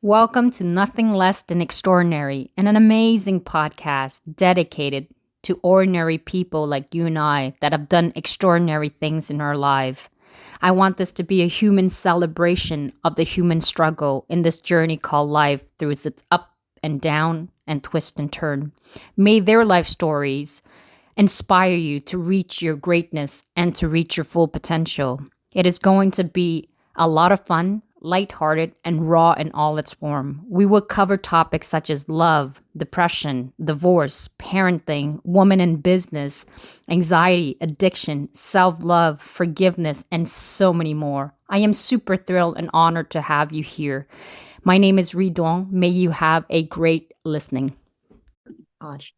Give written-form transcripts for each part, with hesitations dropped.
Welcome to Nothing Less Than Extraordinary, and an amazing podcast dedicated to ordinary people like you and I that have done extraordinary things in our life. I want this to be a human celebration of the human struggle in this journey called life through its up and down and twist and turn. May their life stories inspire you to reach your greatness and to reach your full potential. It is going to be a lot of fun, lighthearted, and raw in all its form. We will cover topics such as love, depression, divorce, parenting, woman in business, anxiety, addiction, self-love, forgiveness, and so many more. I am super thrilled and honored to have you here. My name is Ridon. May you have a great listening. Gosh.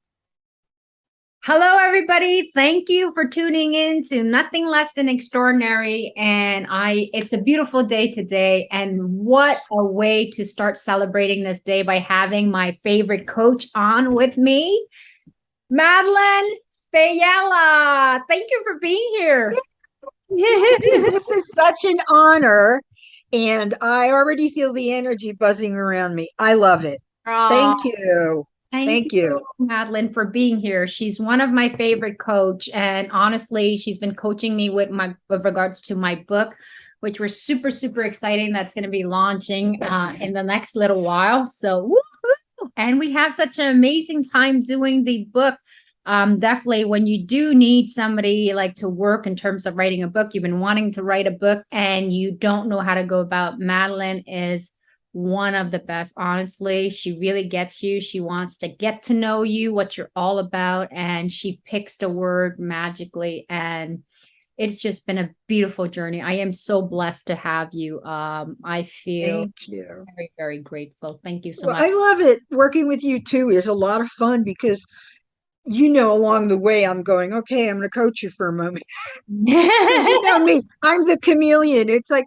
Hello, everybody. Thank you for tuning in to Nothing Less Than Extraordinary. And it's a beautiful day today. And what a way to start celebrating this day by having my favorite coach on with me, Madeline Fayella. Thank you for being here. This is such an honor. And I already feel the energy buzzing around me. I love it. Thank you. Thank you, Madeline, for being here. She's one of my favorite coach, and honestly, she's been coaching me with regards to my book, which we're super exciting. That's going to be launching in the next little while. So, woo-hoo! And we have such an amazing time doing the book. Definitely, when you do need somebody like to work in terms of writing a book, you've been wanting to write a book and you don't know how to go about. Madeline is one of the best. Honestly, she really gets you. She wants to get to know you, what you're all about, and she picks the word magically. And it's just been a beautiful journey. I am so blessed to have you. I feel very grateful. Thank you so much. I love it. Working with you too is a lot of fun because along the way I'm going, okay, I'm going to coach you for a moment. Because you know me, I'm the chameleon. It's like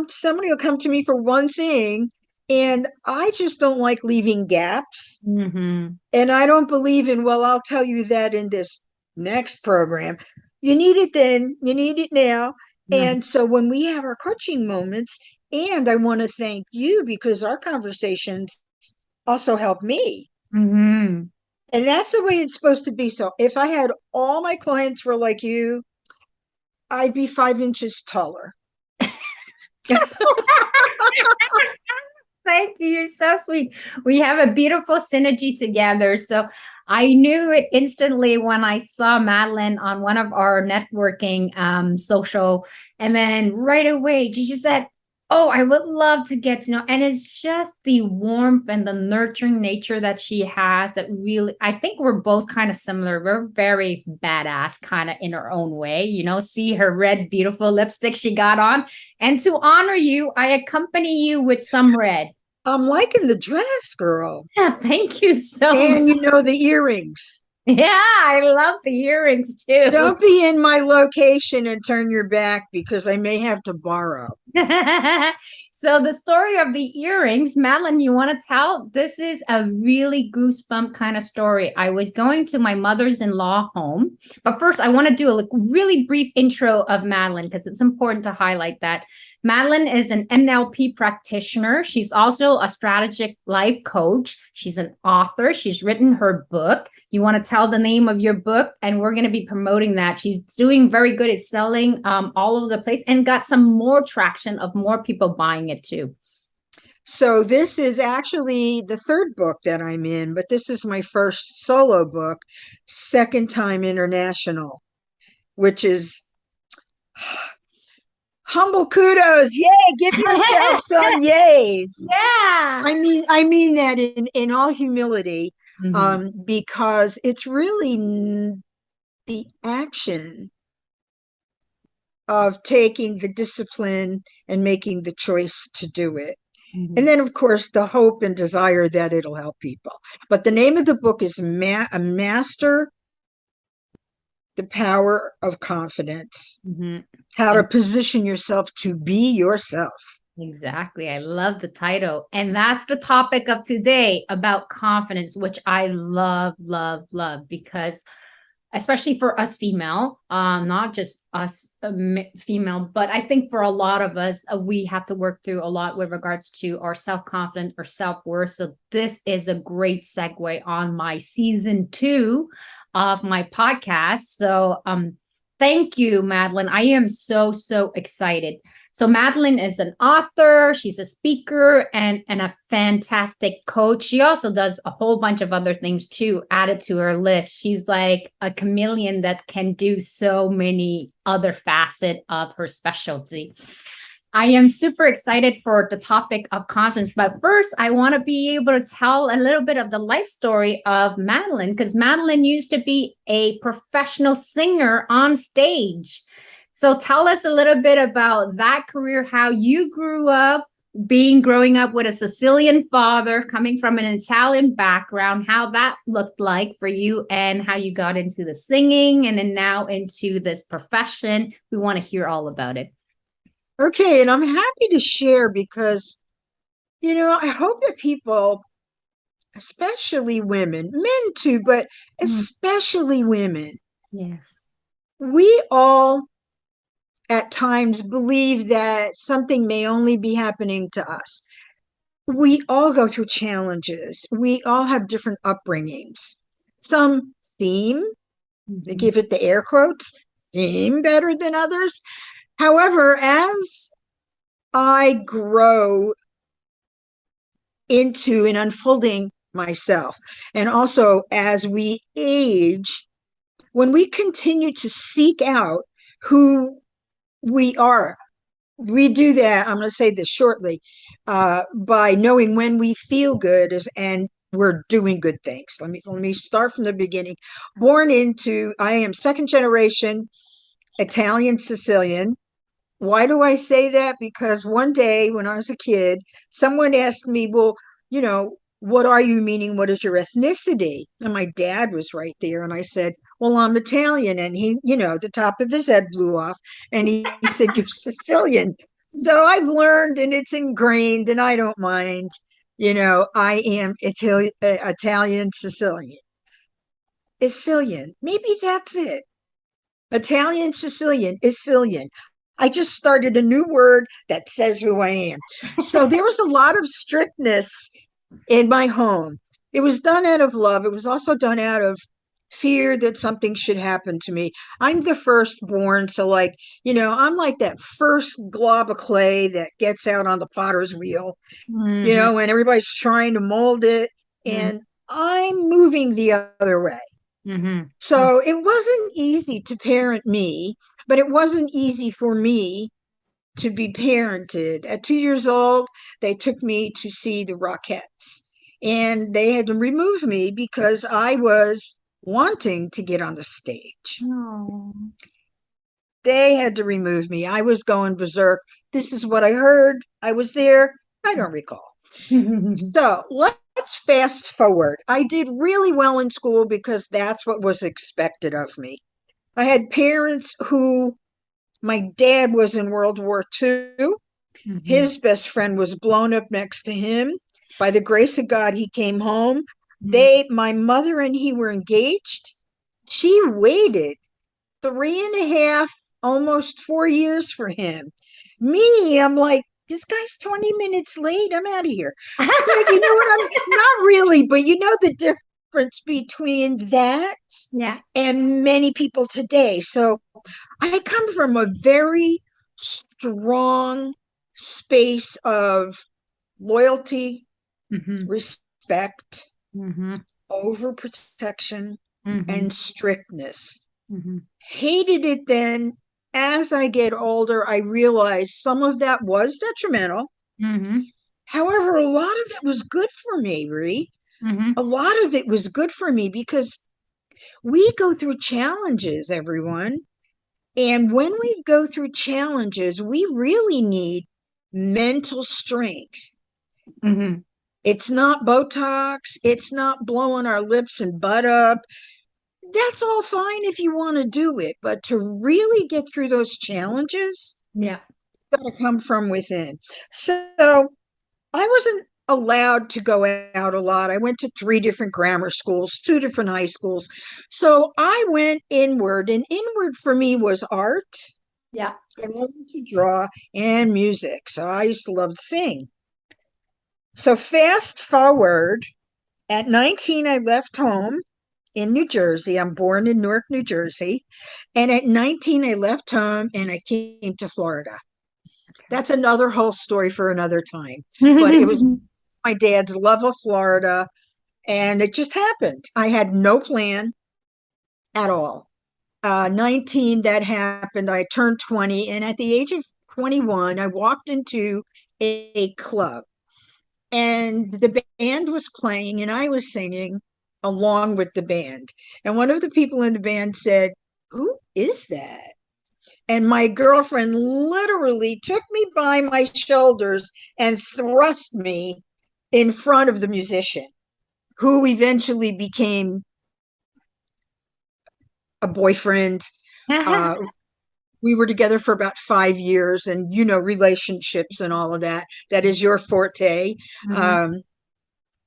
somebody will come to me for one thing, and I just don't like leaving gaps. Mm-hmm. And I don't believe in, well, I'll tell you that in this next program. You need it then, you need it now. And so when we have our coaching moments, and I want to thank you because our conversations also help me. Mm-hmm. And that's the way it's supposed to be. So if I had all my clients were like you, I'd be 5 inches taller. Thank you. You're so sweet. We have a beautiful synergy together. So I knew it instantly when I saw Madeline on one of our networking social. And then right away, she just said, oh, I would love to get to know. And it's just the warmth and the nurturing nature that she has that really, I think we're both kind of similar. We're very badass kind of in our own way, see her red, beautiful lipstick she got on. And to honor you, I accompany you with some red. I'm liking the dress, girl. Yeah, thank you so much. And the earrings. Yeah, I love the earrings too. Don't be in my location and turn your back because I may have to borrow. So the story of the earrings, Madeline, you want to tell? This is a really goosebump kind of story. I was going to my mother's-in-law home, but first I want to do a really brief intro of Madeline because it's important to highlight that. Madeline is an NLP practitioner. She's also a strategic life coach. She's an author. She's written her book. You want to tell the name of your book, and we're going to be promoting that. She's doing very good at selling all over the place and got some more traction of more people buying it too. So this is actually the third book that I'm in, but this is my first solo book, second time international, which is humble kudos. Yay, give yourself some yays. Yeah. I mean that in all humility. Because it's really the action of taking the discipline and making the choice to do it. And then, of course, the hope and desire that it'll help people. But the name of the book is Master the Power of Confidence. How to position yourself to be yourself. Exactly. I love the title. And that's the topic of today, about confidence, which I love because especially for us female, not just us female, but I think for a lot of us, we have to work through a lot with regards to our self-confidence or self-worth. So this is a great segue on my season 2 of my podcast. So thank you, Madeline. I am so, so excited. So Madeline is an author, she's a speaker, and a fantastic coach. She also does a whole bunch of other things too, added to her list. She's like a chameleon that can do so many other facets of her specialty. I am super excited for the topic of confidence, but first I want to be able to tell a little bit of the life story of Madeline, because Madeline used to be a professional singer on stage. So tell us a little bit about that career, how you grew up, growing up with a Sicilian father, coming from an Italian background, how that looked like for you, and how you got into the singing and then now into this profession. We want to hear all about it. Okay, and I'm happy to share because, I hope that people, especially women, men too, but especially women, Yes. we all at times believe that something may only be happening to us. We all go through challenges. We all have different upbringings. Some seem, they give it the air quotes, seem better than others. However, as I grow into and unfolding myself, and also as we age, when we continue to seek out who we are, we do that. I'm going to say this shortly, by knowing when we feel good and we're doing good things. Let me start from the beginning. I am second generation Italian Sicilian. Why do I say that? Because one day when I was a kid, someone asked me, well, what are you, meaning what is your ethnicity? And my dad was right there. And I said, well, I'm Italian. And he, the top of his head blew off. And he said, you're Sicilian. So I've learned and it's ingrained and I don't mind. I am Italian Sicilian. Sicilian. Maybe that's it. Italian Sicilian is Sicilian. I just started a new word that says who I am. So there was a lot of strictness in my home. It was done out of love. It was also done out of fear that something should happen to me. I'm the firstborn. So, I'm like that first glob of clay that gets out on the potter's wheel, and everybody's trying to mold it. And I'm moving the other way. So it wasn't easy to parent me, but it wasn't easy for me to be parented. At 2 years old, they took me to see the Rockettes and they had to remove me because I was wanting to get on the stage. Oh. They had to remove me. I was going berserk. This is what I heard. I was there. I don't recall. So let's fast forward. I did really well in school because that's what was expected of me. I had parents my dad was in World War II. His best friend was blown up next to him. By the grace of God, he came home. My mother and he were engaged. She waited 3.5, almost 4 years for him. Me, I'm like, this guy's 20 minutes late. I'm out of here. But you know what? I'm not really, but you know the difference between that and many people today. So I come from a very strong space of loyalty, respect, overprotection, and strictness. Hated it then. As I get older, I realize some of that was detrimental. However, a lot of it was good for me, Ree. A lot of it was good for me because we go through challenges, everyone. And when we go through challenges, we really need mental strength. It's not Botox. It's not blowing our lips and butt up. That's all fine if you want to do it. But to really get through those challenges, got to come from within. So I wasn't allowed to go out a lot. I went to 3 different grammar schools, 2 different high schools. So I went inward, and inward for me was art. Yeah. I loved to draw and music. So I used to love to sing. So fast forward, at 19, I left home in New Jersey. I'm born in Newark, New Jersey. And at 19, I left home and I came to Florida. That's another whole story for another time. But it was my dad's love of Florida, and it just happened. I had no plan at all. 19, that happened. I turned 20, and at the age of 21, I walked into a club, and the band was playing, and I was singing along with the band. And one of the people in the band said, "Who is that?" And my girlfriend literally took me by my shoulders and thrust me in front of the musician, who eventually became a boyfriend. Uh, we were together for about 5 years, and relationships and all of that. That is your forte. Um,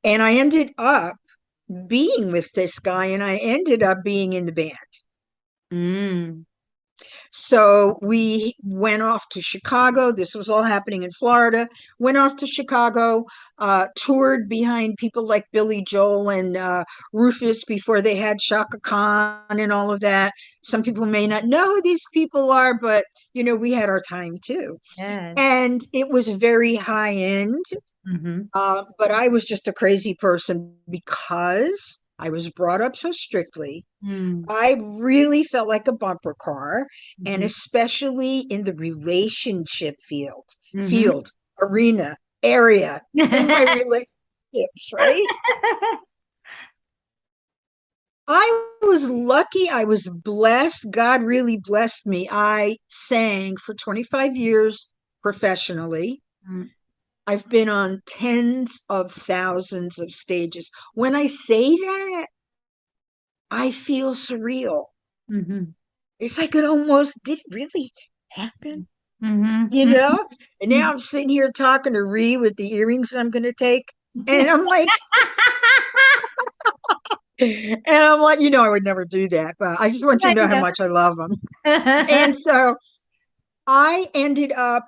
and I ended up being with this guy, and I ended up being in the band. Mm. So we went off to Chicago. This was all happening in Florida. Went off to Chicago, toured behind people like Billy Joel and Rufus before they had Shaka Khan and all of that. Some people may not know who these people are, but we had our time too. Yes. And it was very high end. Mm-hmm. But I was just a crazy person because I was brought up so strictly. Mm. I really felt like a bumper car, and Mm-hmm. especially in the relationship Mm-hmm. arena, area, in my relationships, right? I was lucky. I was blessed. God really blessed me. I sang for 25 years professionally. Mm. I've been on tens of thousands of stages. When I say that, I feel surreal. Mm-hmm. It's like it almost did really happen, Mm-hmm. And now I'm sitting here talking to Ree with the earrings I'm going to take. And I'm like, I would never do that, but I just want you to know how much I love them. And so I ended up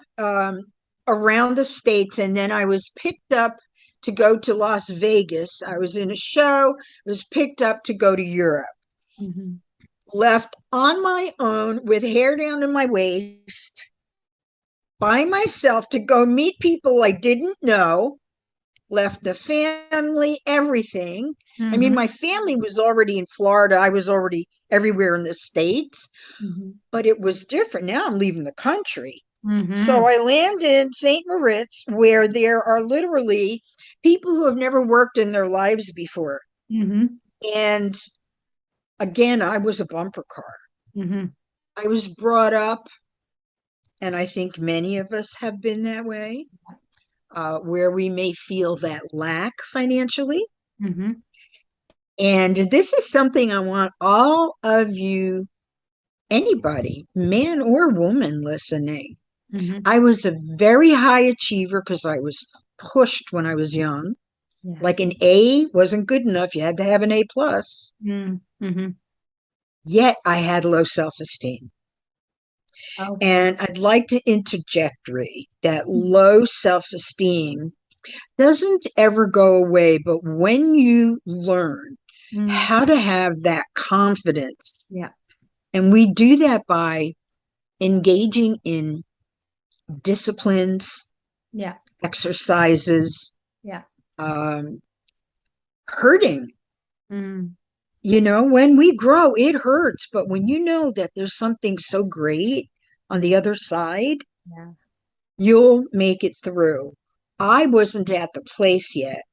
around the States, and then I was picked up to go to Las Vegas. I was in a show, was picked up to go to Europe. Mm-hmm. Left on my own with hair down to my waist by myself to go meet people I didn't know, left the family, everything. I mean, Mm-hmm. my family was already in Florida. I was already everywhere in the States, Mm-hmm. but it was different. Now I'm leaving the country. Mm-hmm. So I land in St. Moritz, where there are literally people who have never worked in their lives before. Mm-hmm. And again, I was a bumper car. Mm-hmm. I was brought up, and I think many of us have been that way, where we may feel that lack financially. Mm-hmm. And this is something I want all of you, anybody, man or woman listening. Mm-hmm. I was a very high achiever because I was pushed when I was young. Yeah. Like an A wasn't good enough. You had to have an A plus. Mm-hmm. Yet I had low self-esteem. Okay. And I'd like to interject, Ree, that low self-esteem doesn't ever go away. But when you learn Mm. how to have that confidence, Yeah. and we do that by engaging in disciplines, Yeah. exercises, Yeah. um, hurting. Mm. When we grow, it hurts. But when you know that there's something so great on the other side, Yeah. you'll make it through. I wasn't at the place yet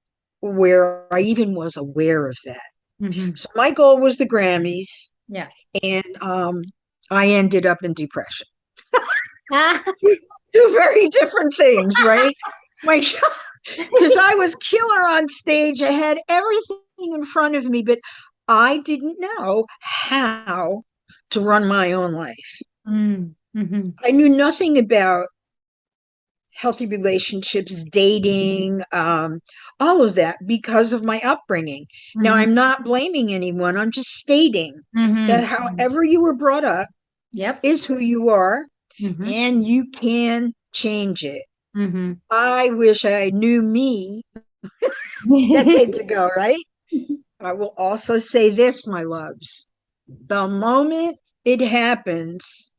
where I even was aware of that. Mm-hmm. So my goal was the Grammys, Yeah. and I ended up in depression. Ah. Two very different things, right? My because I was killer on stage. I had everything in front of me, but I didn't know how to run my own life. Mm. Mm-hmm. I knew nothing about healthy relationships, dating, all of that because of my upbringing. Now, Mm-hmm. I'm not blaming anyone. I'm just stating that Mm-hmm. however you were brought up Yep. is who you are, Mm-hmm. and you can change it. Mm-hmm. I wish I knew me decades ago, right? I will also say this, my loves. The moment it happens,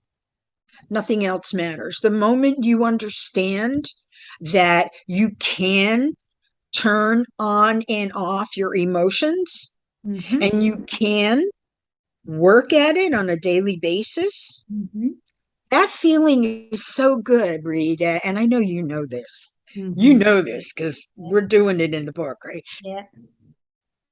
nothing else matters. The moment you understand that you can turn on and off your emotions Mm-hmm. and you can work at it on a daily basis, Mm-hmm. that feeling is so good, Rita. And I know you know this. You Mm-hmm. know this because we're doing it in the book, right? Yeah.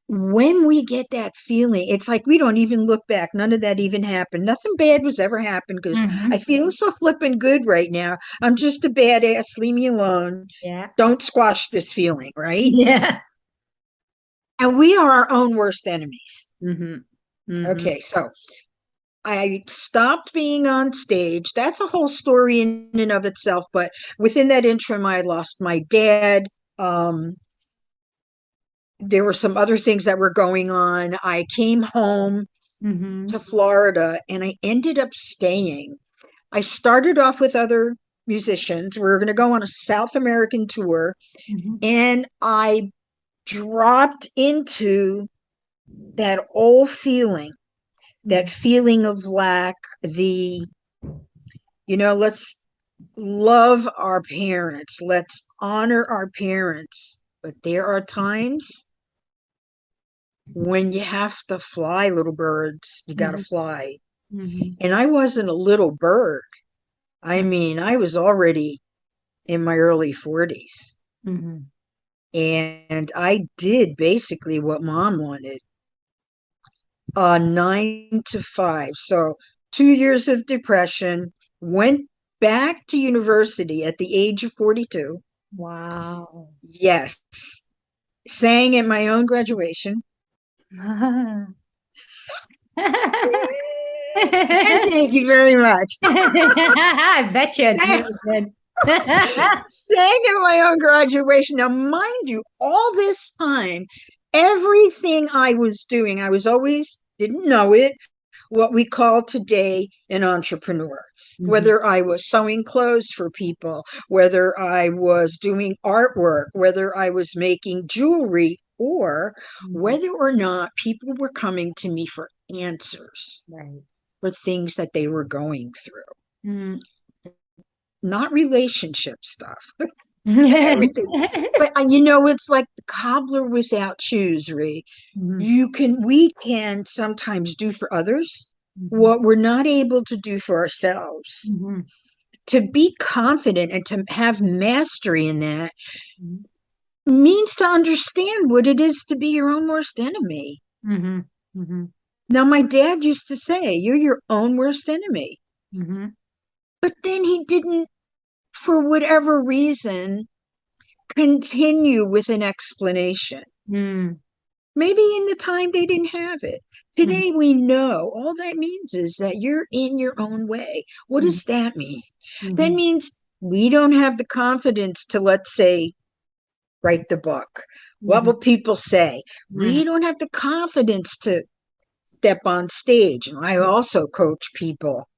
When we get that feeling, it's like we don't even look back. None of that even happened. Nothing bad was ever happened because Mm-hmm. I feel so flippin' good right now. I'm just a badass. Leave me alone. Yeah. Don't squash this feeling, right? Yeah. And we are our own worst enemies. Mm-hmm. Mm-hmm. Okay, so I stopped being on stage. That's a whole story in and of itself. But within that interim, I lost my dad. Um, there were some other things that were going on. I came home Mm-hmm. to Florida and I ended up staying. I started off with other musicians. We were going to go on a South American tour, Mm-hmm. and I dropped into that old feeling, that feeling of lack, the, let's love our parents, let's honor our parents. But there are times when you have to fly, little birds, you got to Mm-hmm. fly. Mm-hmm. And I wasn't a little bird. I mean, I was already in my early 40s. Mm-hmm. And I did basically what mom wanted, 9 to 5. So 2 years of depression, went back to university at the age of 42. Wow. Yes, sang at my own graduation. And thank you very much. I bet you it's really good. Sang at my own graduation. Now, mind you, all this time, everything I was doing, I was always, didn't know it, what we call today an entrepreneur. Mhm, Whether I was sewing clothes for people, whether I was doing artwork, whether I was making jewelry, or mhm. whether or not people were coming to me for answers Right. for things that they were going through, Mm. not relationship stuff. Mhm, Everything. But it's like the cobbler without shoes, Ree. We can sometimes do for others mhm, what we're not able to do for ourselves. mhm, To be confident and to have mastery in that mhm, means to understand what it is to be your own worst enemy. mhm, mhm, Now, my dad used to say, you're your own worst enemy. mhm, But then he didn't, for whatever reason, continue with an explanation. mm, Maybe in the time they didn't have it. mhm, Today we know all that means is that you're in your own way. What mhm, does that mean? That mhm, means we don't have the confidence to, let's say, write the book. What mhm, will people say? mhm, We don't have the confidence to step on stage. And I also coach people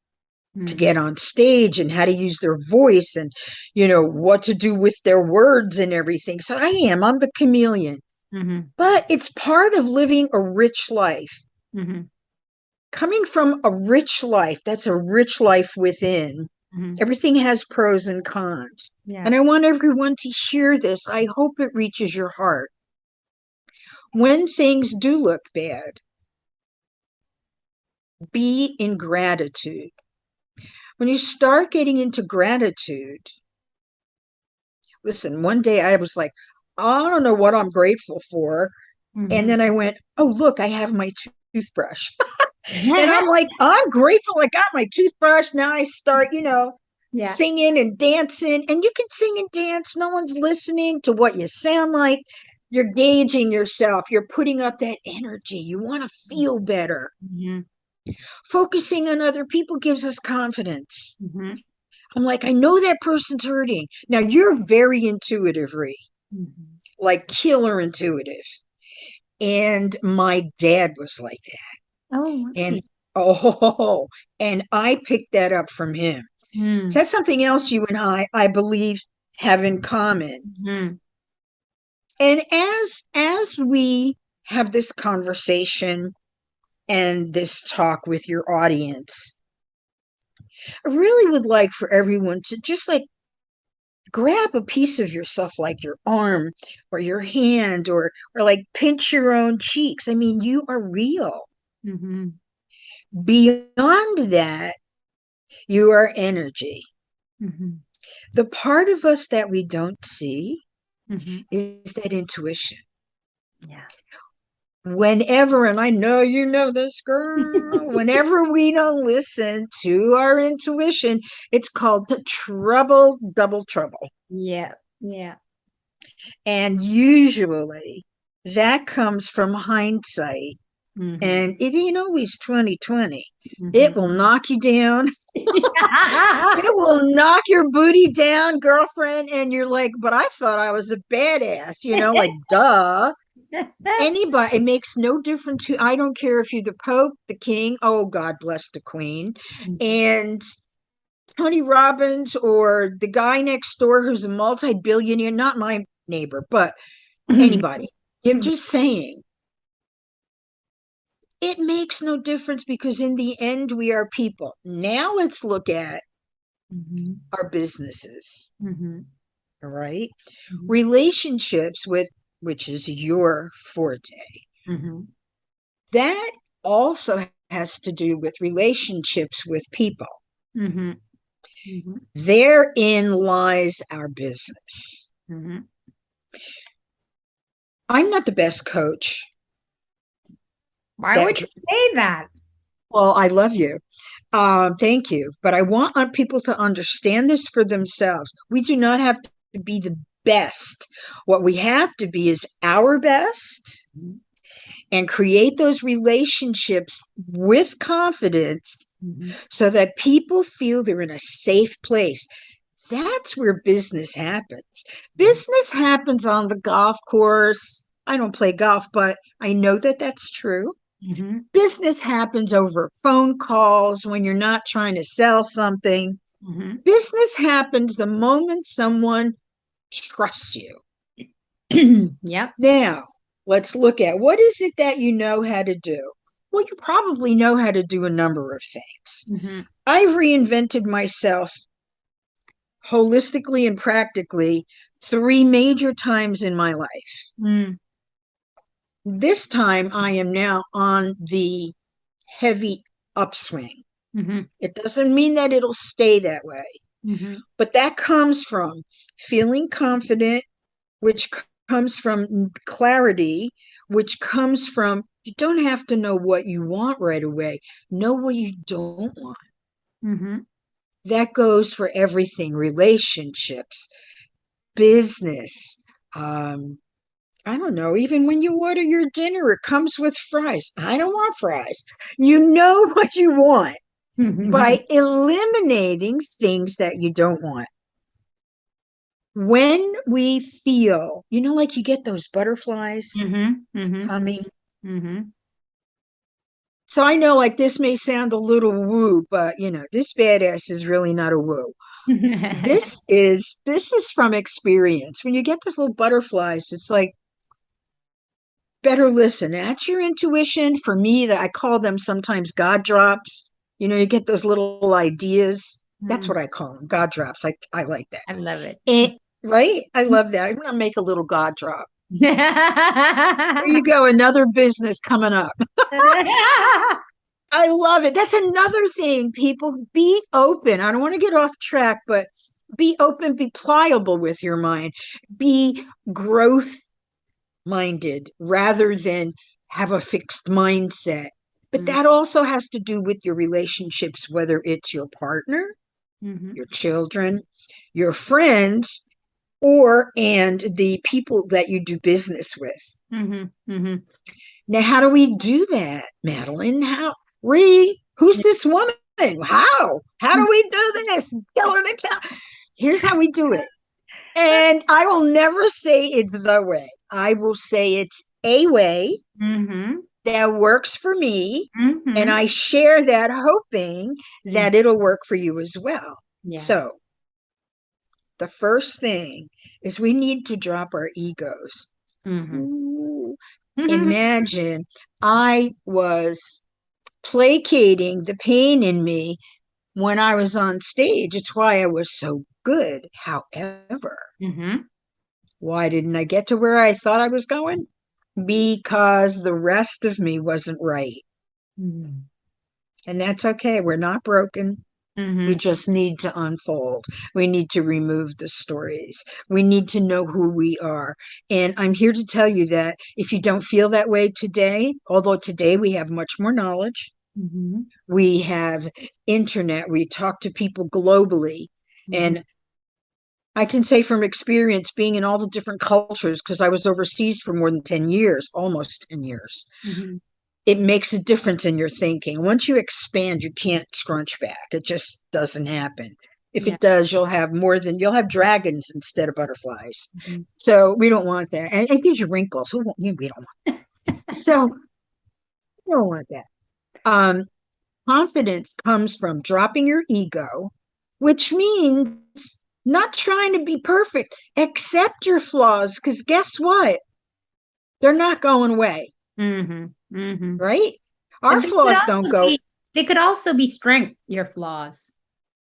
to mhm, get on stage and how to use their voice and, what to do with their words and everything. So I'm the chameleon. mhm, But it's part of living a rich life. mhm, Coming from a rich life, that's a rich life within. mhm. Everything has pros and cons. Yeah. And I want everyone to hear this. I hope it reaches your heart. When things do look bad, be in gratitude. When you start getting into gratitude, listen, one day I was like, I don't know what I'm grateful for. And Mhm. then I went, oh, look, I have my toothbrush. And I'm like, I'm grateful I got my toothbrush. Now I start, Yeah. singing and dancing. And you can sing and dance. No one's listening to what you sound like. You're gauging yourself. You're putting up that energy. You want to feel better. Mhm, Focusing on other people gives us confidence. mhm, I'm like, I know that person's hurting. Now you're very intuitive, Ree, Mhm. like killer intuitive. And my dad was like Oh, that. I And see. oh, and I picked that up from him. Mm. So that's something else you and I believe, have in common. Mhm. And as we have this conversation and this talk with your audience, I really would like for everyone to just like grab a piece of yourself, like your arm or your hand, or like pinch your own cheeks. I mean, you are real. Mhm. Beyond that, you are energy. Mhm. The part of us that we don't see Mhm. is that intuition. Yeah. Whenever, and I know you know this, girl, whenever we don't listen to our intuition, it's called the trouble, double trouble. Yeah. Yeah. And usually that comes from hindsight. Mhm. And it ain't always 2020. It Mhm. will knock you down. It will knock your booty down, girlfriend. And you're like, but I thought I was a badass, like, duh. Anybody, it makes no difference who, I don't care if you're the Pope, the King, oh, God bless the Queen, Mhm. and Tony Robbins, or the guy next door who's a multi-billionaire, not my neighbor, but anybody. I'm just saying, it makes no difference because in the end, we are people. Now let's look at Mhm. our businesses, Mhm. all right? Mhm. Relationships with, which is your forte. Mhm. That also has to do with relationships with people. Mhm. Mhm. Therein lies our business. Mhm. I'm not the best coach Why would that, you say that? well, I love you. Thank you. But I want people to understand this for themselves. We do not have to be the best. What we have to be is our best Mhm. and create those relationships with confidence Mhm. so that people feel they're in a safe place. That's where business happens. Business happens on the golf course. I don't play golf, but I know that that's true. Mhm. Business happens over phone calls when you're not trying to sell something. Mhm. Business happens the moment someone trusts you. Yep. Now, let's look at what is it that you know how to do? Well, you probably know how to do a number of things. Mhm. I've reinvented myself holistically and practically 3 major times in my life. Mm. This time I am now on the heavy upswing. Mhm. It doesn't mean that it'll stay that way, Mhm. but that comes from feeling confident, which comes from clarity, which comes from you don't have to know what you want right away. Know what you don't want. Mhm. That goes for everything, relationships, business. Um, I don't know, even when you order your dinner, it comes with fries. I don't want fries. You know what you want by eliminating things that you don't want. When we feel, like you get those butterflies Mhm. Mhm. coming. Mhm. So I know like this may sound a little woo, but this badass is really not a woo. This is from experience. When you get those little butterflies, it's like better listen. That's your intuition. For me, that I call them sometimes God drops. You get those little ideas. That's Mm. what I call them, God drops. I like that. I love it. And, right? I love that. I'm gonna make a little God drop. There you go, another business coming up. I love it. That's another thing. People, be open. I don't want to get off track, but be open, be pliable with your mind, be growth minded rather than have a fixed mindset. But Mm. that also has to do with your relationships, whether it's your partner, Mhm. your children, your friends, and the people that you do business with. Mhm. Mhm. Now, how do we do that, Madeline? Who's this woman How? How do we do this? Tell her to tell. Here's how we do it. And I will never say it's the way. I will say it's a way Mm-hmm. that works for me. And Mm-hmm. I share that hoping that it'll work for you as well. Yeah. So the first thing is we need to drop our egos. Mm-hmm. Ooh, Mm-hmm. imagine I was placating the pain in me when I was on stage. It's why I was so good. However, Mm-hmm. why didn't I get to where I thought I was going? Because the rest of me wasn't right. And that's okay. We're not broken. We Mm-hmm. just need to unfold. We need to remove the stories. We need to know who we are. And I'm here to tell you that if you don't feel that way today, although today we have much more knowledge, Mm-hmm. we have internet, we talk to people globally. Mm-hmm. And I can say from experience being in all the different cultures, because I was overseas for more than 10 years, almost 10 years, Mm-hmm. it makes a difference in your thinking. Once you expand, you can't scrunch back. It just doesn't happen. If Yeah. it does, you'll have dragons instead of butterflies. Mm-hmm. So we don't want that. And it gives you wrinkles. We don't want. So we don't want that. Um, Confidence comes from dropping your ego, which means not trying to be perfect. Accept your flaws, because guess what? They're not going away, Mm-hmm. Mm-hmm. right? But Our flaws don't go. they could also be strength, your flaws.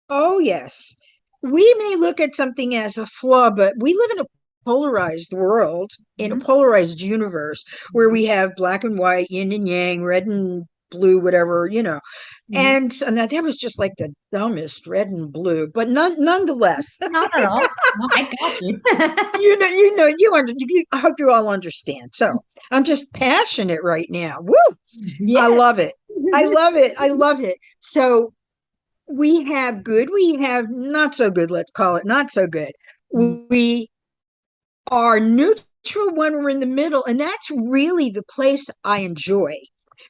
Oh, yes. We may look at something as a flaw, but we live in a polarized world, in a Mm-hmm. polarized universe where we have black and white, yin and yang, red and blue, whatever. Mm-hmm. And that was just like the dumbest red and blue, but nonetheless, Not at all. No, I got you. I hope you all understand. So I'm just passionate right now. Woo! I Yeah. love it. I love it. I love it. So we have good, we have not so good. Let's call it not so good. We are neutral when we're in the middle. And that's really the place I enjoy.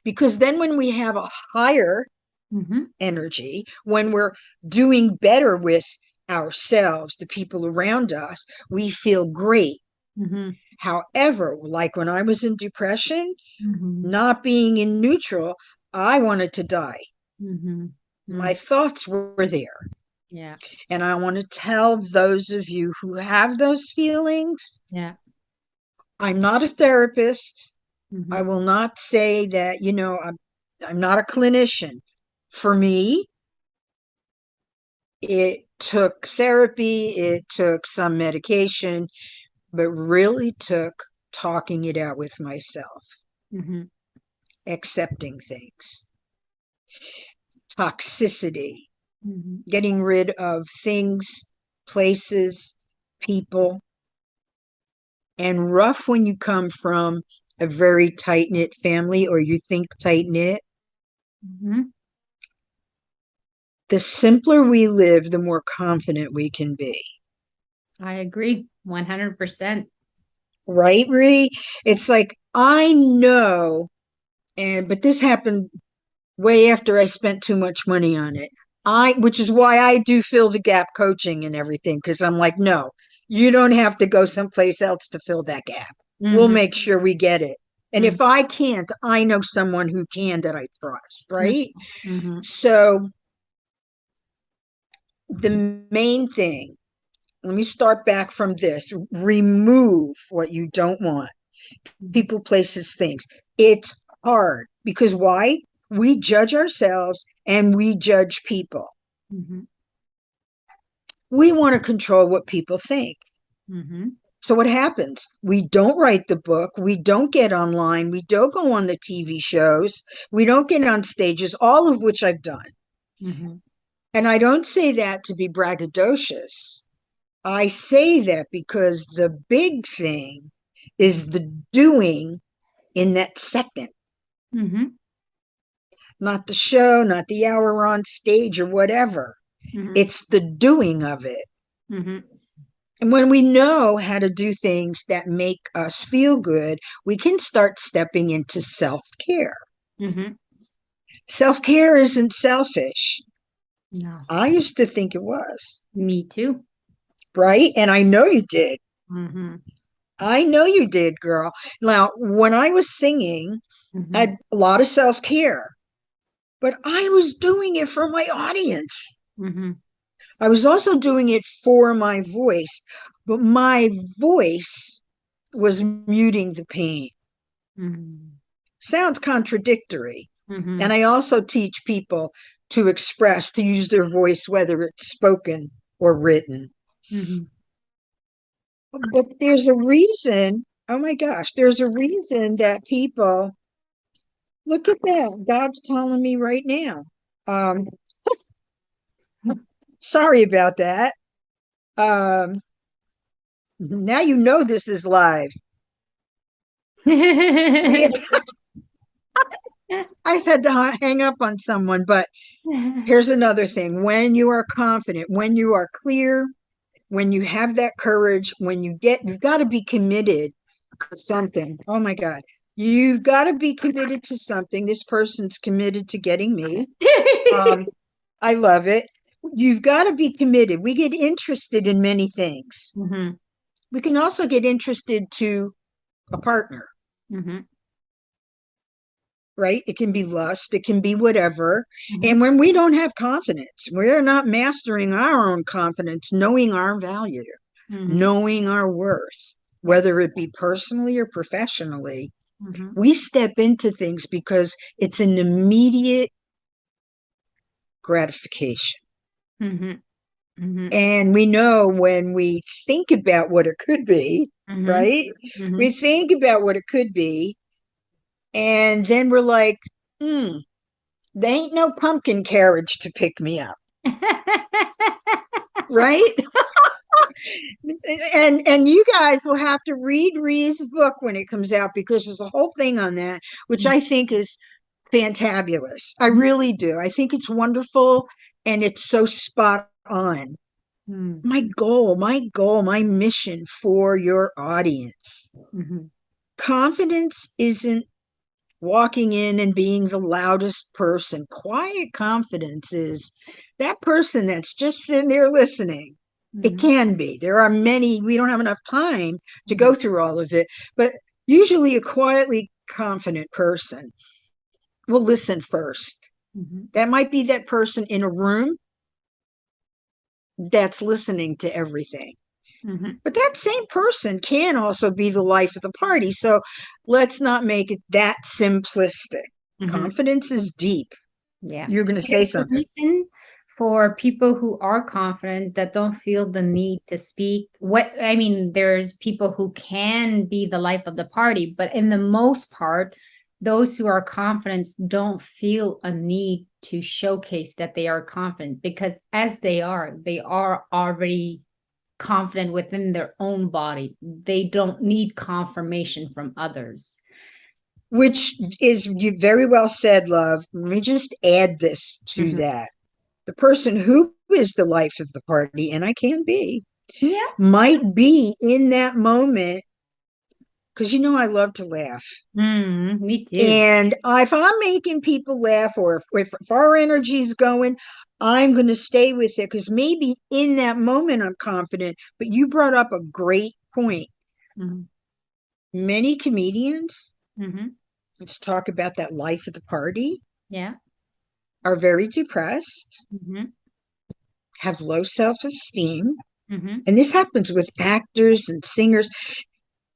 Because then when we have a higher Mm-hmm. energy, when we're doing better with ourselves, the people around us, we feel great. Mm-hmm. However, like when I was in depression, Mm-hmm. not being in neutral, I wanted to die. Mm-hmm. My thoughts were there. Yeah. And I want to tell those of you who have those feelings, Yeah. I'm not a therapist. I Mm-hmm. will not say that, I'm not a clinician. For me, it took therapy, it took some medication, but really took talking it out with myself, Mm-hmm. accepting things, toxicity, Mm-hmm. getting rid of things, places, people, and rough when you come from a very tight knit family or you think tight knit. Mm-hmm. The simpler we live, the more confident we can be. I agree 100%. Right, Ree? It's like, I know, but this happened way after I spent too much money on it. Which is why I do fill the gap coaching and everything, because I'm like, no, you don't have to go someplace else to fill that gap. We'll Mm-hmm. make sure we get it. And if I can't, I know someone who can that I trust, right? Mm-hmm. So the main thing, let me start back from this, remove what you don't want. People, places, things. It's hard because why? We judge ourselves and we judge people. Mm-hmm. We want to control what people think. Mm-hmm. So what happens? We don't write the book. We don't get online. We don't go on the TV shows. We don't get on stages, all of which I've done. Mm-hmm. And I don't say that to be braggadocious. I say that because the big thing is the doing in that second, Mm-hmm. not the show, not the hour on stage or whatever. Mm-hmm. It's the doing of it. Mm-hmm. And when we know how to do things that make us feel good, we can start stepping into self care. Mm-hmm. Self care isn't selfish. No. I used to think it was, Me too. right? And I know you did. Mm-hmm. I know you did, girl. Now, when I was singing, I Mm-hmm. had a lot of self-care, but I was doing it for my audience. Mm-hmm. I was also doing it for my voice, but my voice was muting the pain. Mm-hmm. Sounds contradictory. Mm-hmm. And I also teach people to express, to use their voice, whether it's spoken or written. Mm-hmm. But there's a reason, oh my gosh, there's a reason that people look at that. God's calling me right now. Um, sorry about that. Um, now you know this is live. We had, I said to hang up on someone, but here's another thing. When you are confident, when you are clear, when you have that courage, you've got to be committed to something. Oh my God. You've got to be committed to something. This person's committed to getting me. Um, I love it. You've got to be committed. We get interested in many things. Mm-hmm. We can also get interested to a partner, Mm-hmm. right? It can be lust, it can be whatever. Mm-hmm. And when we don't have confidence, we're not mastering our own confidence, knowing our value, Mm-hmm. knowing our worth, Yeah. whether it be personally or professionally, Mm-hmm. we step into things because it's an immediate gratification. Mm-hmm. Mm-hmm. And we know when we think about what it could be, Mm-hmm. right? Mm-hmm. We think about what it could be, and then we're like, hmm, there ain't no pumpkin carriage to pick me up, right? And you guys will have to read Ree's book when it comes out because there's a whole thing on that, which I think is fantabulous. I really do. I think it's wonderful and it's so spot on. Mm-hmm. My mission for your audience. Mm-hmm. Confidence isn't walking in and being the loudest person. Quiet confidence is that person that's just sitting there listening. It Mm-hmm. can be. There are many, we don't have enough time to go through all of it, but usually a quietly confident person will listen first. Mm-hmm. That might be that person in a room that's listening to everything. Mm-hmm. But that same person can also be the life of the party. So let's not make it that simplistic. Mm-hmm. Confidence is deep. Yeah. You're going to say There's a something. reason for people who are confident that don't feel the need to speak. What I mean, there's people who can be the life of the party, but in the most part, those who are confident don't feel a need to showcase that they are confident because as they are already confident within their own body. They don't need confirmation from others. Which is you very well said, love. Let me just add this to Mhm. that. The person who is the life of the party, and I can be, Yeah. might be in that moment because you know I love to laugh. Me too. And if I'm making people laugh or if our energy's going, I'm going to stay with it because maybe in that moment I'm confident. But you brought up a great point. Hmm. Many comedians, Hmm. let's talk about that life of the party, Yeah. are very depressed, Hmm. have low self esteem. Hmm. And this happens with actors and singers.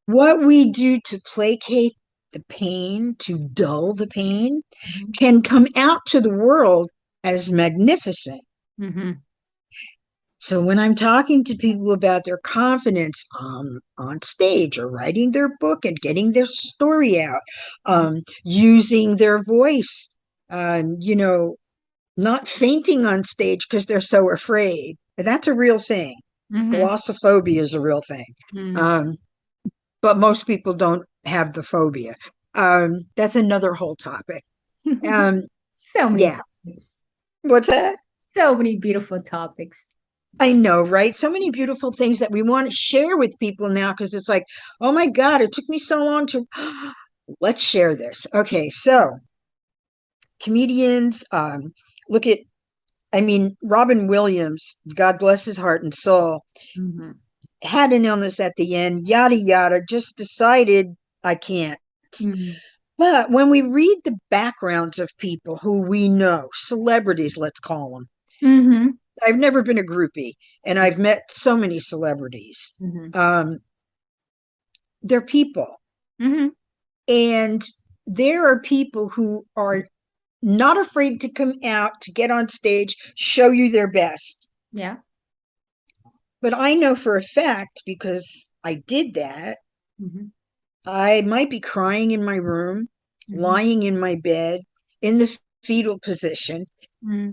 What we do to placate the pain, to dull the pain, Hmm. can come out to the world as magnificent. Hmm. So when I'm talking to people about their confidence on stage or writing their book and getting their story out, using their voice, you know, not fainting on stage because they're so afraid. That's a real thing. Hmm. Glossophobia is a real thing. Hmm. Um, but most people don't have the phobia. That's another whole topic. Um, So many yeah. topics. What's that? So many beautiful topics. I know, right? So many beautiful things that we want to share with people now because it's like, oh my God, it took me so long to let's share this. Okay, so comedians, look at I mean, Robin Williams, God bless his heart and soul, Mm-hmm. had an illness at the end, yada, yada, just decided I can't. Mm-hmm. But when we read the backgrounds of people who we know, celebrities, let's call them, Mm-hmm. I've never been a groupie and I've met so many celebrities. Mm-hmm. Um, they're people. Mm-hmm. And there are people who are not afraid to come out, to get on stage, show you their best. Yeah. But I know for a fact, because I did that, Mm-hmm. I might be crying in my room, Mm-hmm. lying in my bed, in the fetal position. Mm-hmm.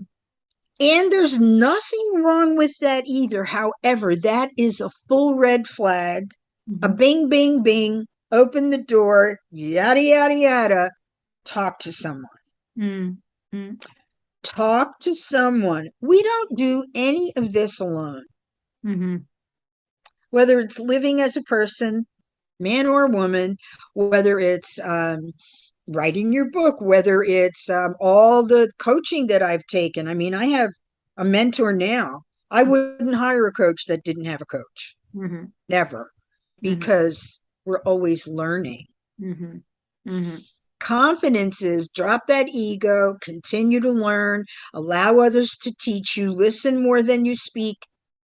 And there's nothing wrong with that either. However, that is a full red flag, a Mm-hmm. bing, bing, bing, open the door, yada, yada, yada. Talk to someone. Mm-hmm. Talk to someone. We don't do any of this alone, Mm-hmm. whether it's living as a person, man or woman, whether it's writing your book, whether it's all the coaching that I've taken. I mean, I have a mentor now. I wouldn't hire a coach that didn't have a coach. Mm-hmm. Never, Mm-hmm. because we're always learning. Mm-hmm. Mm-hmm. Confidence is drop that ego, continue to learn, allow others to teach you, listen more than you speak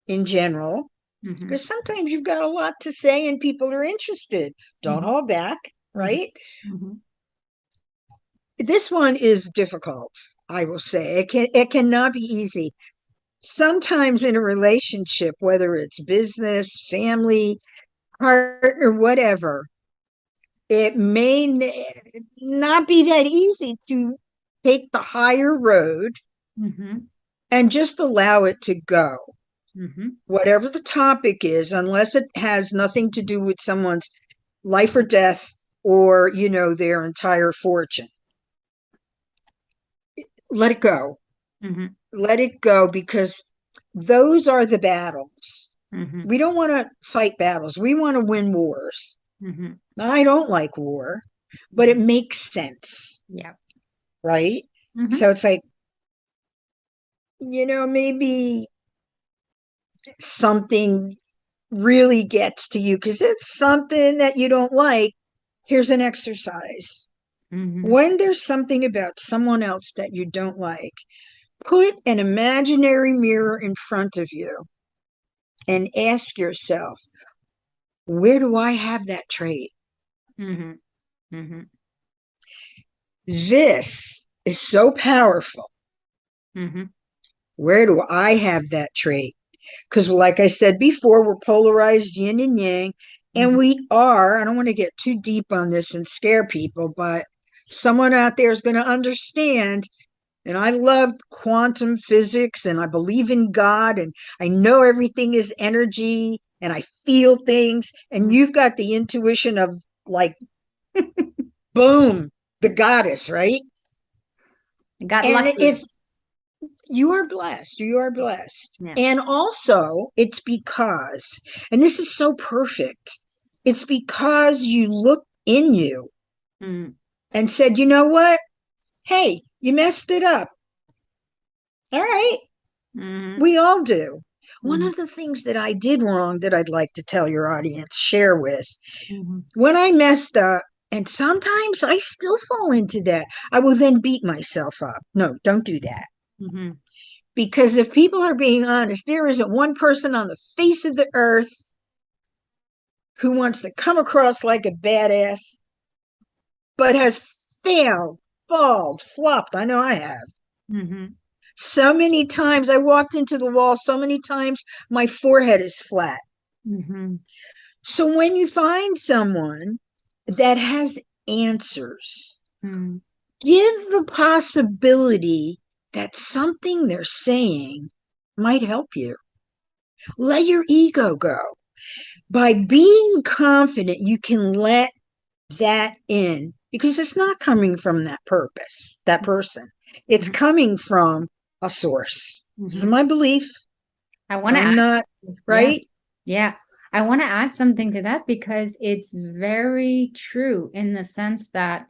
in general. Mm-hmm. Because sometimes you've got a lot to say and people are interested. Don't hold back, right? Mm-hmm. This one is difficult, I will say. It cannot be easy. Sometimes in a relationship, whether it's business, family, partner, whatever, it may not be that easy to take the higher road Mm-hmm. and just allow it to go. Mm-hmm. Whatever the topic is, unless it has nothing to do with someone's life or death or, their entire fortune. Let it go. Mm-hmm. Let it go, because those are the battles. Mm-hmm. We don't want to fight battles. We want to win wars. Mm-hmm. I don't like war, but it makes sense, Yeah. right? Mm-hmm. So it's like, maybe something really gets to you because it's something that you don't like. Here's an exercise. Mm-hmm. When there's something about someone else that you don't like, put an imaginary mirror in front of you and ask yourself, where do I have that trait? Mm-hmm. Mm-hmm. This is so powerful. Mm-hmm. Where do I have that trait? Because, like I said before, we're polarized yin and yang, and Mm-hmm. we are. I don't want to get too deep on this and scare people, but someone out there is going to understand. And I love quantum physics and I believe in God and I know everything is energy and I feel things. And you've got the intuition of, like, boom, the goddess, right? I got And lucky. it's, you are blessed. You are blessed. Yeah. And also, it's because, and this is so perfect, it's because you looked in you Mm-hmm. and said, you know what? Hey, you messed it up. All right. Mm-hmm. We all do. One Mm-hmm. of the things that I did wrong that I'd like to tell your audience, share with, Mm-hmm. when I messed up, and sometimes I still fall into that, I will then beat myself up. No, don't do that. Mm-hmm. Because if people are being honest, there isn't one person on the face of the earth who wants to come across like a badass, but has failed, balled, flopped. I know I have. Mm-hmm. So many times I walked into the wall, so many times my forehead is flat. Mm-hmm. So when you find someone that has answers, Mm-hmm. give the possibility that something they're saying might help you. Let your ego go. By being confident, you can let that in because it's not coming from that person. It's coming from a source. This is Mm-hmm. my belief. I want to I'm add, not, yeah, right? yeah. I want to add something to that because it's very true in the sense that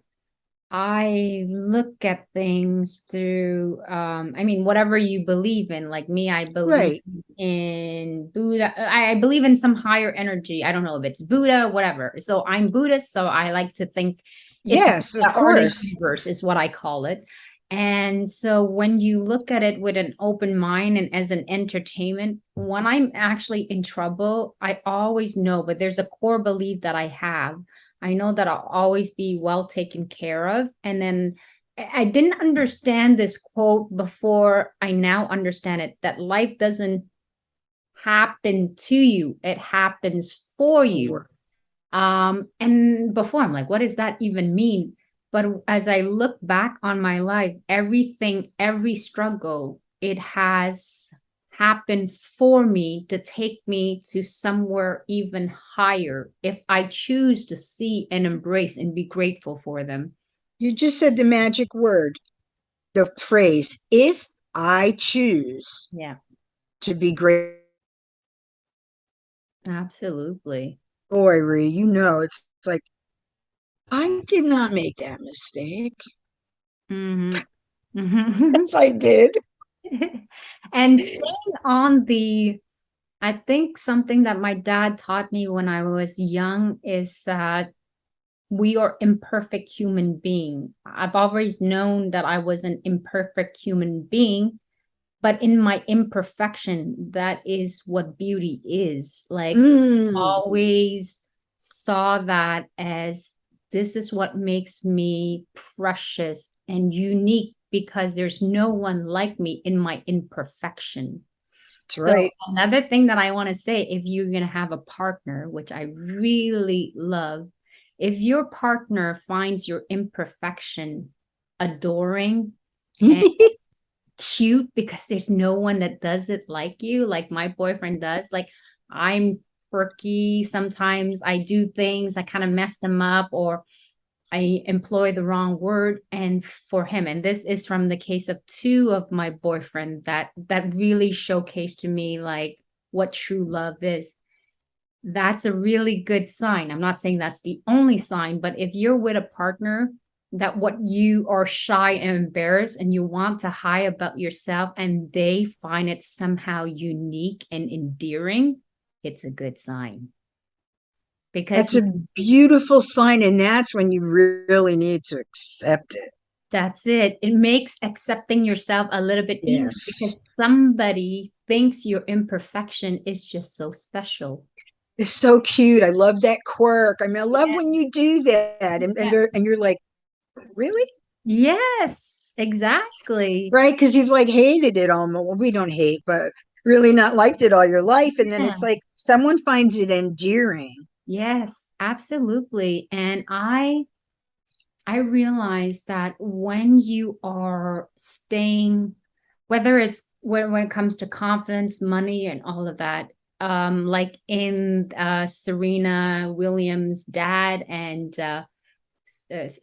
I look at things through, I mean, whatever you believe in. Like me, I believe Right. in Buddha. I believe in some higher energy. I don't know if it's Buddha, whatever. So I'm Buddhist, so I like to think it's Yes, of Buddha or the course. universe is what I call it. And so when you look at it with an open mind and as an entertainment, when I'm actually in trouble, I always know, but there's a core belief that I have. I know that I'll always be well taken care of. And then I didn't understand this quote before. I now understand it, that life doesn't happen to you, it happens for you. For And before I'm like, what does that even mean? But as I look back on my life, everything, every struggle, it has happened for me to take me to somewhere even higher if I choose to see and embrace and be grateful for them. you just said the magic word, the phrase, if I choose Yeah, to be great. absolutely. Boy, Ree, you know, it's like, I did not make that mistake. Hmm. Yes, I did. And staying on the, I think something that my dad taught me when I was young is that we are imperfect human being. I've always known that I was an imperfect human being, but in my imperfection, that is what beauty is. Like, Mm, always saw that as this is what makes me precious and unique because there's no one like me in my imperfection. that's So right. another thing that I want to say, if you're going to have a partner, which I really love, if your partner finds your imperfection adoring and cute because there's no one that does it like you, like my boyfriend does, like I'm quirky. Sometimes I do things, I kind of mess them up or I employ the wrong word. And for him, and this is from the case of two of my boyfriend that really showcased to me like what true love is. That's a really good sign. I'm not saying that's the only sign, but if you're with a partner that what you are shy and embarrassed and you want to hide about yourself and they find it somehow unique and endearing, it's a good sign because That's a beautiful sign, and that's when you really need to accept it. that's it. It makes accepting yourself a little bit easier because Yes. somebody thinks your imperfection is just so special. It's so cute. I love that quirk. I mean, I love Yeah. when you do that, and Yeah. they're and you're like, really? Yes, exactly. Right? Because you've like hated it almost. Well, we don't hate, but really not liked it all your life. And then Yeah. it's like someone finds it endearing. Yes, absolutely. And I realize that when you are staying, whether it's when it comes to confidence, money, and all of that, like in Serena Williams' dad and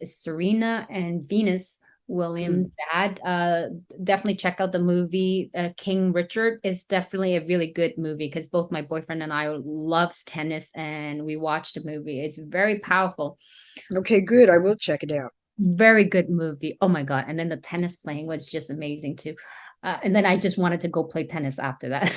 Serena and Venus Williams' Mm. dad. Definitely check out the movie King Richard. It's definitely a really good movie because both my boyfriend and I loves tennis and we watched the movie. It's very powerful. Okay, good. I will check it out. Very good movie. Oh my God. And then the tennis playing was just amazing too. And then I just wanted to go play tennis after that.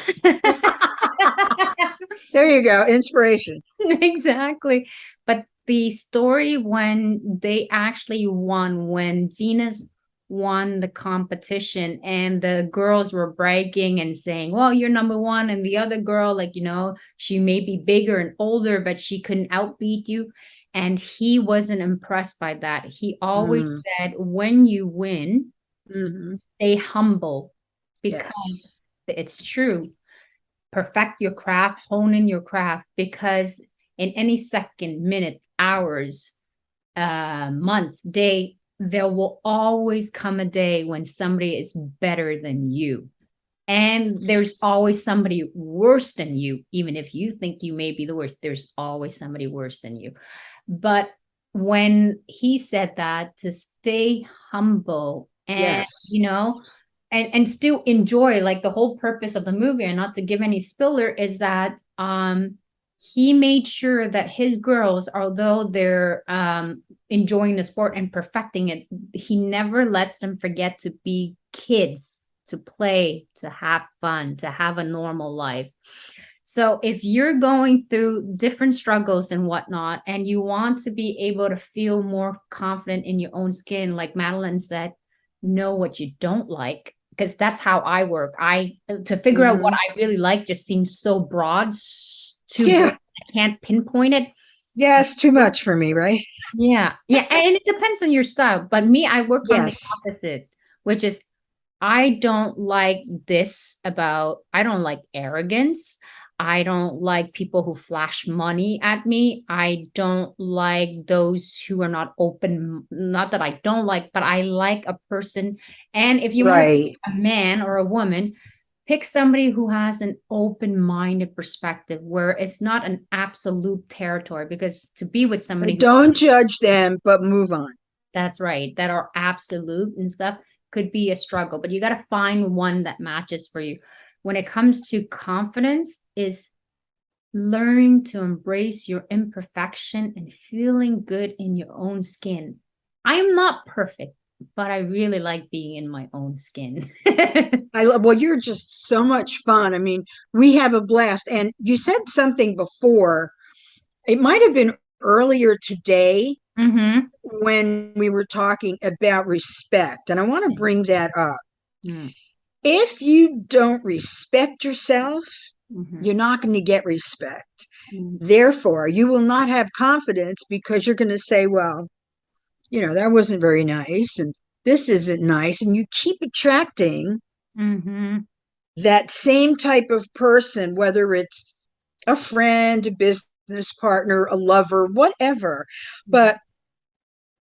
There you go. Inspiration. Exactly. But the story when they actually won, when Venus won the competition and the girls were bragging and saying, well, you're number one. And the other girl, like, she may be bigger and older, but she couldn't outbeat you. And he wasn't impressed by that. He always Mm. said, when you win, Hmm. stay humble because Yes. it's true. Perfect your craft, hone in your craft because in any second, minute, hours, months, day, there will always come a day when somebody is better than you. And there's always somebody worse than you. Even if you think you may be the worst, there's always somebody worse than you. But when he said that to stay humble and, Yes. and still enjoy like the whole purpose of the movie and not to give any spiller is that he made sure that his girls, although they're enjoying the sport and perfecting it, he never lets them forget to be kids, to play, to have fun, to have a normal life. So if you're going through different struggles and whatnot, and you want to be able to feel more confident in your own skin, like Madeline said, know what you don't like. Because that's how I work. I to figure out what Mhm. I really like just seems so broad, too broad. Yeah. I can't pinpoint it. Yeah, it's too much for me, right? Yeah, yeah, and it depends on your style. But me, I work on the Yes. opposite, which is I don't like this about, I don't like arrogance. I don't like people who flash money at me. I don't like those who are not open. Not that I don't like, but I like a person. And if you want to Right. pick a man or a woman, pick somebody who has an open-minded perspective where it's not an absolute territory. Because to be with somebody who, Don't judge them, but move on. that's right, that are absolute and stuff could be a struggle, but you got to find one that matches for you. When it comes to confidence, is learning to embrace your imperfection and feeling good in your own skin. I'm not perfect, but I really like being in my own skin. I love, well, you're just so much fun. I mean, we have a blast. And you said something before, it might have been earlier today Mm-hmm. when we were talking about respect. And I want to bring that up. If you don't respect yourself, Mm-hmm. you're not going to get respect. Mm-hmm. Therefore, you will not have confidence because you're going to say, well, that wasn't very nice. And this isn't nice. And you keep attracting Mm-hmm. that same type of person, whether it's a friend, a business partner, a lover, whatever. But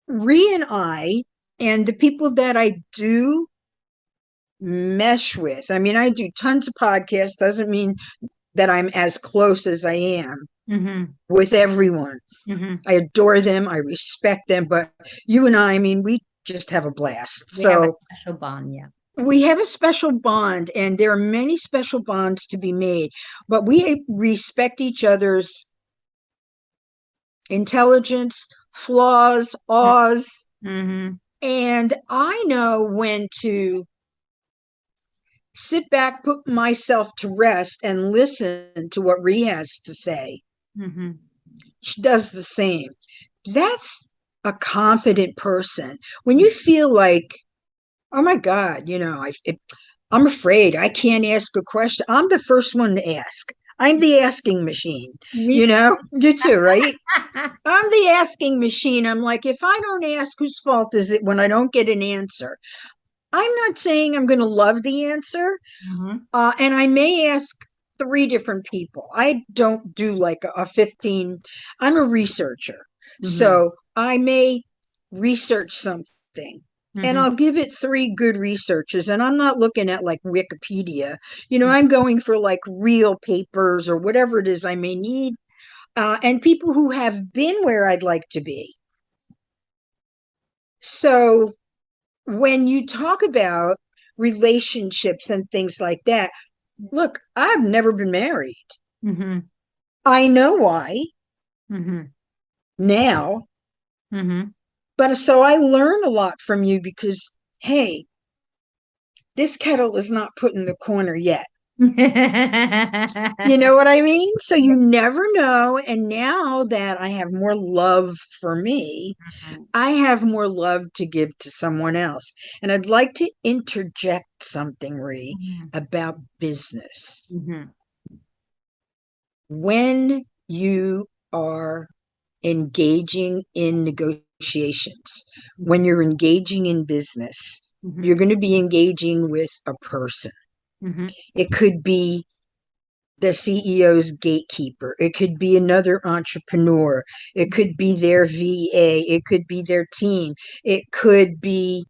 Ree and I, and the people that I do mesh with, I mean, I do tons of podcasts, doesn't mean that I'm as close as I am Mm-hmm. with everyone. Mm-hmm. I adore them, I respect them, but you and I mean, we just have a blast. We have a So special bond, yeah. we have a special bond, and there are many special bonds to be made, but we respect each other's intelligence, flaws, ahs, Mm-hmm. and I know when to sit back, put myself to rest, and listen to what Ree has to say. Mm-hmm. She does the same. That's a confident person. When you feel like, oh my God, I'm afraid I can't ask a question, I'm the first one to ask. I'm the asking machine. Me You too, right? I'm the asking machine. I'm like, if I don't ask, whose fault is it when I don't get an answer? I'm not saying I'm going to love the answer. too. And I may ask three different people. I don't do like a 15, I'm a researcher. Mm-hmm. So I may research something and Mm-hmm. I'll give it three good researches. And I'm not looking at like Wikipedia. I'm going for like real papers or whatever it is I may need. And people who have been where I'd like to be. So when you talk about relationships and things like that, look, I've never been married. Mm-hmm. I know why Mm-hmm. now, Mm-hmm. but so I learn a lot from you because, hey, this kettle is not put in the corner yet. You know what I mean? So you never know. And now that I have more love for me, I have more love to give to someone else. And I'd like to interject something, Ree, about business. Mm-hmm. When you are engaging in negotiations, when you're engaging in business, Mm-hmm. you're going to be engaging with a person. Mm-hmm. It could be the CEO's gatekeeper. It could be another entrepreneur. It could be their VA. It could be their team. It could be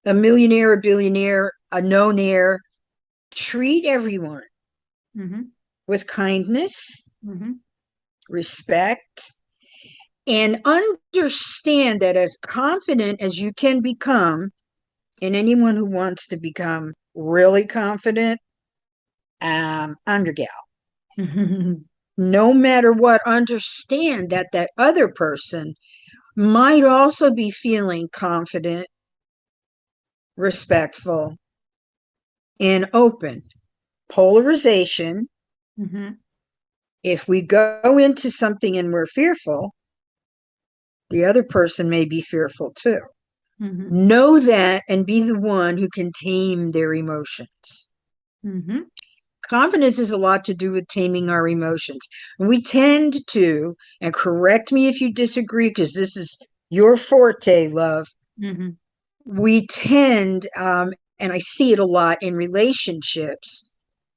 a millionaire, a billionaire, a known-aire. Treat everyone Mm-hmm. with kindness, Mm-hmm. respect, and understand that as confident as you can become, and anyone who wants to become really confident, I'm your gal. no matter what, understand that that other person might also be feeling confident, respectful, and open. Polarization, Mm-hmm. if we go into something and we're fearful, the other person may be fearful too. Mm-hmm. Know that and be the one who can tame their emotions. Mm-hmm. Confidence is a lot to do with taming our emotions. And we tend to, and correct me if you disagree, because this is your forte, love. Mm-hmm. We tend, and I see it a lot in relationships,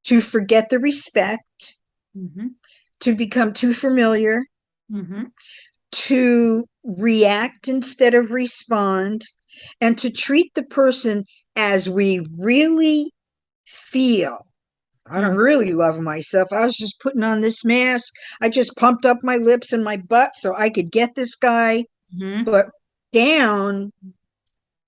to forget the respect, Mm-hmm. to become too familiar, Mm-hmm. to react instead of respond, and to treat the person as we really feel. I don't really love myself. I was just putting on this mask. I just pumped up my lips and my butt so I could get this guy. Mm-hmm. But down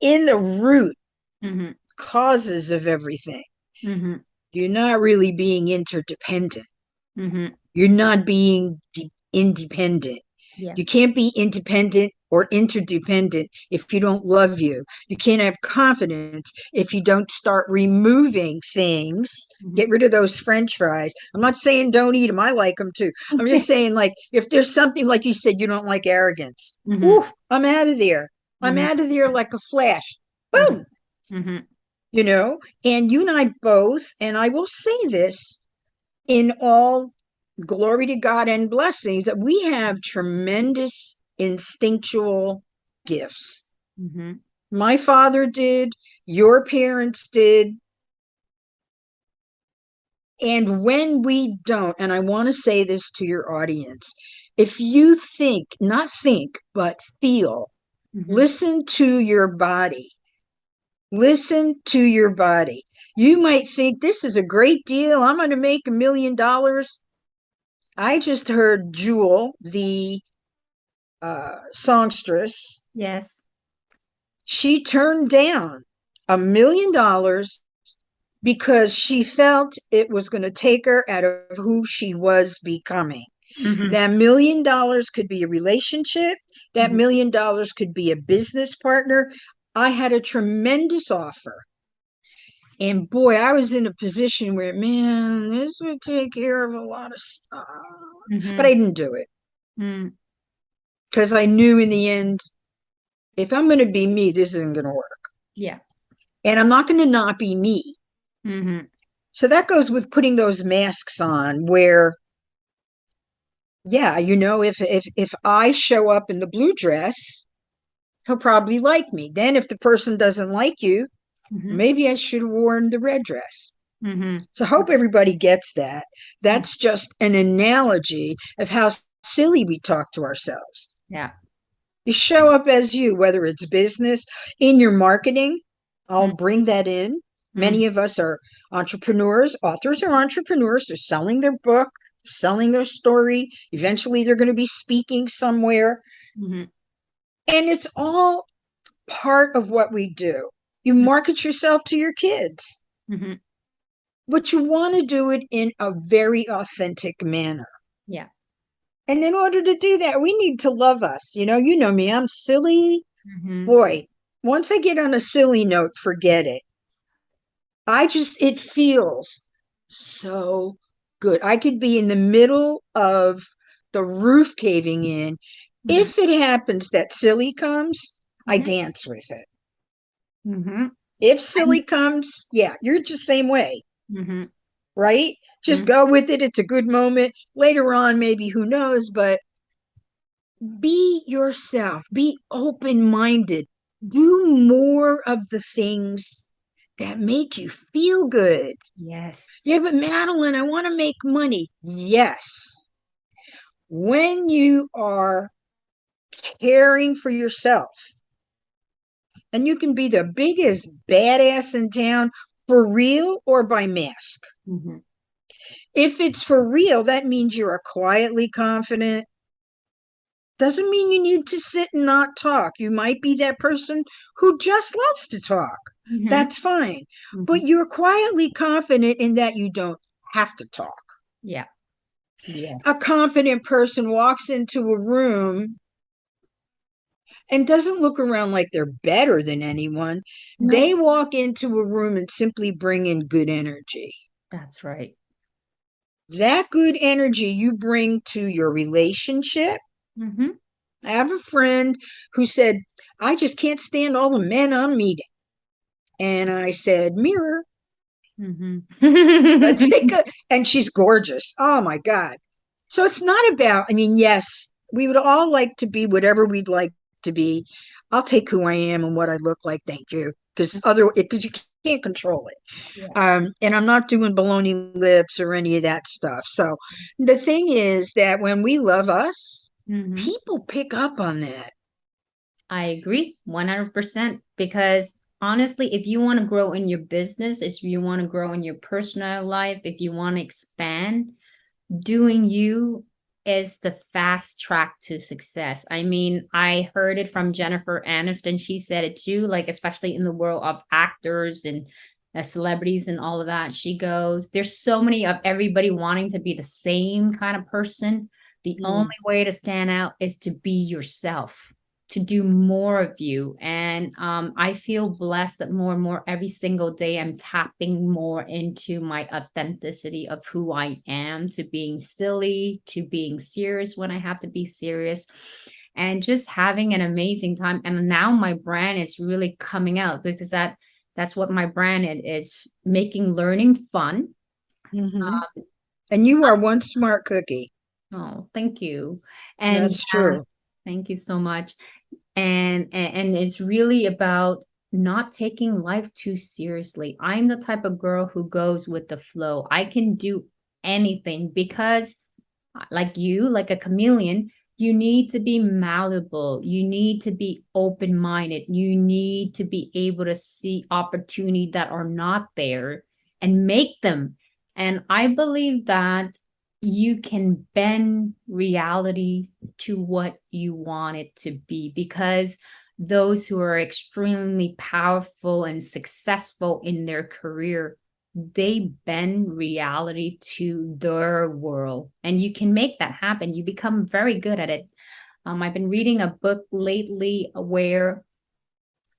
in the root Mm-hmm. causes of everything, Mm-hmm. you're not really being interdependent. Mm-hmm. You're not being independent. Yeah. You can't be independent or interdependent if you don't love you. You can't have confidence if you don't start removing things. Mm-hmm. Get rid of those French fries. I'm not saying don't eat them. I like them too. I'm just saying, like, if there's something, like you said, you don't like arrogance. Mm-hmm. Oof, I'm out of there. I'm Mm-hmm. out of there like a flash. Mm-hmm. Boom. Mm-hmm. And you and I both, and I will say this in all glory to God and blessings, that we have tremendous instinctual gifts. Mm-hmm. My father did, your parents did. And when we don't, and I want to say this to your audience, if you think, not think, but feel, Mm-hmm. listen to your body. Listen to your body. You might think this is a great deal. I'm going to make $1 million. I just heard Jewel, the songstress, Yes. she turned down $1 million because she felt it was going to take her out of who she was becoming. Mm-hmm. That $1 million could be a relationship, that Mm-hmm. $1 million could be a business partner. I had a tremendous offer. And boy, I was in a position where, man, this would take care of a lot of stuff. But Mm-hmm. I didn't do it Mm-hmm. because I knew in the end, if I'm going to be me, this isn't going to work. Yeah. And I'm not going to not be me. Mm-hmm. So that goes with putting those masks on where, yeah, if I show up in the blue dress, he'll probably like me. Then if the person doesn't like you, Mm-hmm. maybe I should have worn the red dress. Mm-hmm. So I hope everybody gets that. Mm-hmm. That's just an analogy of how silly we talk to ourselves. Yeah. You show up as you, whether it's business, in your marketing. I'll bring that in. Mm-hmm. Many of us are entrepreneurs. Authors are entrepreneurs. They're selling their book, selling their story. Eventually, they're going to be speaking somewhere. Mm-hmm. And it's all part of what we do. You market yourself to your kids, Mm-hmm. but you want to do it in a very authentic manner. Yeah. And in order to do that, we need to love us. You know me, I'm silly. Mm-hmm. Boy, once I get on a silly note, forget it. It feels so good. I could be in the middle of the roof caving in. Mm-hmm. If it happens that silly comes, I Mm-hmm. dance with it. Mm-hmm. If silly comes, yeah, you're just same way, Mm-hmm. right? Just go with it. It's a good moment. Later on, maybe, who knows, but be yourself, be open minded, do more of the things that make you feel good. Yes. Yeah, but Madeline, I want to make money. Yes. When you are caring for yourself, and you can be the biggest badass in town for real or by mask. Mm-hmm. If it's for real, that means you are quietly confident. Doesn't mean you need to sit and not talk. You might be that person who just loves to talk. Mm-hmm. That's fine. Mm-hmm. But you're quietly confident in that you don't have to talk. Yeah. A Yes. confident person walks into a room and doesn't look around like they're better than anyone. No, They walk into a room and simply bring in good energy. that's right. That good energy you bring to your relationship. Mm-hmm. I have a friend who said, I just can't stand all the men I'm meeting. And I said, Mirror, let's take Mm-hmm. a, and she's gorgeous. Oh my God. So it's not about, I mean, yes, we would all like to be whatever we'd like to be. I'll take who I am and what I look like. Thank you. Because you can't control it. Yeah. And I'm not doing baloney lips or any of that stuff. So the thing is that when we love us, Mm-hmm. people pick up on that. I agree 100% because honestly, if you want to grow in your business, if you want to grow in your personal life, if you want to expand, doing you is the fast track to success. I mean, I heard it from Jennifer Aniston. She said it too, like, especially in the world of actors and celebrities and all of that. She goes, there's so many of everybody wanting to be the same kind of person. The only Mm. way to stand out is to be yourself, to do more of you. And I feel blessed that more and more every single day I'm tapping more into my authenticity of who I am, to being silly, to being serious when I have to be serious, and just having an amazing time. And now my brand is really coming out because that's what my brand is, making learning fun. Hmm. And you are one smart cookie. Oh, thank you. And That's true. thank you so much. And it's really about not taking life too seriously. I'm the type of girl who goes with the flow. I can do anything because like you, like a chameleon, you need to be malleable. You need to be open-minded. You need to be able to see opportunity that are not there and make them. And I believe that you can bend reality to what you want it to be because those who are extremely powerful and successful in their career, they bend reality to their world, and you can make that happen. You become very good at it. I've been reading a book lately where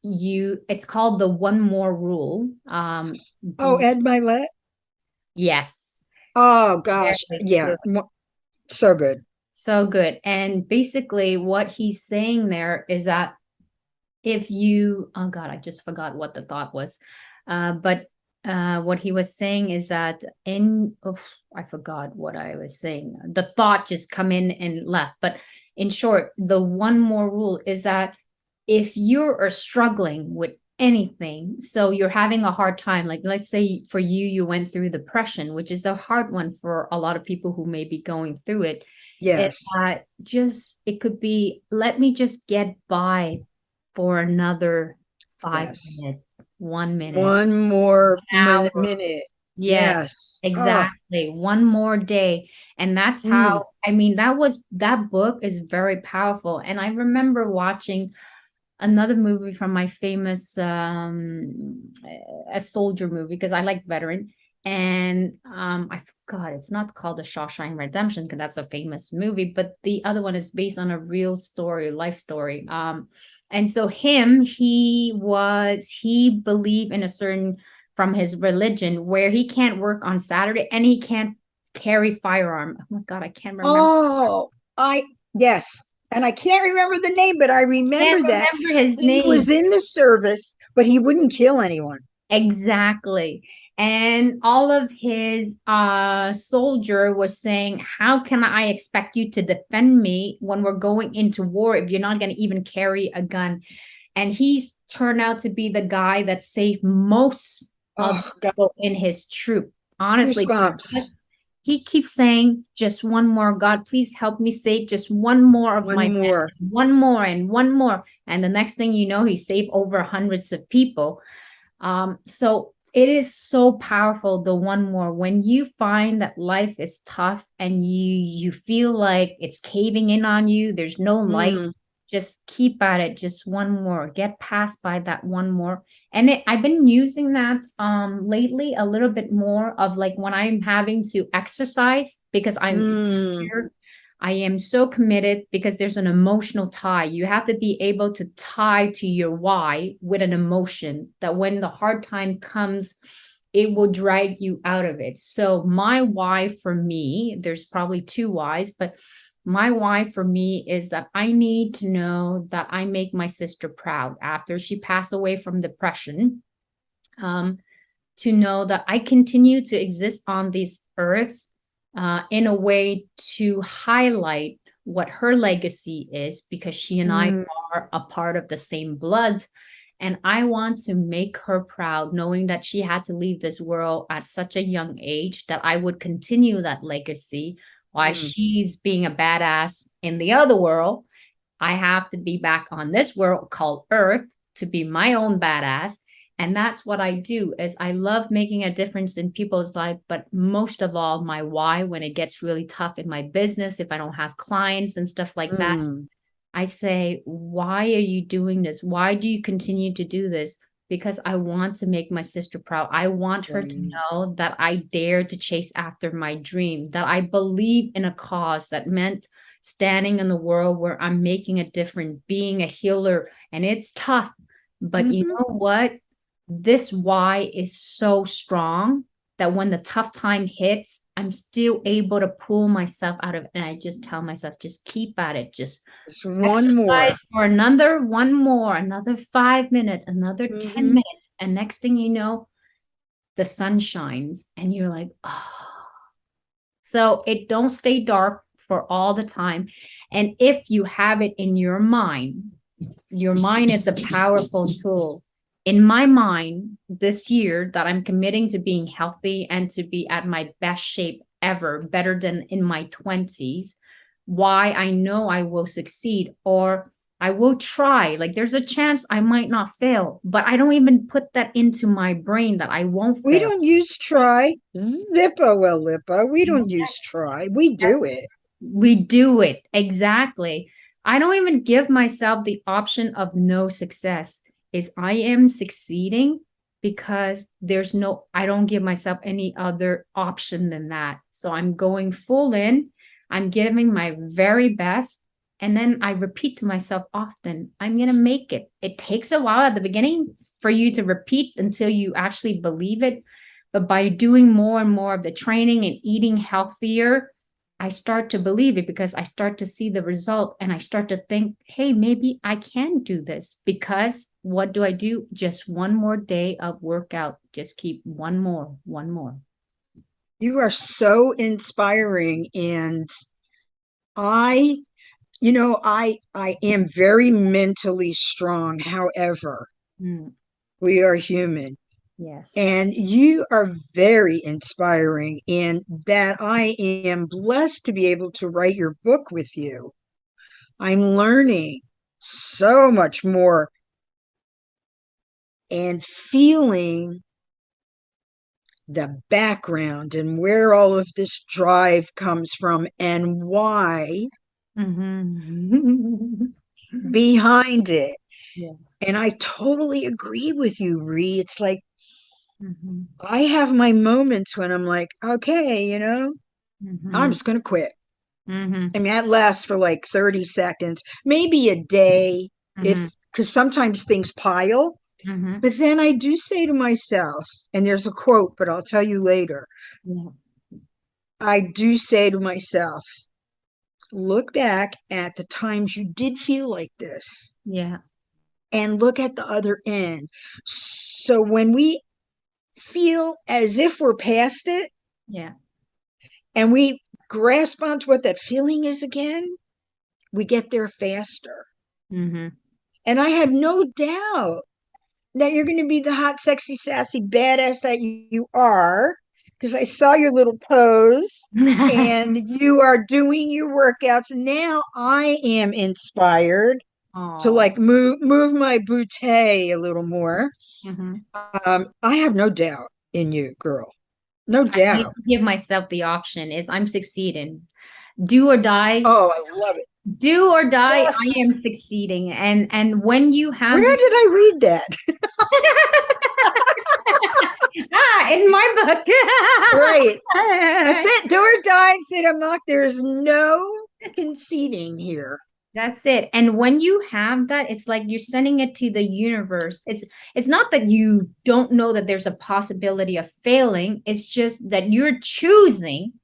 it's called the one more rule. Oh, Ed Milet. Yes, Oh gosh. very Yeah. good. So good. So good. And basically what he's saying there is that if you, oh God, I just forgot what the thought was. But what he was saying is that I forgot what I was saying. The thought just come in and left. But in short, the one more rule is that if you are struggling with anything, so you're having a hard time, like let's say for you, you went through depression, which is a hard one for a lot of people who may be going through it. It Yes. just it could be, let me just get by for another five Yes. minutes, 1 minute, One more hour. minute. Yes, Yes. Oh. exactly. One more day. And that's how, Mm. I mean, that book is very powerful. And I remember watching another movie from my famous a soldier movie because I like veteran. And I forgot, it's not called the Shawshank Redemption because that's a famous movie, but the other one is based on a real story, life story. And so he believed in a certain, from his religion, where he can't work on Saturday and he can't carry firearm. Oh my God, I can't remember. Oh, yes. And I can't remember the name, but I Can't remember that remember his he was name. in the service, but he wouldn't kill anyone. Exactly. And all of his soldier was saying, how can I expect you to defend me when we're going into war if you're not going to even carry a gun? And he's turned out to be the guy that saved most of the Oh, God, people in his troop. Honestly, goosebumps. he keeps saying, just one more, God, please help me save just one more of my One men, more. one more and one more. And the next thing you know, he saved over hundreds of people. So it is so powerful, the one more. When you find that life is tough and you feel like it's caving in on you, there's no light, Mm. just keep at it, just one more, get past by that one more. And I've been using that lately a little bit more of like when I'm having to exercise because I'm Mm, here. I am so committed because there's an emotional tie. You have to be able to tie to your why with an emotion that when the hard time comes, it will drag you out of it. So my why for me, there's probably two whys, but my why for me is that I need to know that I make my sister proud after she passed away from depression. Um, to know that I continue to exist on this earth in a way to highlight what her legacy is because she and I mm, are a part of the same blood. And I want to make her proud, knowing that she had to leave this world at such a young age, that I would continue that legacy while mm. she's being a badass in the other world. I have to be back on this world called Earth to be my own badass. And that's what I do is I love making a difference in people's life, but most of all, my why when it gets really tough in my business, if I don't have clients and stuff like that, Mm. I say, why are you doing this? Why do you continue to do this? Because I want to make my sister proud. I want her to Right. know that I dare to chase after my dream, that I believe in a cause that meant standing in the world where I'm making a difference, being a healer. And it's tough. But you Mhm. know what? This why is so strong that when the tough time hits, I'm still able to pull myself out of it. And I just tell myself, just keep at it. Just Just one more. exercise for another one more, another 5 minutes, another 10 Hmm. minutes. And next thing you know, the sun shines and you're like, oh. So it don't stay dark for all the time. And if you have it in your mind is a powerful tool. In my mind, this year that I'm committing to being healthy and to be at my best shape ever, better than in my 20s, why I know I will succeed or I will try. Like there's a chance I might not fail, but I don't even put that into my brain that I won't We fail. don't use try. Zippo, well, Lippo. We don't use try. We do it. We do it. Exactly. I don't even give myself the option of no success. Is I am succeeding because I don't give myself any other option than that. So I'm going full in. I'm giving my very best. And then I repeat to myself often, I'm going to make it. It takes a while at the beginning for you to repeat until you actually believe it. But by doing more and more of the training and eating healthier, I start to believe it because I start to see the result and I start to think, hey, maybe I can do this because what do I do? Just one more day of workout. Just keep one more, one more. You are so inspiring. And I, I am very mentally strong. However, Mm, we are human. yes. And you are very inspiring, and that I am blessed to be able to write your book with you. I'm learning so much more and feeling the background and where all of this drive comes from and why Mhm. behind it. Yes. And I totally agree with you, Ree. It's like Mhm. I have my moments when I'm like, okay, I'm Mhm. just going to quit. Mhm. I mean, that lasts for like 30 seconds, maybe a day, Mhm. if because sometimes things pile. Mhm. But then I do say to myself, and there's a quote, but I'll tell you later. Yeah. I do say to myself, look back at the times you did feel like this Yeah. and look at the other end. So when we feel as if we're past it Yeah. and we grasp onto what that feeling is again, we get there faster. Mhm. And I have no doubt that you're going to be the hot, sexy, sassy badass that you are, because I saw your little pose and you are doing your workouts. Now I am inspired to Oh. like move my bootay a little more. Mhm. I have no doubt in you, girl. No I need doubt. to give myself the option is I'm succeeding. Do or die. Oh, I love it. do or die, I Yes. am succeeding. And when you have Where did I read that? in my book. Right. That's it. Do or die. Said I'm not. There's no conceding here. That's it. And when you have that, it's like you're sending it to the universe. It's not that you don't know that there's a possibility of failing. It's just that you're choosing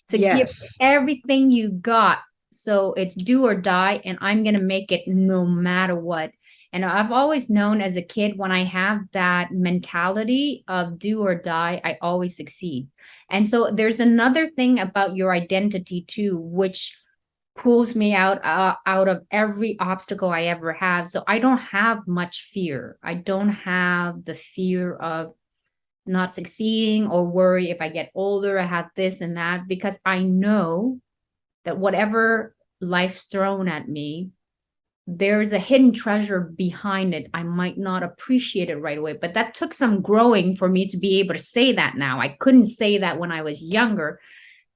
to give Yes. everything you got. So it's do or die, and I'm going to make it no matter what. And I've always known as a kid, when I have that mentality of do or die, I always succeed. And so there's another thing about your identity too, which pulls me out of every obstacle I ever have. So I don't have much fear. I don't have the fear of not succeeding or worry if I get older, I have this and that, because I know that whatever life's thrown at me, there's a hidden treasure behind it. I might not appreciate it right away, but that took some growing for me to be able to say that now. I couldn't say that when I was younger,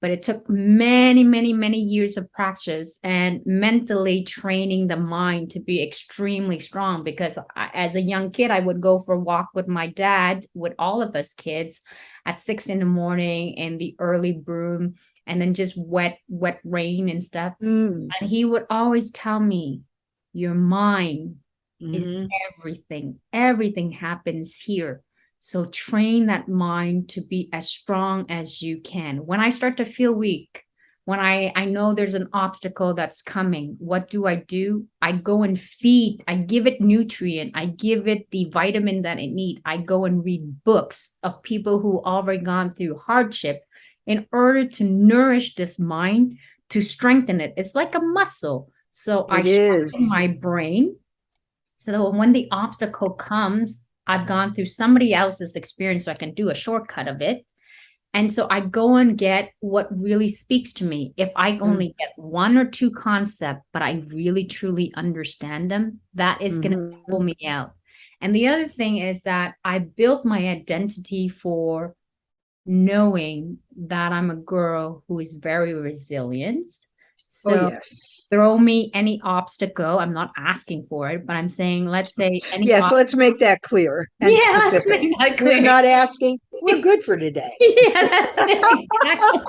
but it took many, many, many years of practice and mentally training the mind to be extremely strong. Because as a young kid, I would go for a walk with my dad, with all of us kids, at 6 in the morning in the early broom, and then just wet rain and stuff. Mm. And he would always tell me, your mind is Hmm. everything. Everything happens here. So train that mind to be as strong as you can. When I start to feel weak, when I know there's an obstacle that's coming, what do? I go and feed, I give it nutrient, I give it the vitamin that it needs. I go and read books of people who already gone through hardship in order to nourish this mind, to strengthen it. It's like a muscle. So I It sharpen is. my brain so that when the obstacle comes, I've gone through somebody else's experience so I can do a shortcut of it. And so I go and get what really speaks to me. If I only get one or two concepts, but I really truly understand them, that is going to Mm-hmm. pull me out. And the other thing is that I built my identity for knowing that I'm a girl who is very resilient. Oh, So yes. throw me any obstacle. I'm not asking for it, but I'm saying, let's say any Yes, obstacle. let's make that clear and Yeah, let's specific. make that We're clear. not asking. We're good for today. Yeah, that's it. Exactly.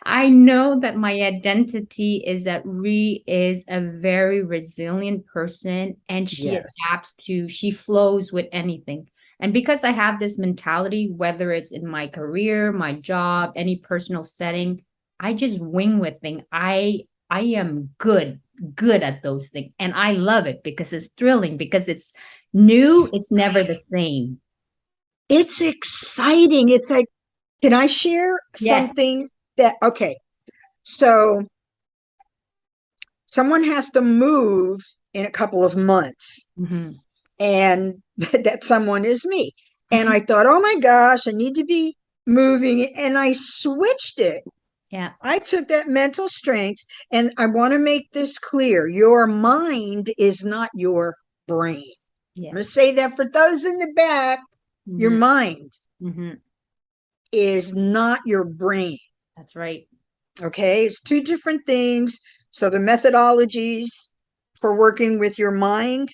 I know that my identity is that Ree is a very resilient person, and she Yes. adapts to, she flows with anything. And because I have this mentality, whether it's in my career, my job, any personal setting, I just wing with things. I am good at those things. And I love it because it's thrilling, because it's new, it's never the same. It's exciting. It's like, can I share Yes. something that, okay, so someone has to move in a couple of months, Mhm. and that someone is me. And I thought, oh my gosh, I need to be moving. And I switched it. Yeah. I took that mental strength, and I want to make this clear. Your mind is not your brain. I'm going to Yes. say that for those in the back. Your Hmm. mind Hmm. is not your brain. That's right. Okay. It's two different things. So the methodologies for working with your mind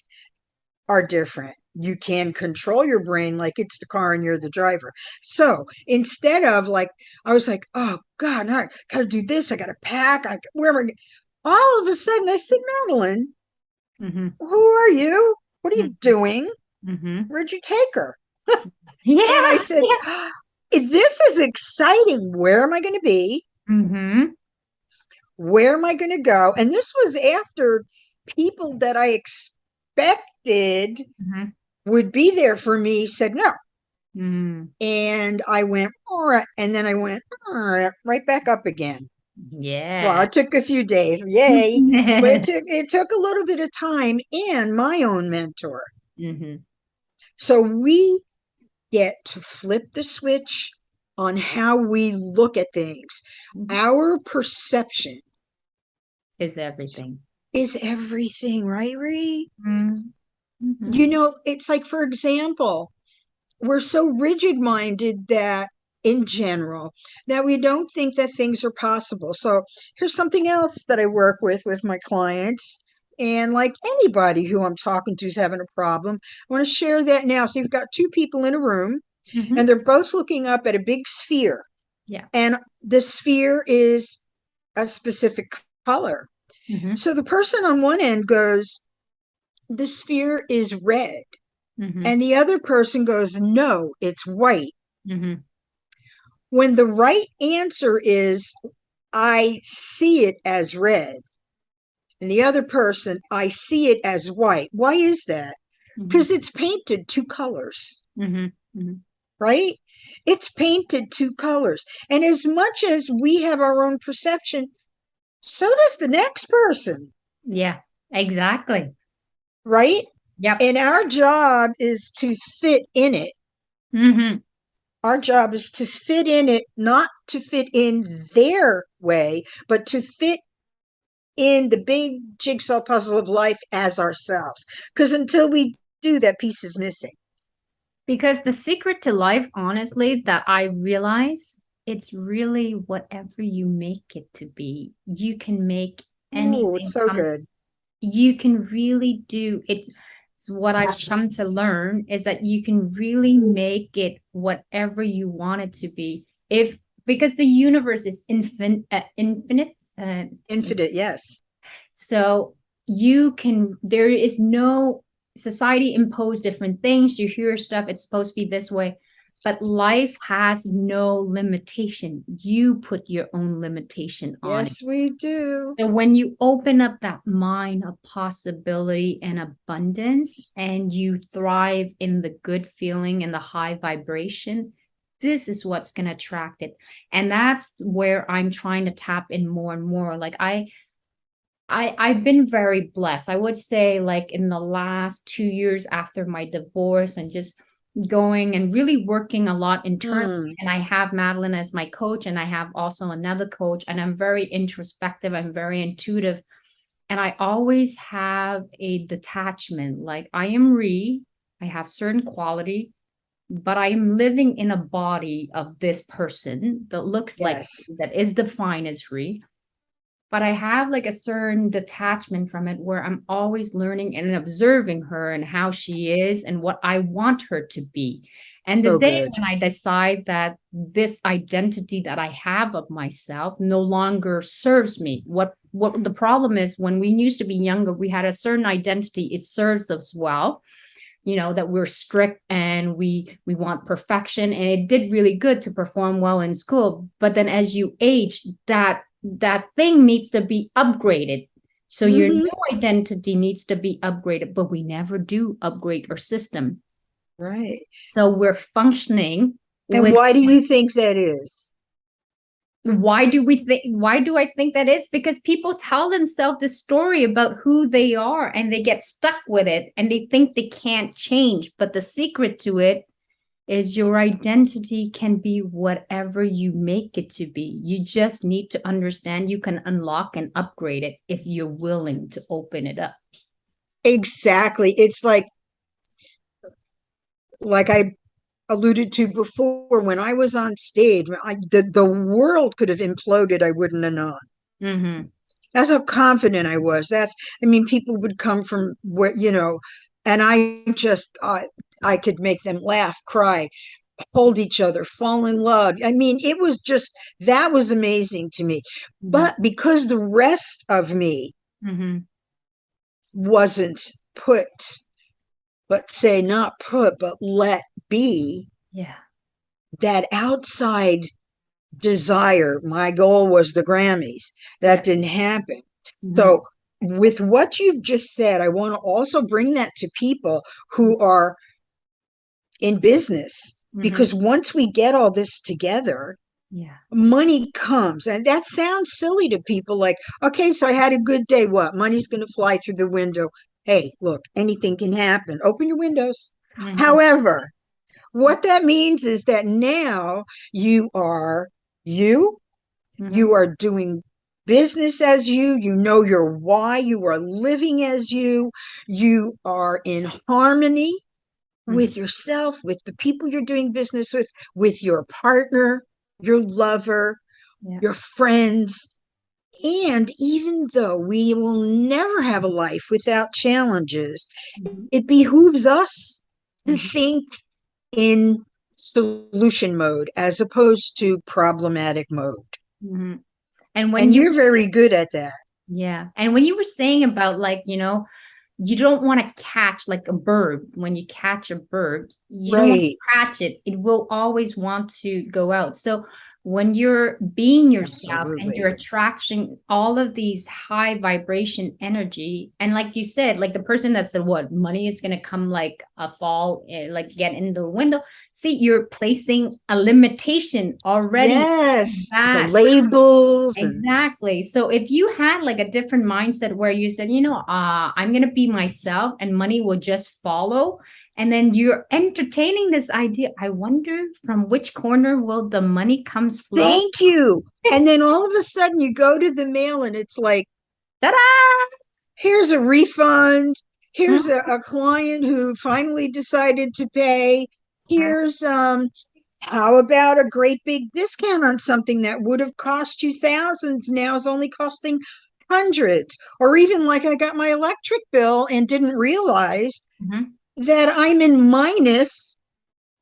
are different. You can control your brain like it's the car and you're the driver. So instead of like, I was like, oh God, I gotta do this. I gotta pack. Where am I? All of a sudden, I said, Madeline, Hmm. who are you? What are you doing? Hmm. Where'd you take her? And I Yeah. said, Yeah. this is exciting. Where am I going to be? Hmm. Where am I going to go? And this was after people that I expected Hmm. would be there for me said no. Hmm. And I went, all right. And then I went, all right back up again. Well, Yeah. it took a few days, yay. But it took a little bit of time and my own mentor. Hmm. So we get to flip the switch on how we look at things. Our perception Is everything. is everything, right, Ree? Hmm. It's like, for example, we're so rigid minded that in general that we don't think that things are possible. So here's something else that I work with my clients. And like anybody who I'm talking to is having a problem, I want to share that now. So you've got two people in a room and Hmm. they're both looking up at a big sphere. Yeah. And the sphere is a specific color. Hmm. So the person on one end goes, the sphere is red. Hmm. And the other person goes, no, it's white. Hmm. When the right answer is, I see it as red. And the other person, I see it as white. Why is that? Hmm. Because it's painted two colors, Hmm. Hmm. right? It's painted two colors. And as much as we have our own perception, so does the next person, Yeah, exactly. right? Yep. And our job is to fit in it. Hmm. Our job is to fit in it, not to fit in their way, but to fit in the big jigsaw puzzle of life as ourselves. Because until we do, that piece is missing. Because the secret to life, honestly, that I realize, it's really whatever you make it to be. You can make Oh, it's anything so come. good. You can really do it. It's what I've come to learn is that you can really make it whatever you want it to be. If because the universe is infinite. Infinite, yes. So you can, there is no society imposed different things. You hear stuff, it's supposed to be this way, but life has no limitation. You put your own limitation on it. Yes, we do. So when you open up that mind of possibility and abundance and you thrive in the good feeling and the high vibration, this is what's going to attract it. And that's where I'm trying to tap in more and more. Like I've been very blessed. I would say like in the last 2 years after my divorce and just going and really working a lot internally. Hmm. And I have Madeline as my coach, and I have also another coach, and I'm very introspective. I'm very intuitive. And I always have a detachment. Like I am I have certain quality, but I am living in a body of this person that looks like, Yes. that is defined as Re, but I have like a certain detachment from it where I'm always learning and observing her and how she is and what I want her to be. And the So day good. when I decide that this identity that I have of myself no longer serves me, what the problem is, when we used to be younger, we had a certain identity, it serves us well, that we're strict and we want perfection, and it did really good to perform well in school, but then as you age, that thing needs to be upgraded, so your Hmm. new identity needs to be upgraded, but we never do upgrade our system, Right. so we're functioning And with. why do you think that is? Why do I think that is? Because people tell themselves this story about who they are and they get stuck with it and they think they can't change, but the secret to it is your identity can be whatever you make it to be. You just need to understand you can unlock and upgrade it if you're willing to open it up. Exactly. It's like I alluded to before, when I was on stage, the world could have imploded. I wouldn't have known. Mm-hmm. That's how confident I was. I mean, people would come from where, and I could make them laugh, cry, hold each other, fall in love. I mean, that was amazing to me. Mm-hmm. But because the rest of me Mm-hmm. wasn't put, let's say not put, but let be, Yeah. that outside desire, my goal was the Grammys. That Yeah. didn't happen. Mm-hmm. So, with what you've just said, I want to also bring that to people who are in business, Mm-hmm. because once we get all this together, Yeah. money comes. And that sounds silly to people, like, okay, so I had a good day. What? Money's going to fly through the window. Hey, look, anything can happen. Open your windows. Mm-hmm. However, what that means is that now you are you, Mm-hmm. you are doing business as you know your why, you are living as you are in harmony with yourself, with the people you're doing business with your partner, your lover, Yeah. your friends. And even though we will never have a life without challenges, Mhm. it behooves us to Mhm. think in solution mode as opposed to problematic mode. Mhm. And when And you, you're very good at that. yeah. And when you were saying about like, you don't want to catch like a bird. When you catch a bird, you don't want Right. to catch it. It will always want to go out. So when you're being yourself and you're Absolutely. attracting all of these high vibration energy, and like you said, like the person that said, what money is going to come like a fall, like get in the window. See, you're placing a limitation already on Yes. The that. labels and Exactly. So if you had like a different mindset where you said, I'm going to be myself and money will just follow, and then you're entertaining this idea, I wonder from which corner will the money comes flow? thank you. And then all of a sudden you go to the mail and it's like, Ta-da! here's a refund. Here's Mhm. a client who finally decided to pay. Here's how about a great big discount on something that would have cost you thousands now is only costing hundreds. Or even like I got my electric bill and didn't realize Mhm. that I'm in minus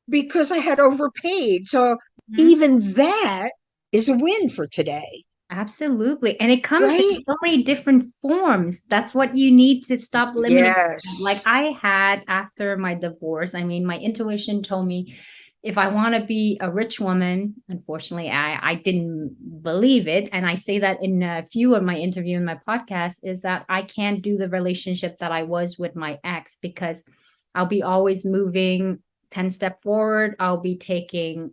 because I had overpaid. So Mhm. even that is a win for today, Absolutely. And it comes in right? so many different forms. That's what you need to stop limiting yourself. Like Yes. I had after my divorce, I mean, my intuition told me if I want to be a rich woman, unfortunately, I didn't believe it. And I say that in a few of my interview in my podcast is that I can't do the relationship that I was with my ex because I'll be always moving 10 step forward. I'll be taking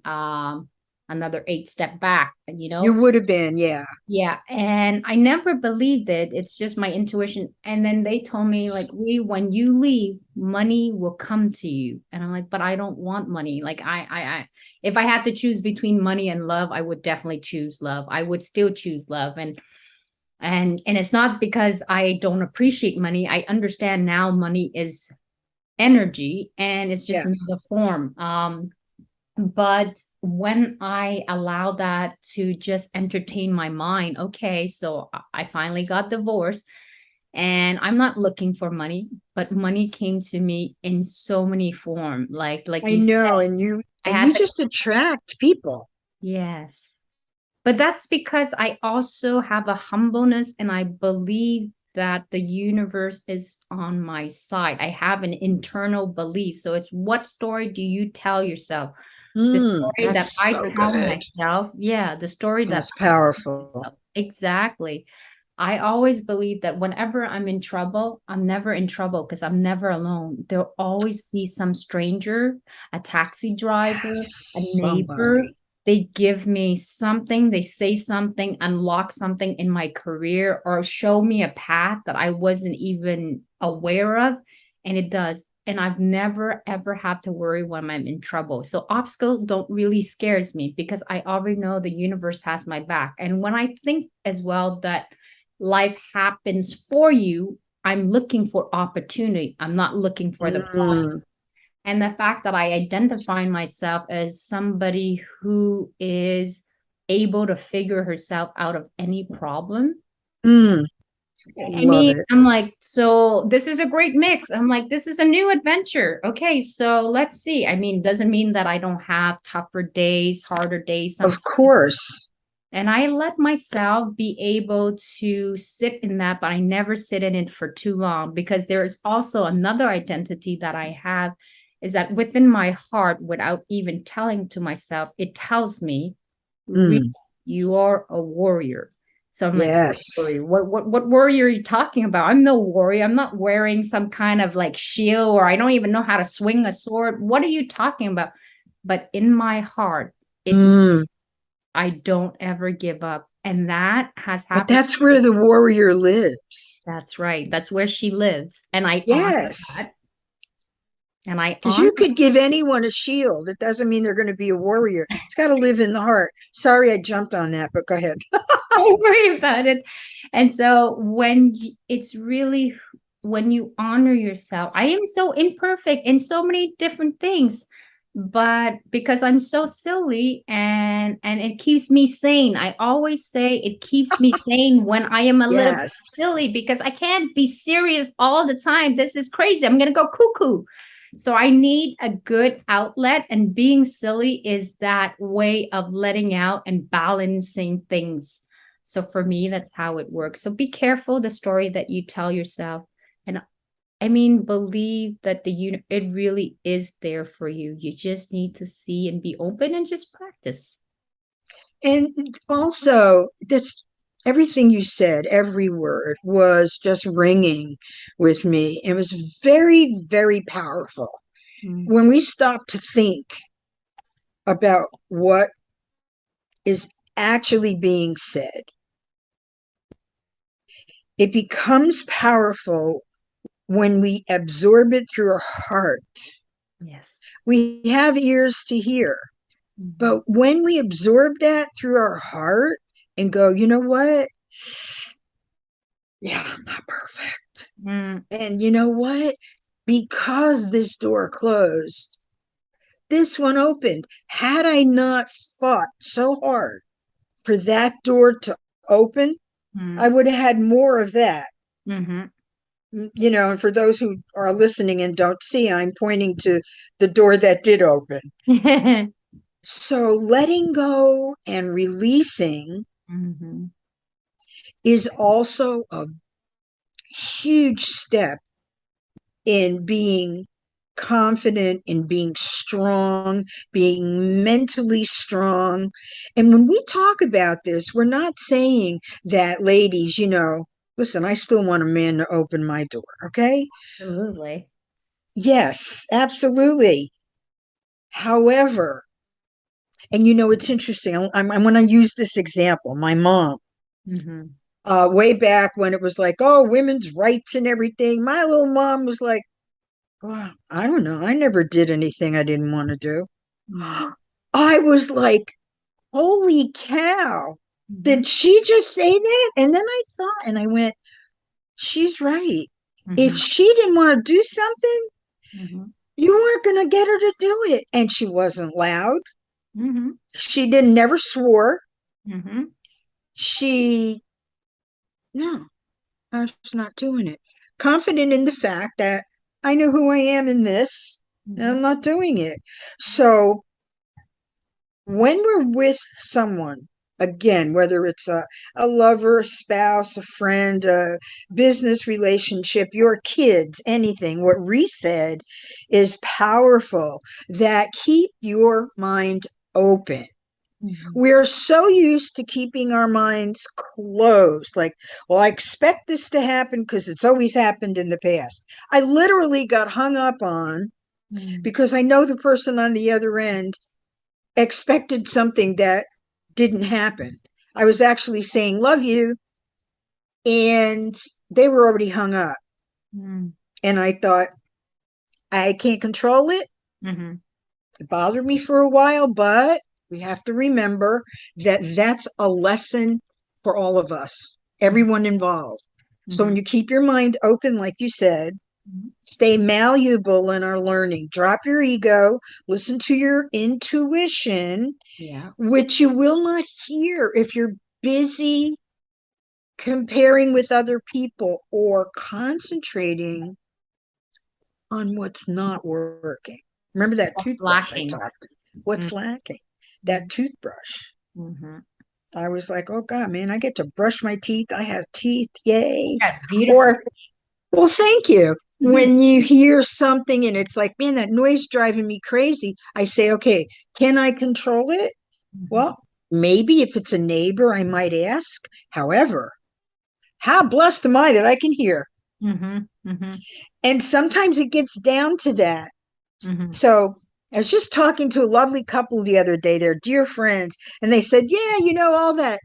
another 8 step back, You would have been, yeah. yeah, and I never believed it. It's just my intuition. And then they told me, like, when you leave, money will come to you. And I'm like, but I don't want money. Like, if I had to choose between money and love, I would definitely choose love. I would still choose love. And it's not because I don't appreciate money. I understand now money is energy and it's just Yes. another form. But when I allow that to just entertain my mind, okay, so I finally got divorced and I'm not looking for money, but money came to me in so many forms. Like I you said, know, I and had you the, just attract people. yes. But that's because I also have a humbleness and I believe that the universe is on my side. I have an internal belief. So it's what story do you tell yourself? The story that That's I so tell good. myself, yeah, the story that That's I tell powerful. myself. Exactly. I always believe that whenever I'm in trouble, I'm never in trouble because I'm never alone. There'll always be some stranger, a taxi driver, a Yes, neighbor. somebody. They give me something, they say something, unlock something in my career, or show me a path that I wasn't even aware of. And it does. And I've never ever had to worry when I'm in trouble. So obstacles don't really scares me because I already know the universe has my back. And when I think as well that life happens for you, I'm looking for opportunity. I'm not looking for the problem. Mm, And the fact that I identify myself as somebody who is able to figure herself out of any problem. mm, I love mean, it. I'm like, so this is a great mix. I'm like, this is a new adventure. Okay, so let's see. I mean, doesn't mean that I don't have tougher days, harder days Of sometimes. course. And I let myself be able to sit in that, but I never sit in it for too long because there is also another identity that I have is that within my heart, without even telling to myself, it tells me, really, Mm, you are a warrior. So I'm like, yes. warrior, what warrior are you talking about? I'm no warrior. I'm not wearing some kind of like shield, or I don't even know how to swing a sword. What are you talking about? But in my heart, it Mm, I don't ever give up. And that has but happened. that's where the warrior lives. That's right. That's where she lives. And I honor Yes. that. And I Because honor you could give anyone a shield. It doesn't mean they're going to be a warrior. It's got to live in the heart. Sorry, I jumped on that, but go ahead. don't worry about it. And so when it's really when you honor yourself, I am so imperfect in so many different things, but because I'm so silly and it keeps me sane. I always say it keeps me sane when I am a little bit Yes. silly, because I can't be serious all the time. This is crazy. I'm gonna go cuckoo. So I need a good outlet, and being silly is that way of letting out and balancing things. So for me, that's how it works. So be careful the story that you tell yourself. And I mean, believe that it really is there for you. You just need to see and be open and just practice. And also, that's everything you said, every word was just ringing with me. It was very, very powerful. Mm. When we stop to think about what is actually being said, it becomes powerful when we absorb it through our heart. Yes. We have ears to hear, Mhm. but when we absorb that through our heart and go, you know what? Yeah, I'm not perfect. Mm. And you know what? Because this door closed, this one opened. Had I not fought so hard for that door to open, I Mm. would have had more of that. Mhm. And for those who are listening and don't see, I'm pointing to the door that did open. So letting go and releasing Mhm. is also a huge step in being confident, in being strong, being mentally strong. And when we talk about this, we're not saying that, ladies, listen, I still want a man to open my door. Okay. Absolutely. Yes, absolutely. However, and it's interesting. I'm going to use this example. My mom, Mhm. way back when it was like, oh, women's rights and everything, my little mom was like, well, I don't know. I never did anything I didn't want to do. Mm. I was like, holy cow. Mhm. Did she just say that? And then I thought, and I went, she's right. If Mhm. she didn't want to do something, Mhm. you weren't going to get her to do it. And she wasn't loud. Mhm. She didn't never swore. Mhm. She, no, I was not doing it. Confident in the fact that I know who I am in this, and Mhm. I'm not doing it. So when we're with someone, again, whether it's a lover, a spouse, a friend, a business relationship, your kids, anything, what Reese said is powerful, that keep your mind open. Mhm. We're so used to keeping our minds closed. Like, well, I expect this to happen because it's always happened in the past. I literally got hung up on Mhm. because I know the person on the other end expected something that didn't happen. I was actually saying, love you, and they were already hung up. Mhm. And I thought, I can't control it. Mhm. It bothered me for a while, but we have to remember that that's a lesson for all of us, everyone involved. So when Mhm. you keep your mind open, like you said, Mhm. stay malleable in our learning, drop your ego, listen to your intuition, Yeah. which you will not hear if you're busy comparing with other people or concentrating on what's not working. Remember that What's toothbrush I lacking? talked? What's lacking? That Mhm. toothbrush. Mhm. I was like, oh God, man, I get to brush my teeth. I have teeth. Yay. Yeah, beautiful. Or, well, thank you. Mhm. When you hear something and it's like, man, that noise driving me crazy, I say, okay, can I control it? Mhm. Well, maybe if it's a neighbor, I might ask. However, how blessed am I that I can hear? Mhm. Mhm. And sometimes it gets down to that. Mhm. So I was just talking to a lovely couple the other day. They're dear friends. And they said, yeah, all that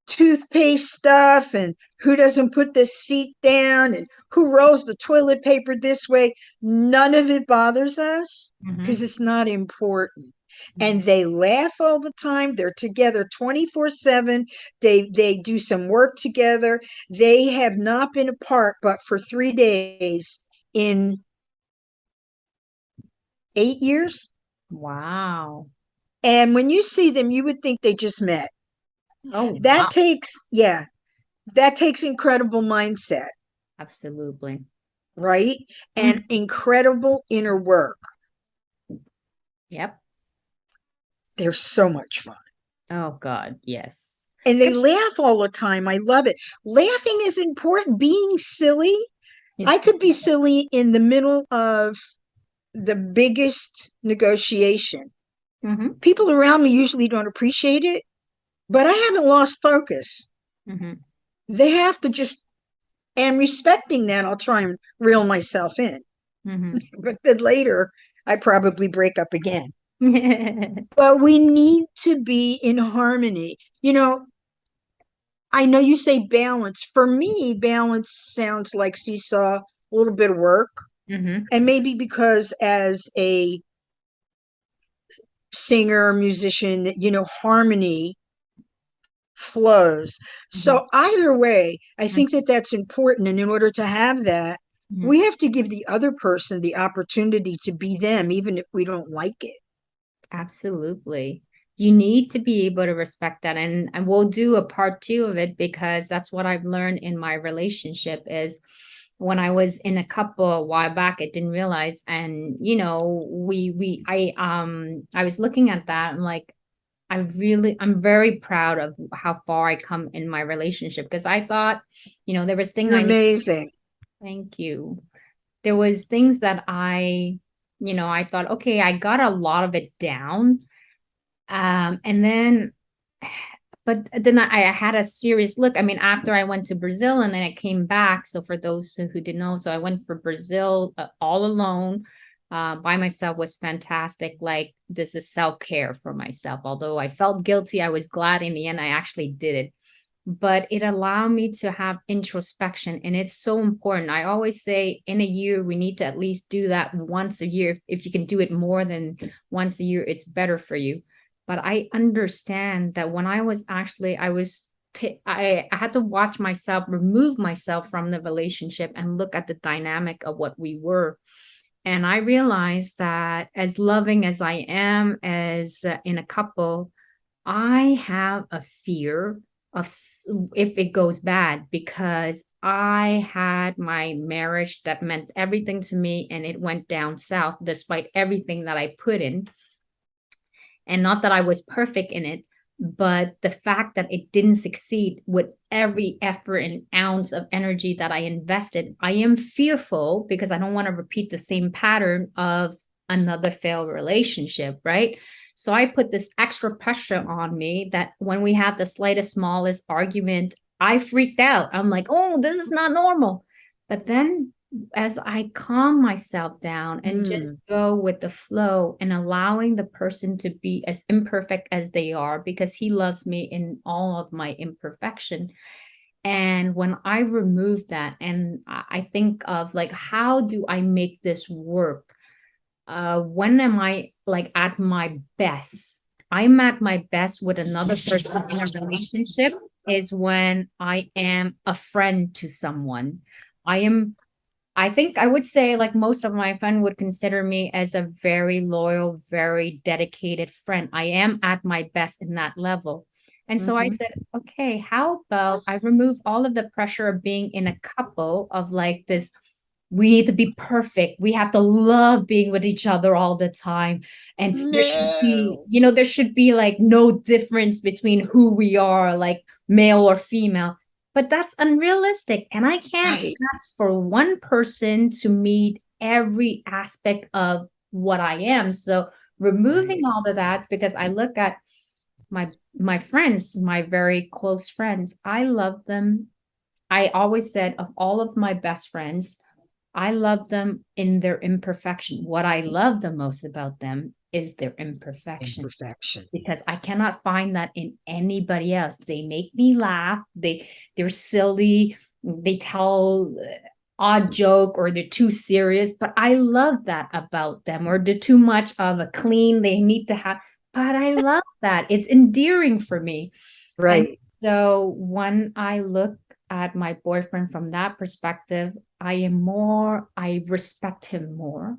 toothpaste stuff and who doesn't put the seat down and who rolls the toilet paper this way. None of it bothers us because Mhm. it's not important. and they laugh all the time. They're together 24/7. They do some work together. They have not been apart but for 3 days in 8 years. Wow. And when you see them, you would think they just met. Oh, That wow. takes, yeah, that takes incredible mindset, Absolutely. right? Mm. And incredible inner work. Yep. They're so much fun. Oh God, yes. And they Good. laugh all the time. I love it. Laughing is important. Being silly. I It's could be silly in the middle of the biggest negotiation. mm-hmm, People around me usually don't appreciate it, but I haven't lost focus. mm-hmm, They have to just, and respecting that, I'll try and reel myself in. mm-hmm. But then later, I probably break up again. But we need to be in harmony. I know you say balance. For me, balance sounds like seesaw, a little bit of work. Mm-hmm, And maybe because as a singer, musician, harmony flows. mm-hmm, So either way, I mm-hmm, think that that's important. And in order to have that, mm-hmm. we have to give the other person the opportunity to be them, even if we don't like it. Absolutely. You need to be able to respect that. And we'll do a part two of it because that's what I've learned in my relationship is when I was in a couple a while back, I didn't realize. And I was looking at that and like I'm very proud of how far I come in my relationship because I thought, there was thing You're I need. amazing. Thank you. There was things that I thought, okay, I got a lot of it down. And then, but then I had a serious look. I mean, after I went to Brazil and then I came back. So for those who didn't know, so I went for Brazil all alone, by myself was fantastic. Like this is self-care for myself. Although I felt guilty, I was glad in the end I actually did it. But it allowed me to have introspection, and it's so important. I always say in a year we need to at least do that once a year. If you can do it more than once a year, it's better for you. But I understand that when I was actually I had to watch myself remove myself from the relationship and look at the dynamic of what we were. And I realized that as loving as I am as in a couple, I have a fear of if it goes bad because I had my marriage that meant everything to me and it went down south despite everything that I put in. And not that I was perfect in it, but the fact that it didn't succeed with every effort and ounce of energy that I invested, I am fearful because I don't want to repeat the same pattern of another failed relationship, right? So I put this extra pressure on me that when we had the slightest, smallest argument, I freaked out. I'm like, oh, this is not normal. But then as I calm myself down and just Mm. go with the flow and allowing the person to be as imperfect as they are because he loves me in all of my imperfection. And when I remove that and I think of like, how do I make this work? When am I like at my best? I'm at my best with another person in a relationship is when I am a friend to someone. I think I would say like most of my friends would consider me as a very loyal, very dedicated friend. I am at my best in that level. And so I Hmm. said, okay, how about I remove all of the pressure of being in a couple of like this, we need to be perfect. We have to love being with each other all the time. And there should be, No. there should be like no difference between who we are, like male or female. But that's unrealistic. And I can't Right. ask for one person to meet every aspect of what I am. So removing Right. all of that, because I look at my friends, my very close friends, I love them. I always said of all of my best friends, I love them in their imperfection. What I love the most about them is their imperfection Imperfection. because I cannot find that in anybody else. They make me laugh. They're silly. They tell odd joke or they're too serious, but I love that about them, or they're too much of a clean, they need to have, but I love that. It's endearing for me. And Right. so when I look at my boyfriend from that perspective, I respect him more.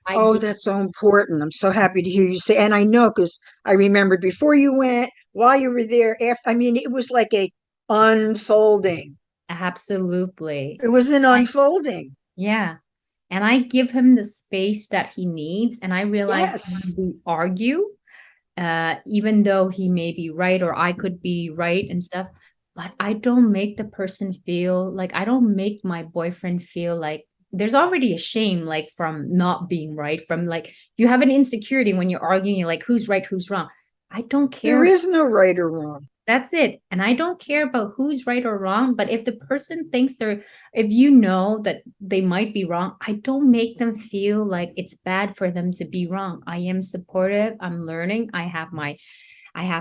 I Oh, give, that's so important. I'm so happy to hear you say, and I know because I remembered before you went, while you were there, after, I mean, it was like a unfolding. absolutely. It was an I, unfolding. yeah. And I give him the space that he needs. And I realize when Yes. we argue, even though he may be right or I could be right and stuff, but I don't make the person feel like, I don't make my boyfriend feel like there's already a shame, like from not being right, from like you have an insecurity when you're arguing, you're like, who's right, who's wrong. I don't There care. is no right or wrong. That's it. And I don't care about who's right or wrong. But if the person thinks if you know that they might be wrong, I don't make them feel like it's bad for them to be wrong. I am supportive. I'm learning. I have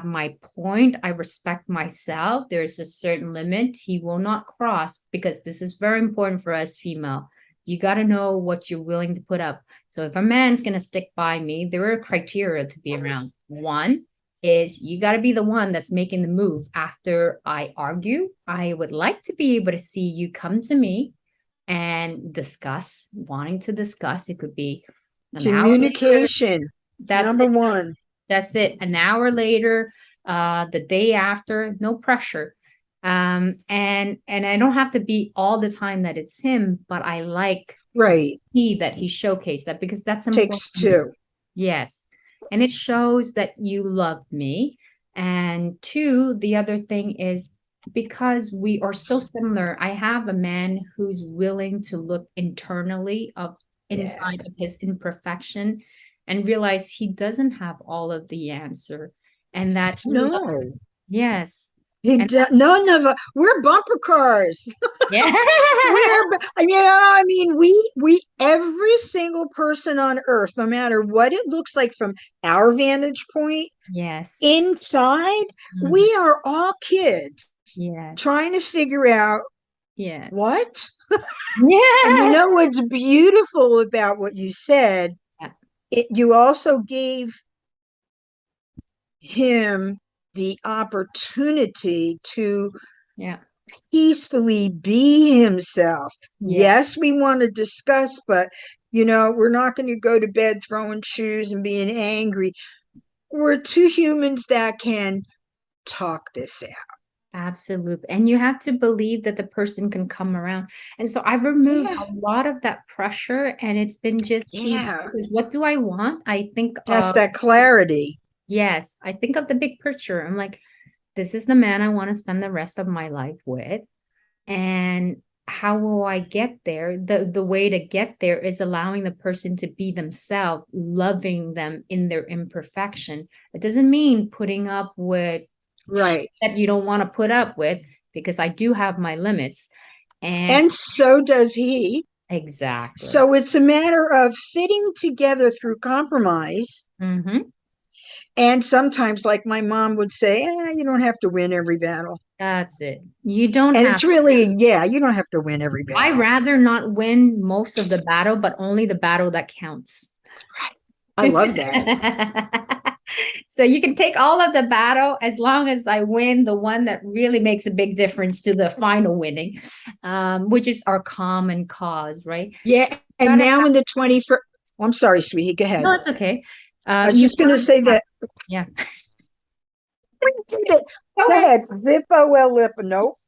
my point. I respect myself. There's a certain limit he will not cross because this is very important for us female. You got to know what you're willing to put up. So if a man's going to stick by me, there are criteria to be around. One is you got to be the one that's making the move after I argue. I would like to be able to see you come to me and discuss, wanting to discuss. It could be an hour later. Communication, That's number it. one. That's it. An hour later, the day after, no pressure. And I don't have to be all the time that it's him, but I like to Right. see that he showcased that because that's Takes important. two. Yes. And it shows that you love me. And two, the other thing is because we are so similar, I have a man who's willing to look internally of Yeah. inside of his imperfection and realize he doesn't have all of the answer and that he loves No. it. Yes. He And none of us. We're bumper cars. yeah. I mean, every single person on earth, no matter what it looks like from our vantage point, Yes. inside, Mhm. we are all kids Yes. trying to figure out Yes. what. And you Yeah. know what's beautiful about what you said? You also gave him the opportunity to Yeah. peacefully be himself. Yeah. Yes, we want to discuss, but we're not going to go to bed throwing shoes and being angry. We're two humans that can talk this out. Absolutely. And you have to believe that the person can come around. And so I've removed Yeah, a lot of that pressure and it's been just easy yeah. because what do I want? I think That's of, that clarity. yes, I think of the big picture. I'm like, this is the man I want to spend the rest of my life with. And how will I get there? The way to get there is allowing the person to be themselves, loving them in their imperfection. It doesn't mean putting up with shit Right. that you don't want to put up with because I do have my limits. And And so does he. exactly. So it's a matter of fitting together through compromise. Hmm. And sometimes, like my mom would say, you don't have to win every battle. That's it. You don't And have, it's really, yeah, you don't have to win every I battle. rather not win most of the battle, but only the battle that counts. Right. I love that. So you can take all of the battle as long as I win the one that really makes a big difference to the final winning, which is our common cause, right? Yeah. So you And gotta now have, in the 21st, I'm sorry, sweetie, go ahead. no, it's okay. I was You just going to gotta say have, that. yeah. Go Go ahead. ahead. Zippo well lip. Nope.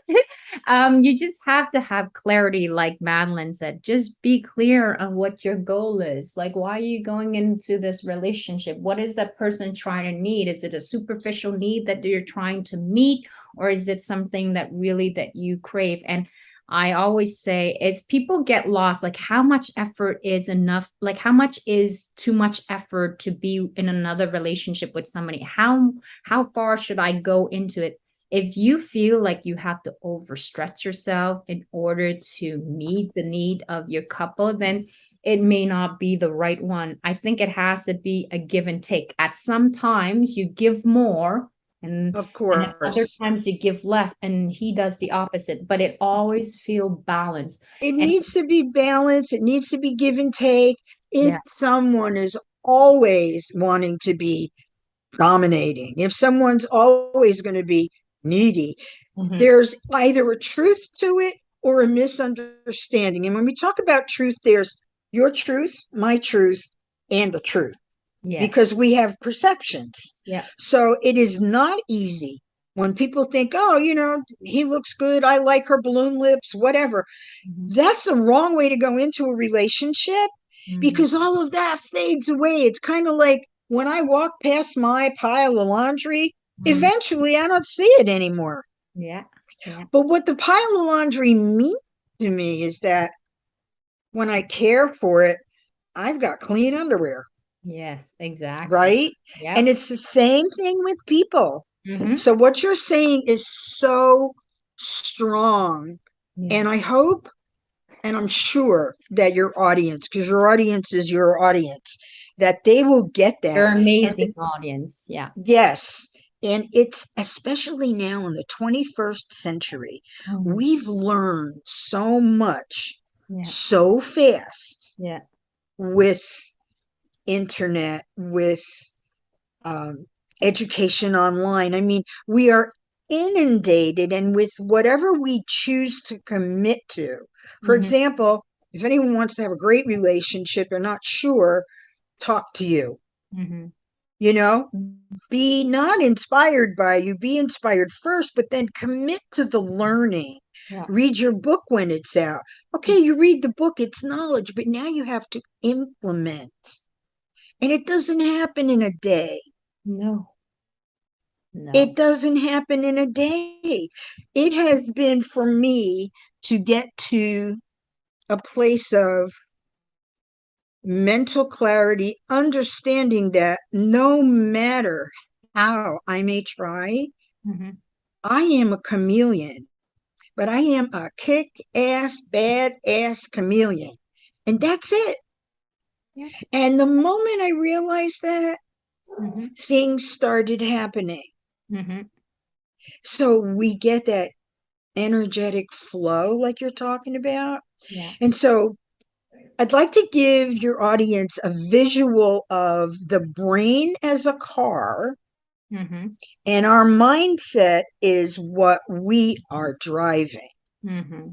You just have to have clarity, like Madeline said. Just be clear on what your goal is. Like, why are you going into this relationship? What is that person trying to need? Is it a superficial need that you're trying to meet, or is it something that really that you crave? And I always say, is people get lost, like how much effort is enough? Like how much is too much effort to be in another relationship with somebody? How far should I go into it? If you feel like you have to overstretch yourself in order to meet the need of your couple, then it may not be the right one. I think it has to be a give and take. At some times, you give more And Of at other course. times you give less, and he does the opposite, but it always feel balanced. It And needs to be balanced. It needs to be give and take. If yeah. someone is always wanting to be dominating, if someone's always going to be needy, Hmm. there's either a truth to it or a misunderstanding. And when we talk about truth, there's your truth, my truth, and the truth, Yes. because we have perceptions. Yeah. So it is not easy when people think, oh, he looks good. I like her balloon lips, whatever. Hmm. That's the wrong way to go into a relationship, Hmm. because all of that fades away. It's kind of like when I walk past my pile of laundry, Hmm. eventually I don't see it anymore. Yeah. Yeah. But what the pile of laundry means to me is that when I care for it, I've got clean underwear, Yes, exactly. right? And Yep. it's the same thing with people. Hmm. So what you're saying is so strong. Yeah. And I hope and I'm sure that your audience, because your audience is your audience, that they will get You're that. an And amazing audience. Yeah. yes, and it's especially now in the 21st century, Mhm. we've learned so much Yeah. so fast Yeah. with internet, with um, education online. I mean, we are inundated, and with whatever we choose to commit to. For Hmm. example, if anyone wants to have a great relationship, they're not sure, talk to you. Hmm. You know, be not inspired by you, be inspired first, but then commit to the learning. Yeah. Read your book when it's out. Okay, you read the book, it's knowledge, but now you have to implement. And it doesn't happen in a day. No. It No. doesn't happen in a day. It has been for me to get to a place of mental clarity, understanding that no matter how I may try, Hmm. I am a chameleon, but I am a kick ass, bad ass chameleon. And that's it. Yeah. And the moment I realized that, Hmm. things started happening. Hmm. So we get that energetic flow, like you're talking about. Yeah. And so I'd like to give your audience a visual of the brain as a car, Hmm. and our mindset is what we are driving. Hmm.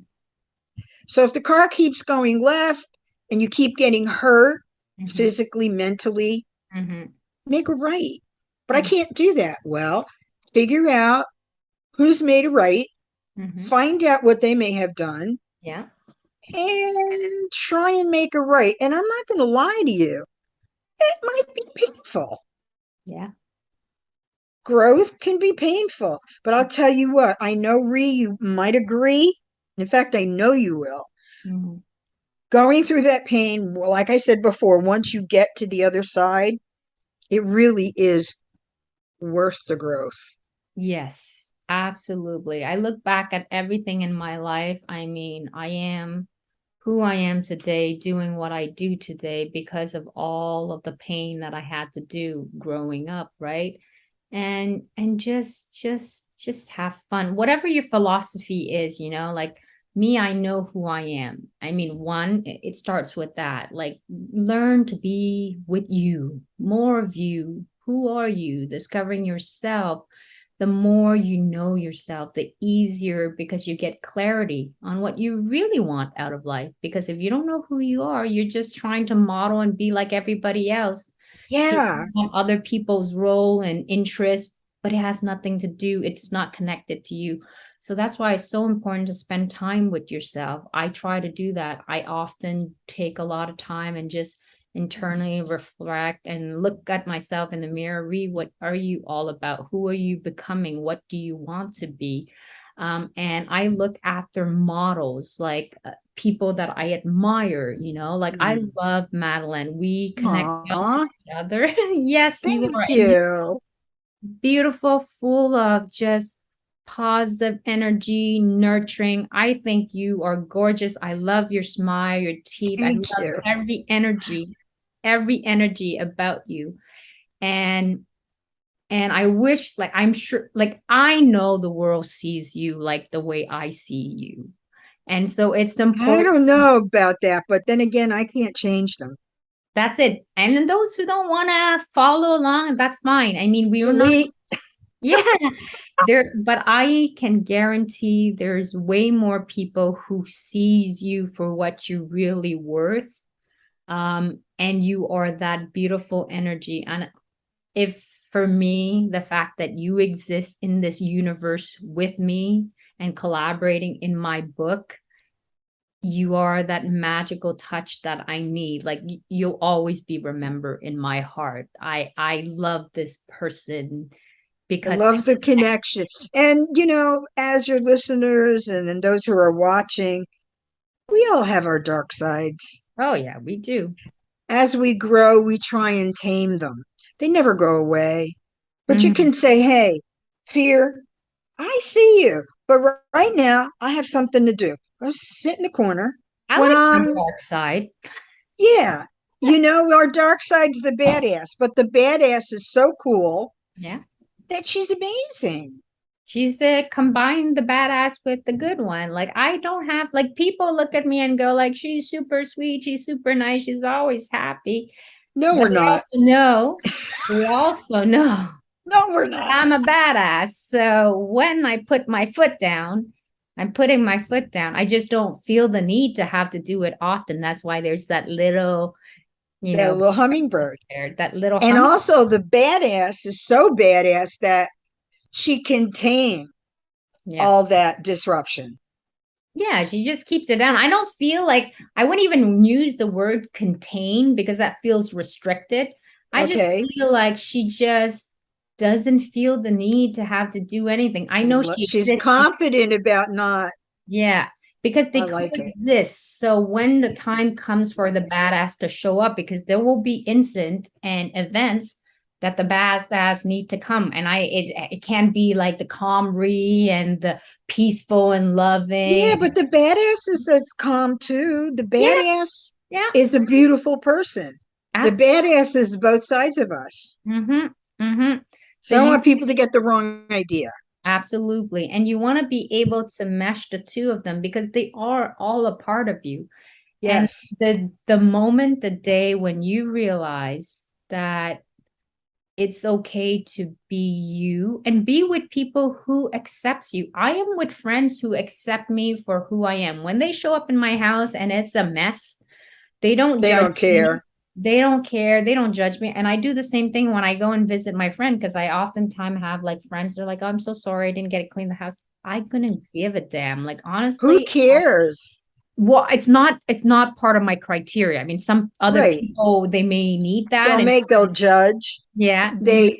So if the car keeps going left and you keep getting hurt Hmm. physically, mentally, Hmm. make a right. But I can't do that. Well, figure out who's made a right, Hmm. find out what they may have done, Yeah. and try and make a right. And I'm not going to lie to you, it might be painful. Yeah. Growth can be painful, but I'll tell you what, I know, Ree, you might agree. In fact, I know you will. Hmm. Going through that pain, well, like I said before, once you get to the other side, it really is worth the growth. Yes, absolutely. I look back at everything in my life. I mean, I am who I am today, doing what I do today because of all of the pain that I had to do growing up, right? And just have fun. Whatever your philosophy is, like me, I know who I am. I mean, one, it starts with that. Like learn to be with you, more of you. Who are you? Discovering yourself. The more you know yourself, the easier, because you get clarity on what you really want out of life. Because if you don't know who you are, you're just trying to model and be like everybody else, Yeah. taking on other people's role and interest, but it has nothing to do, it's not connected to you. So that's why it's so important to spend time with yourself. I try to do that. I often take a lot of time and just internally reflect and look at myself in the mirror, read what are you all about? Who are you becoming? What do you want to be? And I look after models like people that I admire, like I Mm. love Madeline. We connect well to Aw, each other. Yes, you are. thank And you're you. beautiful, full of just positive energy, nurturing. I think you are gorgeous. I love your smile, your teeth. I Thank love you. every energy about you. And And I wish, like, I'm sure, like, I know the world sees you like the way I see you. And so it's I important. don't know about that, but then again, I can't change them. That's it. And then those who don't want to follow along, that's fine. I mean, we were not, Delete. yeah, there, but I can guarantee there's way more people who sees you for what you really worth. And you are that beautiful energy. And if for me, the fact that you exist in this universe with me and collaborating in my book, you are that magical touch that I need. Like you'll always be remembered in my heart. I love this person I because love the connection. And, as your listeners and then those who are watching, we all have our dark sides. oh yeah, we do. As we grow, we try and tame them. They never go away. But you Mhm. can say, hey, fear, I see you. But right now, I have something to do. Go sit in the corner. I When like my I'm, dark side. yeah, our dark side's the badass, but the badass is so cool Yeah. that she's amazing. She's combined the badass with the good one. Like I don't have like people look at me and go like she's super sweet, she's super nice, she's always happy. No, But we're not. we also know No, we're not. I'm a badass. So when I put my foot down, I'm putting my foot down. I just don't feel the need to have to do it often. That's why there's that little, you That know, little hummingbird. there, that little And hum. also, the badass is so badass that she can tame Yeah. all that disruption. Yeah, she just keeps it down. I don't feel like I wouldn't even use the word contain because that feels restricted. I just Okay. feel like she just doesn't feel the need to have to do anything. I know she She's exists. confident about not, Yeah, because I they like it. coexist. So when the time comes for the badass to show up, because there will be incident and events that the badass need to come, and it can be like the calm and the peaceful and Yeah, loving. but the badass is as calm too. The Yeah, badass yeah, is a beautiful person. The absolutely. badass is both sides of us. Mm-hmm. Mm-hmm. So So I don't you want people to get the wrong idea. absolutely, and you want to be able to mesh the two of them because they are all a part of you. And Yes. the moment, the day when you realize that it's okay to be you and be with people who accepts you. I am with friends who accept me for who I am. When they show up in my house and it's a mess, they don't They judge don't me. care. They don't care. They don't judge me. And I do the same thing when I go and visit my friend because I oftentimes have like friends. They're like, oh, I'm so sorry I didn't get to clean the house. I couldn't give a damn. Like Who honestly, cares? well, it's not part of my criteria. I mean, some other Right. people they may need that and They'll judge. yeah,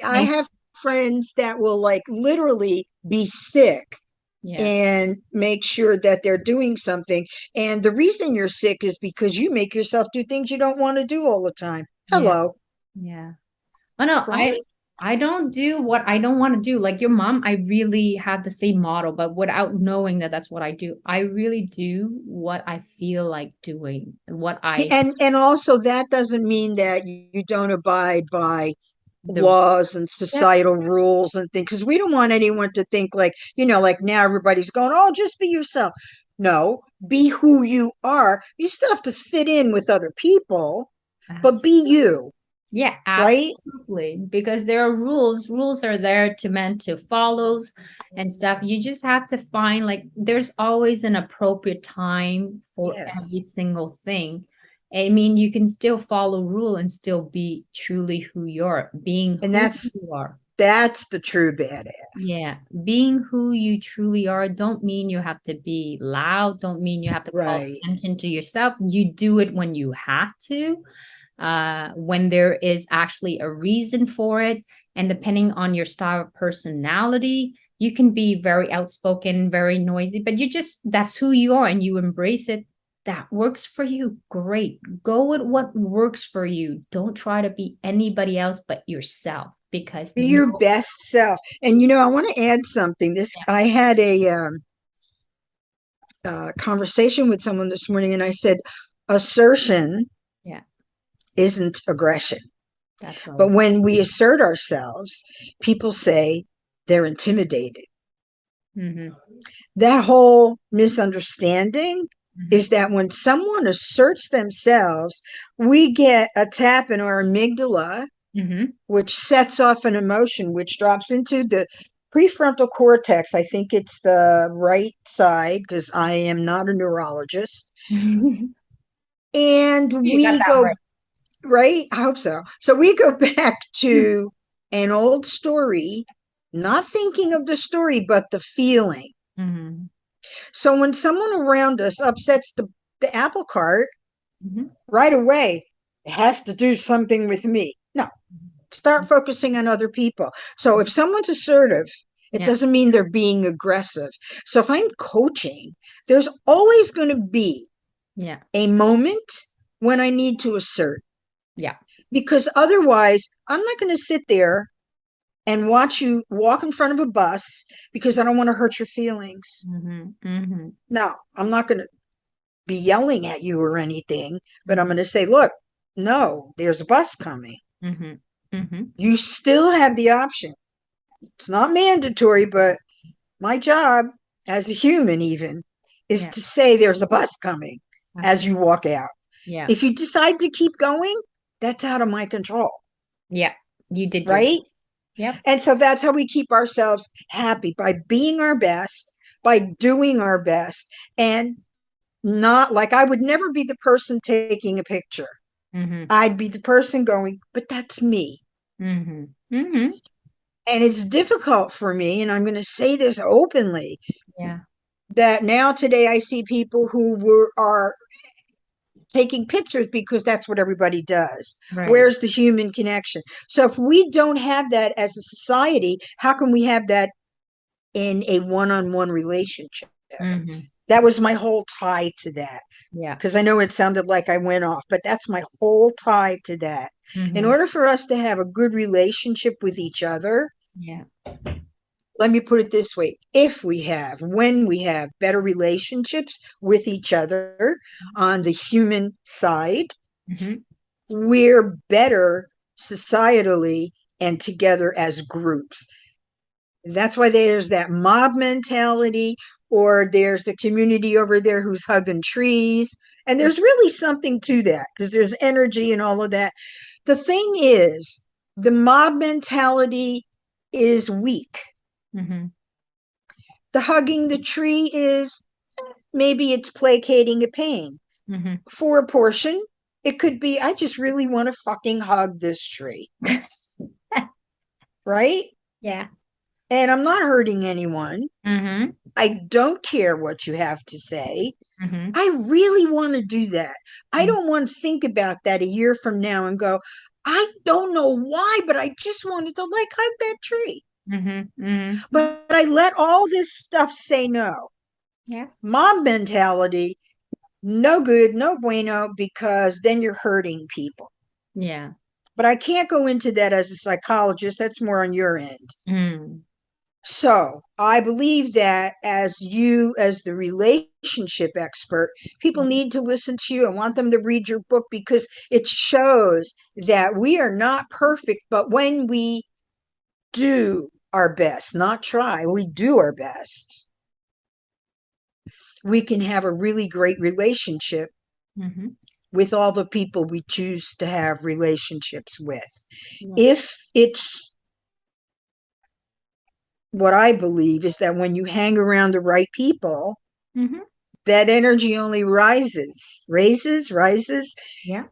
I have friends that will like literally be sick yeah, and make sure that they're doing something. And the reason you're sick is because you make yourself do things you don't want to do all the time. yeah, Hello, yeah. Oh no, right? I don't do what I don't want to do. Like your mom, I really have the same model, but without knowing that that's what I do. I really do what I feel like doing, what I And also that doesn't mean that you don't abide by the laws and yep, societal rules and things because we don't want anyone to think like, like now everybody's going, oh, just be yourself. No, be who you are. You still have to fit in with other people, but abs- be you, yeah, right? absolutely. Because there are rules. Rules are there to meant to follows and stuff. You just have to find like there's always an appropriate time for every Yes. single thing. I mean, you can still follow rule and still be truly who you are, being And who that's you are. that's the true badass. Yeah, being who you truly are don't mean you have to be loud, don't mean you have to call Right. attention to yourself. You do it when you have to, when there is actually a reason for it. And depending on your style of personality, you can be very outspoken, very noisy, but that's who you are and you embrace it. That works for you. Great. Go with what works for you. Don't try to be anybody else but yourself because Be your best self. And I want to add something. This yeah, I had a conversation with someone this morning, and I said, assertion yeah, isn't aggression. That's But really when we assert ourselves, people say they're intimidated. mm-hmm. That whole misunderstanding Mm-hmm. is that when someone asserts themselves, we get a tap in our amygdala, Mm-hmm. which sets off an emotion, which drops into the prefrontal cortex. I think it's the right side because I am not a neurologist. And You got we that go, right. right? I hope so. So we go back to an old story, not thinking of the story, but the feeling. Mm-hmm. So when someone around us upsets the apple cart, Mm-hmm. right away, it has to do something with me. No, start focusing on other people. So if someone's assertive, it Yeah. doesn't mean they're being aggressive. So if I'm coaching, there's always going to be Yeah. a moment when I need to assert, Yeah. because otherwise, I'm not going to sit there and watch you walk in front of a bus because I don't want to hurt your feelings. Mm-hmm. Mm-hmm. No, I'm not going to be yelling at you or anything, but I'm Mm-hmm. going to say, look, no, there's a bus coming. Mm-hmm. Mm-hmm. You still have the option. It's not mandatory, but my job as a human, even, is Yeah. to say there's a bus coming as Absolutely. you walk out. Yeah. If you decide to keep going, that's out of my control, Yeah. You did your right? yep. And so that's how we keep ourselves happy, by being our best, by doing our best, and not like I would never be the person taking a picture. Mm-hmm. I'd be the person going, but that's me. Mm-hmm. Mm-hmm. And it's difficult for me, and I'm going to say this openly, Yeah. that now today I see people who are taking pictures because that's what everybody does. Right. Where's the human connection? So if we don't have that as a society, how can we have that in a one-on-one relationship? Mm-hmm. That was my whole tie to that. Yeah. Because I know it sounded like I went off, but that's my whole tie to that. In Mm-hmm. order for us to have a good relationship with each other, Yeah. let me put it this way, when we have better relationships with each other on the human side, Mm-hmm. we're better societally and together as groups. That's why there's that mob mentality, or there's the community over there who's hugging trees. And there's really something to that because there's energy and all of that. The thing is, the mob mentality is weak. Mm-hmm. The hugging the tree is, maybe it's placating a pain. Mm-hmm. For a portion, it could be, I just really want to fucking hug this tree, right? Yeah. And I'm not hurting anyone. Mm-hmm. I don't care what you have to say. Mm-hmm. I really want to do that. I Mm-hmm. don't want to think about that a year from now and go, I don't know why, but I just wanted to like hug that tree. Mm-hmm. Mm-hmm. But I let all this stuff say no. Yeah. Mob mentality, no good, no bueno, because then you're hurting people. Yeah. But I can't go into that as a psychologist. That's more on your end. Mm. So I believe that as you, as the relationship expert, people need to listen to you. I want them to read your book because it shows that we are not perfect, but when we do our best, not try, we do our best, we can have a really great relationship Mm-hmm. with all the people we choose to have relationships with. Yeah. If it's, what I believe is that when you hang around the right people, Mm-hmm. that energy only rises. Yeah.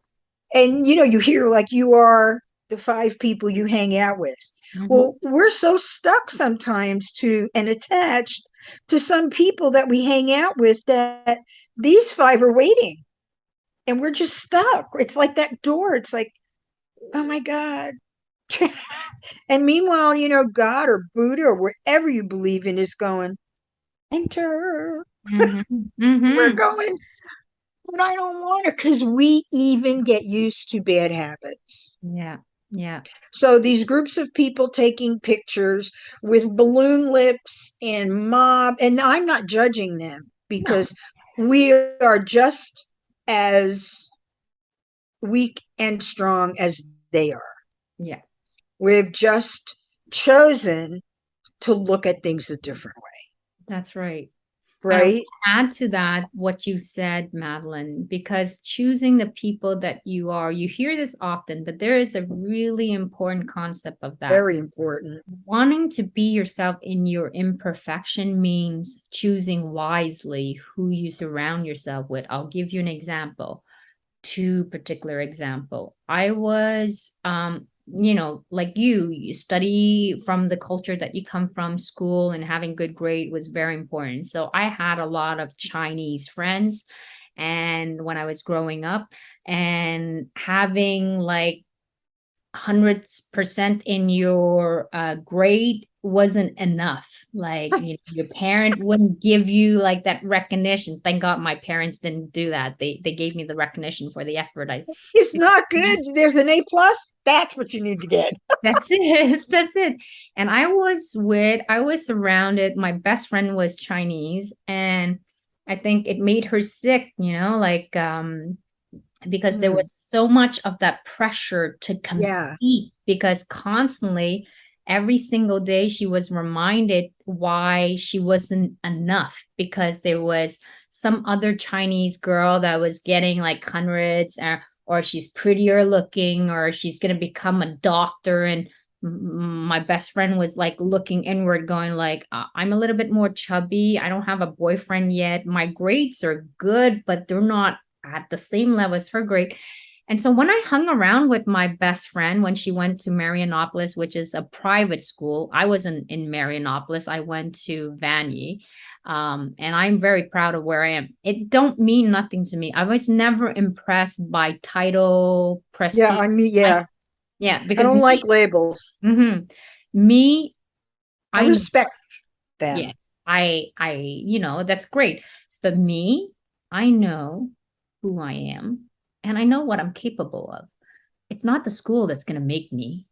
And you hear like you are the 5 people you hang out with. Mm-hmm. Well, we're so stuck sometimes to and attached to some people that we hang out with, that these 5 are waiting and we're just stuck. It's like that door. It's like, oh my God. And meanwhile, God or Buddha or wherever you believe in is going, enter. Mm-hmm. We're Mm-hmm. going, but I don't want to, because we even get used to bad habits. Yeah. Yeah. So these groups of people taking pictures with balloon lips and mob, and I'm not judging them No. because we are just as weak and strong as they are. Yeah, We've just chosen to look at things a different that's right. way, And I want right? to add to that what you said, Madeline, because choosing the people that you are, you hear this often, but there is a really important concept of that. Very important. Wanting to be yourself in your imperfection means choosing wisely who you surround yourself with. I'll give you an example, two particular example. I was like you study from the culture that you come from, school, and having good grade was very important. So I had a lot of Chinese friends and when I was growing up, and having like 100% in your grade wasn't enough. Like, your parent wouldn't give you like that recognition. Thank God my parents didn't do that. They gave me the recognition for the effort I. It's not good. There's an A plus. That's what you need to get. That's it. That's it. And I was surrounded. My best friend was Chinese, and I think it made her sick, like because there Mm, was so much of that pressure to yeah, compete, because constantly every single day she was reminded why she wasn't enough, because there was some other Chinese girl that was getting like hundreds, or she's prettier looking, or she's going to become a doctor. And my best friend was like looking inward going like, I'm a little bit more chubby, I don't have a boyfriend yet, my grades are good but they're not at the same level as her grade. And so when I hung around with my best friend when she went to Marianopolis, which is a private school, I wasn't in Marianopolis. I went to Vanier. And I'm very proud of where I am. It don't mean nothing to me. I was never impressed by title, yeah. prestige. I mean, I, yeah. yeah, I because don't like me, labels. mhm, me, I I know, respect yeah, them. that's great. But me, I know who I am and I know what I'm capable of. It's not the school that's going to make me.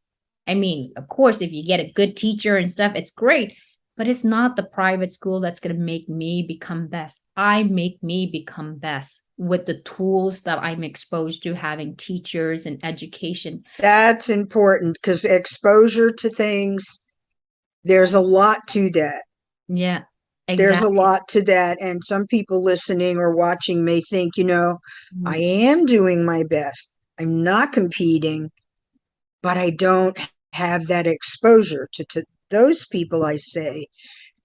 I mean, of course, if you get a good teacher and stuff, it's great, but it's not the private school that's going to make me become best. I make me become best with the tools that I'm exposed to, having teachers and education. That's important because exposure to things, there's a lot to that. Yeah, There's a exactly. lot to that. And some people listening or watching may think, I Mhm. am doing my best. I'm not competing, but I don't have that exposure to those people. I say,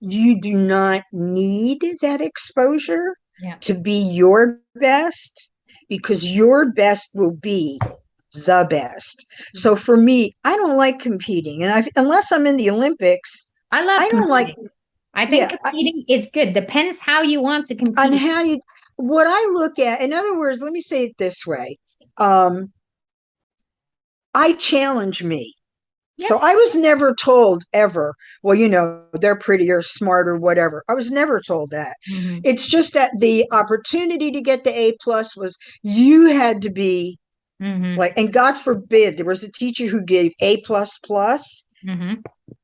you do not need that exposure Yeah. to be your best because your best will be the best. So for me, I don't like competing. And unless I'm in the Olympics, I love I don't like, competing. I think yeah, competing is good. Depends how you want to on compete. how you, what I look at, in other words, let me say it this way. Um, I challenge me. Yeah. So I was never told ever, well, they're prettier, smarter, whatever. I was never told that. Hmm. It's just that the opportunity to get the A plus was you had to be Hmm. like, and God forbid there was a teacher who gave A plus plus. Hmm.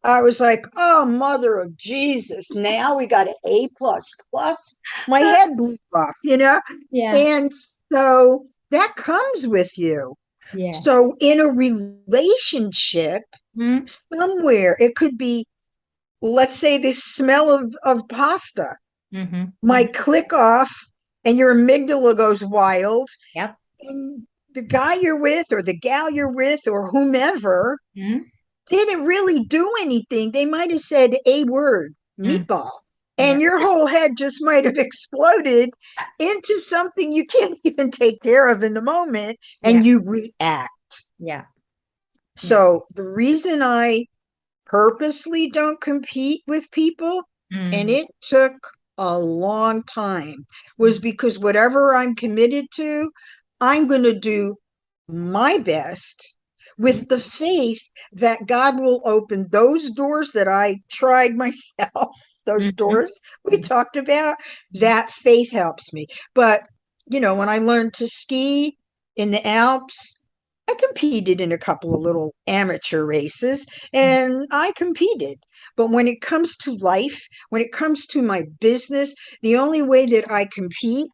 I was like, oh, mother of Jesus, now we got an A plus plus. My head blew off. Yeah. And so that comes with you. Yes. So in a relationship, Mm-hmm. somewhere it could be, let's say, the smell of pasta Hmm. might click off and your amygdala goes wild. Yep. And the guy you're with or the gal you're with or whomever Mm-hmm. didn't really do anything. They might have said a word, Mm. meatball, and Yeah. your whole head just might have exploded into something you can't even take care of in the moment, Yeah. and you react. Yeah. Yeah. So the reason I purposely don't compete with people, and Mm. it took a long time, was because whatever I'm committed to, I'm going to do my best with the faith that God will open those doors that I tried myself, those Mm-hmm. doors we talked about. That faith helps me. But, when I learned to ski in the Alps, I competed in a couple of little amateur races and I competed. But when it comes to life, when it comes to my business, the only way that I compete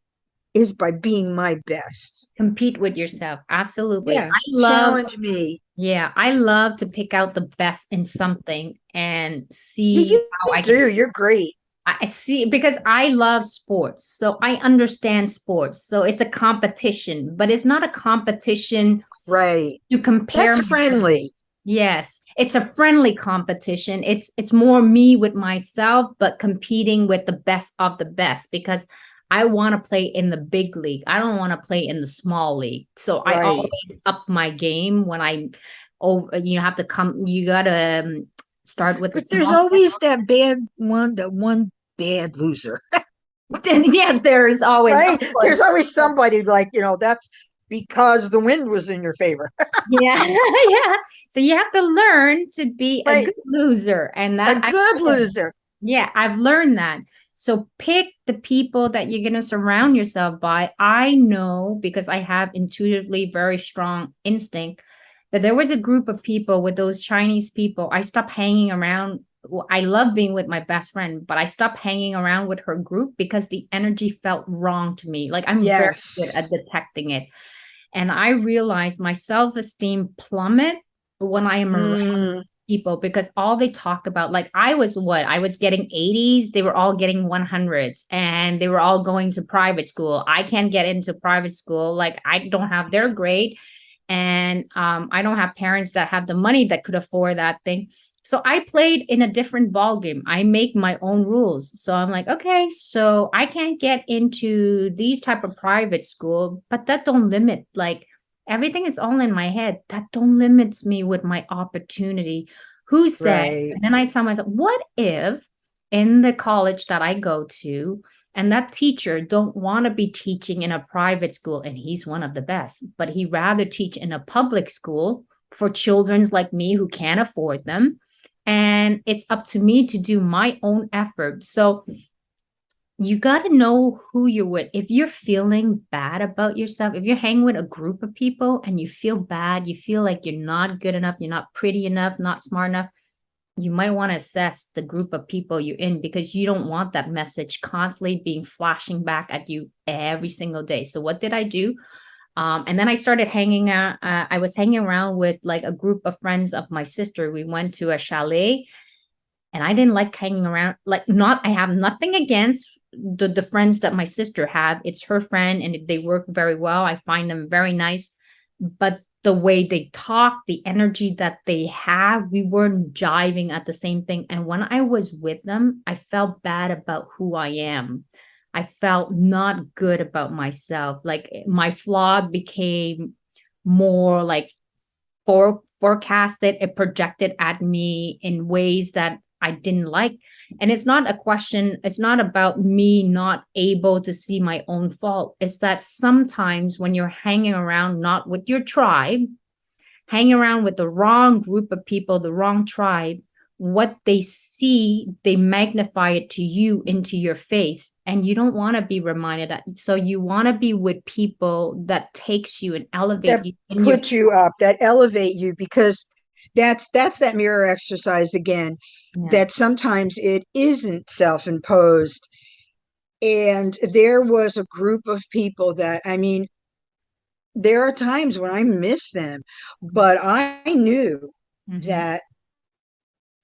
is by being my best. Compete with yourself. Absolutely. Yeah, challenge me. Yeah, I love to pick out the best in something and Yeah, see how you I can. do. You're great. I see because I love sports. So I understand sports. So it's a competition, but it's not a competition Right. to compare That's myself. friendly. Yes, it's a friendly competition. It's more me with myself, but competing with the best of the best because I want to play in the big league. I don't want to play in the small league. So I Right. always up my game when I oh you have to come you gotta start with the But there's small. always that bad one, that one bad loser, Yeah, there's always, of right? There's course. always somebody like, that's because the wind was in your favor. Yeah, yeah. So you have to learn to be a Right. good loser, and A that I good loser. yeah, I've learned that. So pick the people that you're going to surround yourself by. I know because I have intuitively very strong instinct that there was a group of people with those Chinese people. I stopped hanging around. I love being with my best friend, but I stopped hanging around with her group because the energy felt wrong to me. Like I'm very good Yes. at detecting it. And I realized my self-esteem plummet when I am around Mm, people because all they talk about, like I was getting 80s, they were all getting 100s, and they were all going to private school. I can't get into private school, like I don't have their grade, and I don't have parents that have the money that could afford that thing. So I played in a different ball game. I make my own rules. So I'm like, okay, so I can't get into these type of private school, but that don't limit, like everything is all in my head. That don't limits me with my opportunity. Who says? right. And then I tell myself, what if in the college that I go to, and that teacher don't want to be teaching in a private school, and he's one of the best, but he rather teach in a public school for children's like me who can't afford them. And it's up to me to do my own effort. So you got to know who you're with. If you're feeling bad about yourself, if you're hanging with a group of people and you feel bad, you feel like you're not good enough, you're not pretty enough, not smart enough, you might want to assess the group of people you're in because you don't want that message constantly being flashing back at you every single day. So what did I do? And then I started hanging out. I was hanging around with like a group of friends of my sister. We went to a chalet, and I didn't like hanging around. Like, not, I have nothing against the friends that my sister have. It's her friend, and if they work very well, I find them very nice. But the way they talk, the energy that they have, we weren't jiving at the same thing. And when I was with them, I felt bad about who I am. I felt not good about myself. Like my flaw became more like forecasted, it projected at me in ways that I didn't like. And it's not a question, it's not about me not able to see my own fault. It's that sometimes when you're hanging around not with your tribe, hang around with the wrong group of people, the wrong tribe, what they see, they magnify it to you into your face. And you don't want to be reminded that. So you want to be with people that takes you and elevate That you in your. put you up, that elevate you, because that's that mirror exercise again, Yeah. that sometimes it isn't self-imposed. And there was a group of people that, I mean, there are times when I miss them, but I knew Mm-hmm. that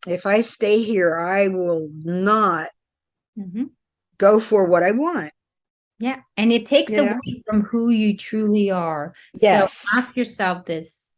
if I stay here, I will not Mm-hmm. go for what I want, Yeah. And it takes you know? away from who you truly are. So Yes, ask yourself this,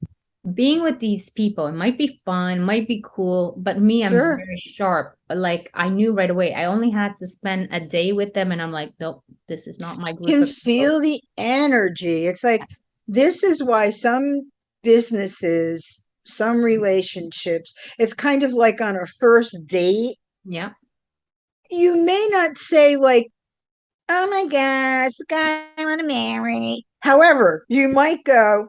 being with these people, it might be fun, might be cool, but me, I'm sure. very sharp. Like I knew right away. I only had to spend a day with them, and I'm like, nope, this is not my group Can of people. feel the energy. It's like, this is why some businesses, some relationships, it's kind of like on a first date. Yeah. You may not say, like, oh my God, it's the guy I want to marry. However, you might go,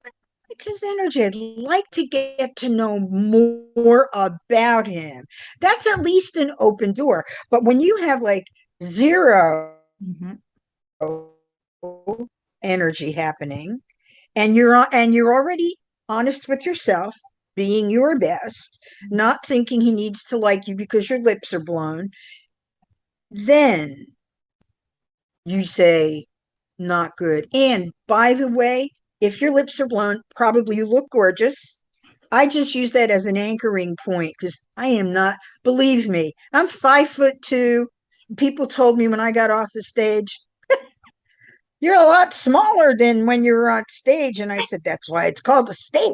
like his energy. I'd like to get to know more about him. That's at least an open door. But when you have like zero Mm-hmm. energy happening, and you're already honest with yourself, being your best, not thinking he needs to like you because your lips are blown, then you say, not good. And by the way, if your lips are blunt, probably you look gorgeous. I just use that as an anchoring point because I am not, believe me, I'm 5'2". People told me when I got off the stage, you're a lot smaller than when you were on stage. And I said, that's why it's called a stage.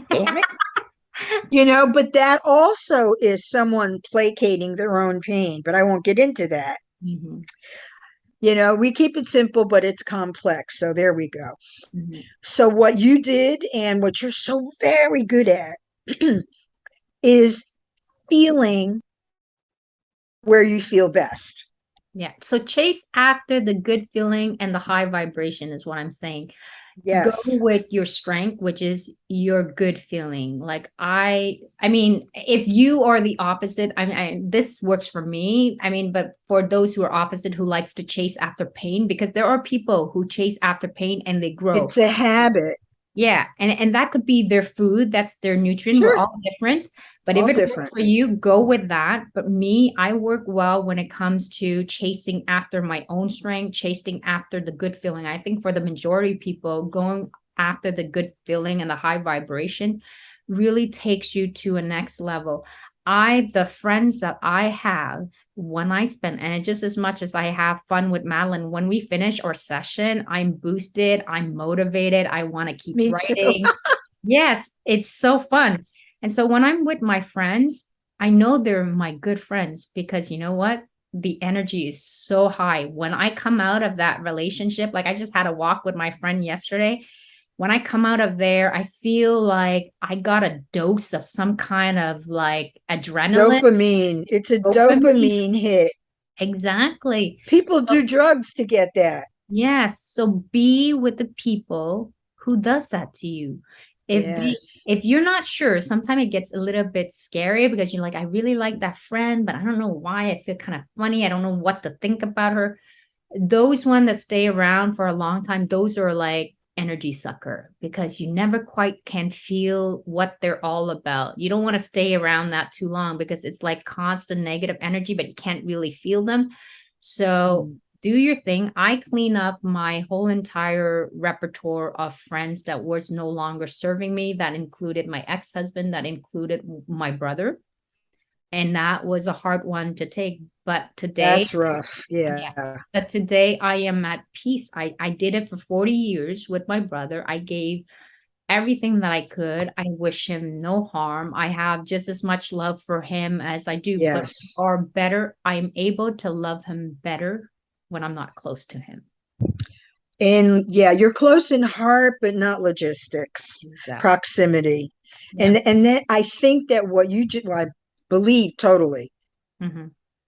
Damn it. But that also is someone placating their own pain, but I won't get into that. Mhm. We keep it simple, but it's complex. So there we go. Mhm. So what you did and what you're so very good at is feeling where you feel best. Yeah. So chase after the good feeling and the high vibration is what I'm saying. Go Yes. with your strength, which is your good feeling. Like I mean, if you are the opposite, this works for me. I mean, but for those who are opposite, who likes to chase after pain, because there are people who chase after pain and they grow. It's a habit. Yeah, and that could be their food, that's their nutrient. We're Sure. all different. But if All it works different. for you, go with that. But me, I work well when it comes to chasing after my own strength, chasing after the good feeling. I think for the majority of people, going after the good feeling and the high vibration really takes you to a next level. The friends that I have when I spend, and it just as much as I have fun with Madeline, when we finish our session, I'm boosted, I'm motivated, I want to keep Me too. writing. Yes, it's so fun. And so when I'm with my friends, I know they're my good friends because you know what? The energy is so high. When I come out of that relationship, like I just had a walk with my friend yesterday. When I come out of there, I feel like I got a dose of some kind of like adrenaline, Dopamine. It's a dopamine. dopamine hit. Exactly. People do drugs to get that. Yes. So be with the people who does that to you. Yes. If you're not sure, sometimes it gets a little bit scary because you're like, I really like that friend, but I don't know why. I feel kind of funny. I don't know what to think about her. Those one that stay around for a long time, those are like energy sucker because you never quite can feel what they're all about. You don't want to stay around that too long because it's like constant negative energy, but you can't really feel them. So Mm. do your thing. I clean up my whole entire repertoire of friends that was no longer serving me. That included my ex-husband, that included my brother. And that was a hard one to take. But today, That's rough. yeah. Yeah. But today I am at peace. I did it for 40 years with my brother. I gave everything that I could. I wish him no harm. I have just as much love for him as I do, but Yes. are better. I am able to love him better when I'm not close to him. And yeah, you're close in heart, but not logistics, Exactly. proximity. Yeah. And then I think that what you just, well, I believe totally Mm-hmm.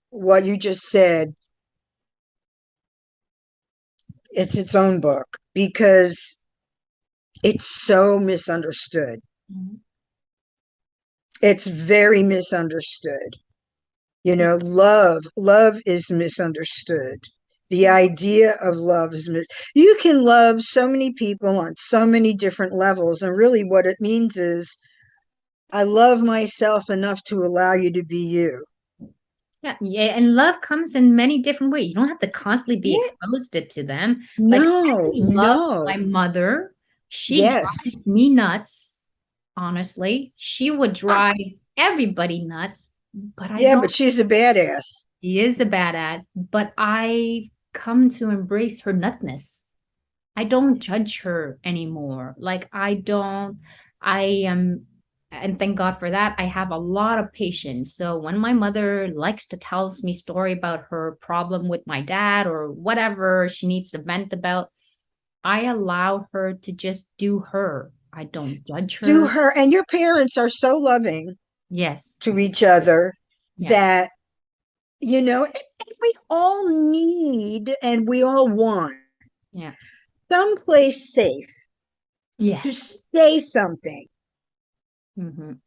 what you just said, it's its own book because it's so misunderstood. Mm-hmm. It's very misunderstood. Love is misunderstood. The idea of love is you can love so many people on so many different levels, and really what it means is I love myself enough to allow you to be you. Yeah, yeah, and love comes in many different ways. You don't have to constantly be Yeah. exposed to them. Like I No, love no. my mother. She Yes. drives me nuts, honestly. She would drive everybody nuts, but I Yeah, don't. but she's a badass. She is a badass, but I come to embrace her nutness. I don't judge her anymore. Like I don't, I am, and thank God for that. I have a lot of patience. So when my mother likes to tells me story about her problem with my dad or whatever she needs to vent about, I allow her to just do her. I don't judge Do her. her, and your parents are so loving Yes. to each other Yeah. that, and we all need and we all want Yeah. someplace safe to Yes. say something.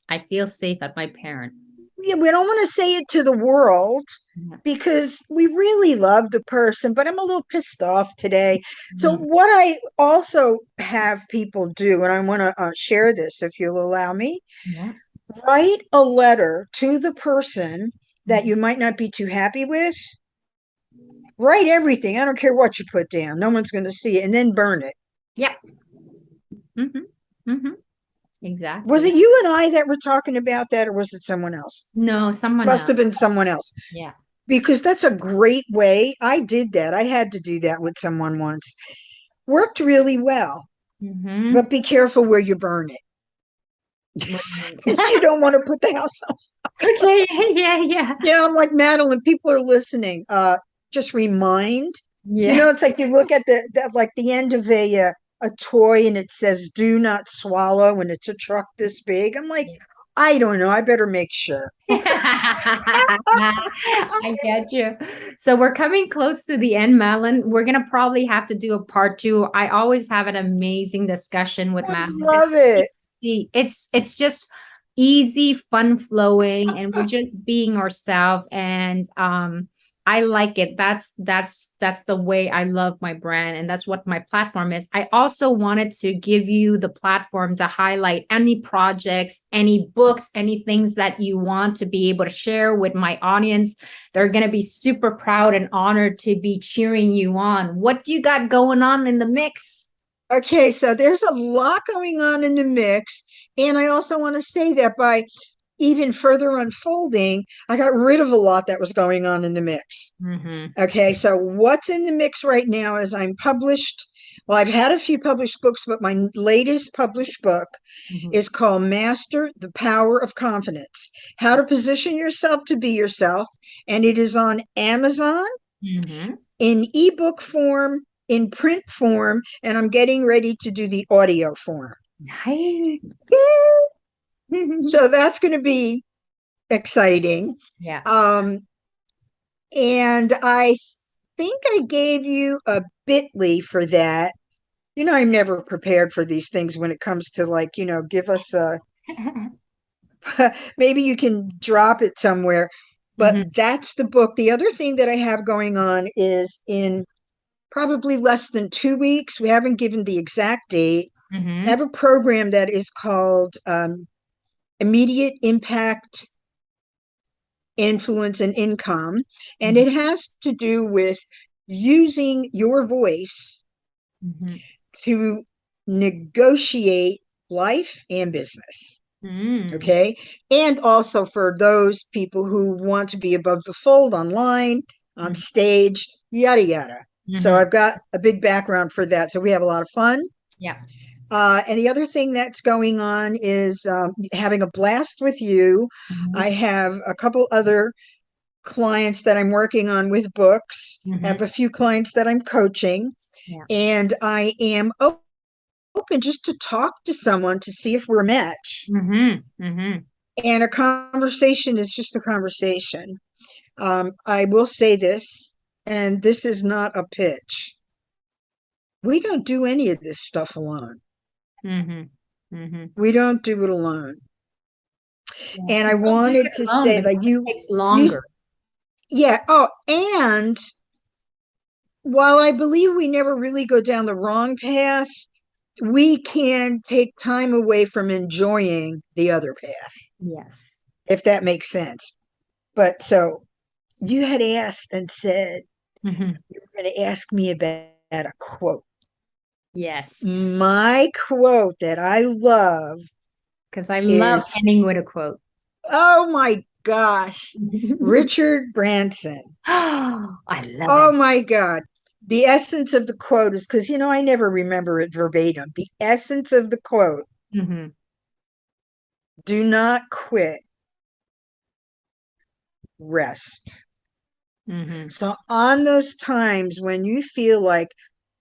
I feel safe at my parent. Yeah, we don't want to say it to the world Yeah. because we really love the person, but I'm a little pissed off today. So, Mhm. what I also have people do, and I want to share this if you'll allow me, Yeah. write a letter to the person that Mhm. you might not be too happy with Write everything. I don't care what you put down. No one's going to see it. And then burn it. Yep. Mm-hmm. Mm-hmm. Was Exactly. it you and I that were talking about that, or was it someone else? No, someone Must else. have been someone else. Yeah. Because that's a great way. I did that. I had to do that with someone once. Worked really well, Mm-hmm. but be careful where you burn it. What do you mean? Because you don't want to put the house on. Okay. Yeah. Yeah. Yeah, I'm like Madeline. People are listening. Just remind. Yeah. It's like you look at like the end of a toy and it says "Do not swallow," and it's a truck this big. I'm like, I don't know. I better make sure. I get you. So we're coming close to the end, Madeline. We're gonna probably have to do a part two. I always have an amazing discussion with Would Madeline because love it. it's just easy, fun flowing, and we're just being ourselves. And I like it. That's the way I love my brand, and that's what my platform is. I also wanted to give you the platform to highlight any projects, any books, any things that you want to be able to share with my audience. They're gonna be super proud and honored to be cheering you on. What do you got going on in the mix? Okay, so there's a lot going on in the mix. And I also want to say that by even further unfolding, I got rid of a lot that was going on in the mix. Mm-hmm. Okay, so what's in the mix right now is I'm published. Well, I've had a few published books, but my latest published book Mm-hmm. is called Master the Power of Confidence: How to Position Yourself to Be Yourself. And it is on Amazon Mm-hmm. in ebook form, in print form, and I'm getting ready to do the audio form. Nice. So that's going to be exciting. Yeah. Um, and I think I gave you a bit.ly for that. I'm never prepared for these things when it comes to like, give us a, maybe you can drop it somewhere, but Mm-hmm. that's the book. The other thing that I have going on is in probably less than 2 weeks. We haven't given the exact date. I Mm-hmm. have a program that is called Immediate Impact, Influence, and Income. And Mm-hmm. it has to do with using your voice Mm-hmm. to negotiate life and business. Mm-hmm. Okay. And also for those people who want to be above the fold online, on stage, yada, yada. So Mm-hmm. I've got a big background for that. So we have a lot of fun. Yeah. And the other thing that's going on is having a blast with you. I Mm-hmm. have a couple other clients that I'm working on with books. I have Mm-hmm. a few clients that I'm coaching, Yeah. and I am open just to talk to someone to see if we're a match. Mm-hmm. Mm-hmm. And a conversation is just a conversation. I will say this, and this is not a pitch. We don't do any of this stuff alone. Mm-hmm. Mm-hmm. We don't do it alone. Yeah. And I You don't do wanted it to alone say because that it takes you, longer. yeah. Oh, and while I believe we never really go down the wrong path, we can take time away from enjoying the other path, Yes. if that makes sense. But so you had asked and said Mm-hmm. you were going to ask me about a quote. Yes. My quote that I love Because I love is, ending with a quote. oh my gosh, Richard Branson. Oh, I love Oh it. my God. The essence of the quote is, because, I never remember it verbatim. The essence of the quote: Mm-hmm. do not quit, rest. Mm-hmm. So, on those times when you feel like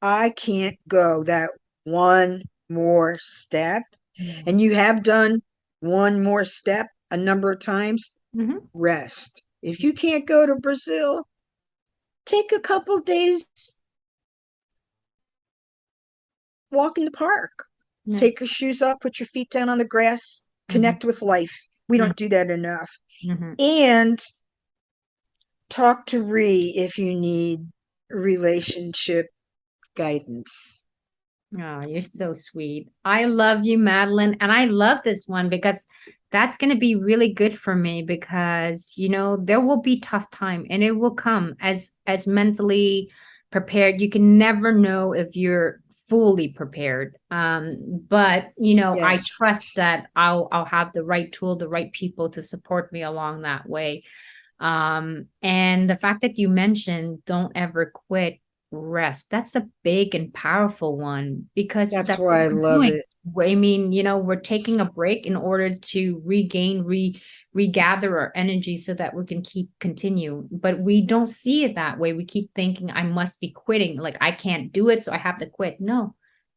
I can't go that one more step, and you have done one more step a number of times, Mm-hmm. rest. If you can't go to Brazil, take a couple days, walk in the park. Yeah. Take your shoes off, put your feet down on the grass, Mm-hmm. connect with life. We don't do that enough. Mm-hmm. And talk to Ree if you need relationship guidance. Oh, you're so sweet. I love you, Madeline. And I love this one because That's going to be really good for me because, there will be tough time and it will come as mentally prepared. You can never know if you're fully prepared. But, I Yes, trust that I'll have the right tool, the right people to support me along that way. And the fact that you mentioned don't ever quit, rest, that's a big and powerful one because that's that's what why I we're love doing. it. I mean, we're taking a break in order to regather our energy so that we can keep continue. But we don't see it that way. We keep thinking I must be quitting, like I can't do it, so I have to quit. No,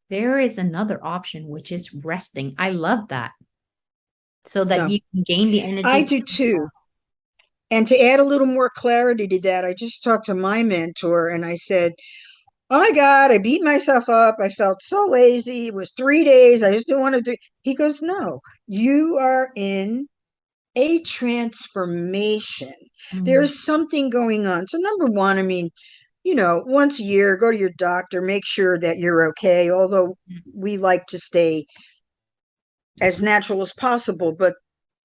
there is another option, which is resting. I love that. So that No, you can gain the I energy. do too. And to add a little more clarity to that, I just talked to my mentor and I said, "Oh my God, I beat myself up. I felt so lazy. It was 3 days. I just didn't want to do." He goes, "No, you are in a transformation. Mm, There's something going on." So, number one, I mean, once a year, go to your doctor, make sure that you're okay. Although we like to stay as natural as possible, but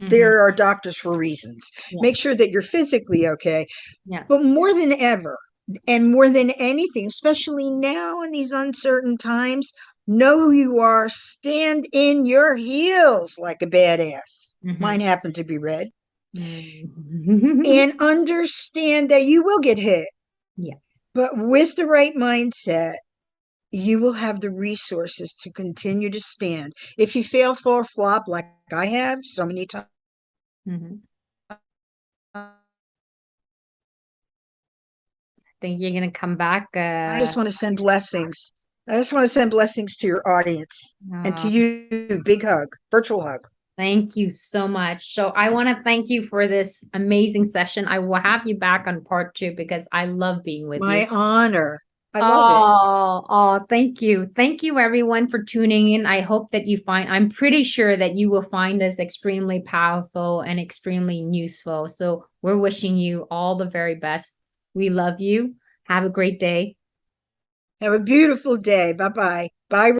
mm-hmm. there are doctors for reasons. Yeah. Make sure that you're physically okay. Yeah. But more than ever, and more than anything, especially now in these uncertain times, know who you are, stand in your heels like a badass. Mm-hmm. Mine happen to be red. Mm. And understand that you will get hit, Yeah. but with the right mindset, you will have the resources to continue to stand. If you fail, fall, flop, like I have so many times, Mm-hmm. Think you're gonna come back. I just want to send blessings. I just want to send blessings to your audience and to Uh, you. Big hug, virtual hug. Thank you so much. So I want to thank you for this amazing session. I will have you back on part two because I love being with you. My honor. I love it. Thank you. Thank you everyone for tuning in. I hope that I'm pretty sure that you will find this extremely powerful and extremely useful. So we're wishing you all the very best. We love you. Have a great day. Have a beautiful day. Bye bye. Bye.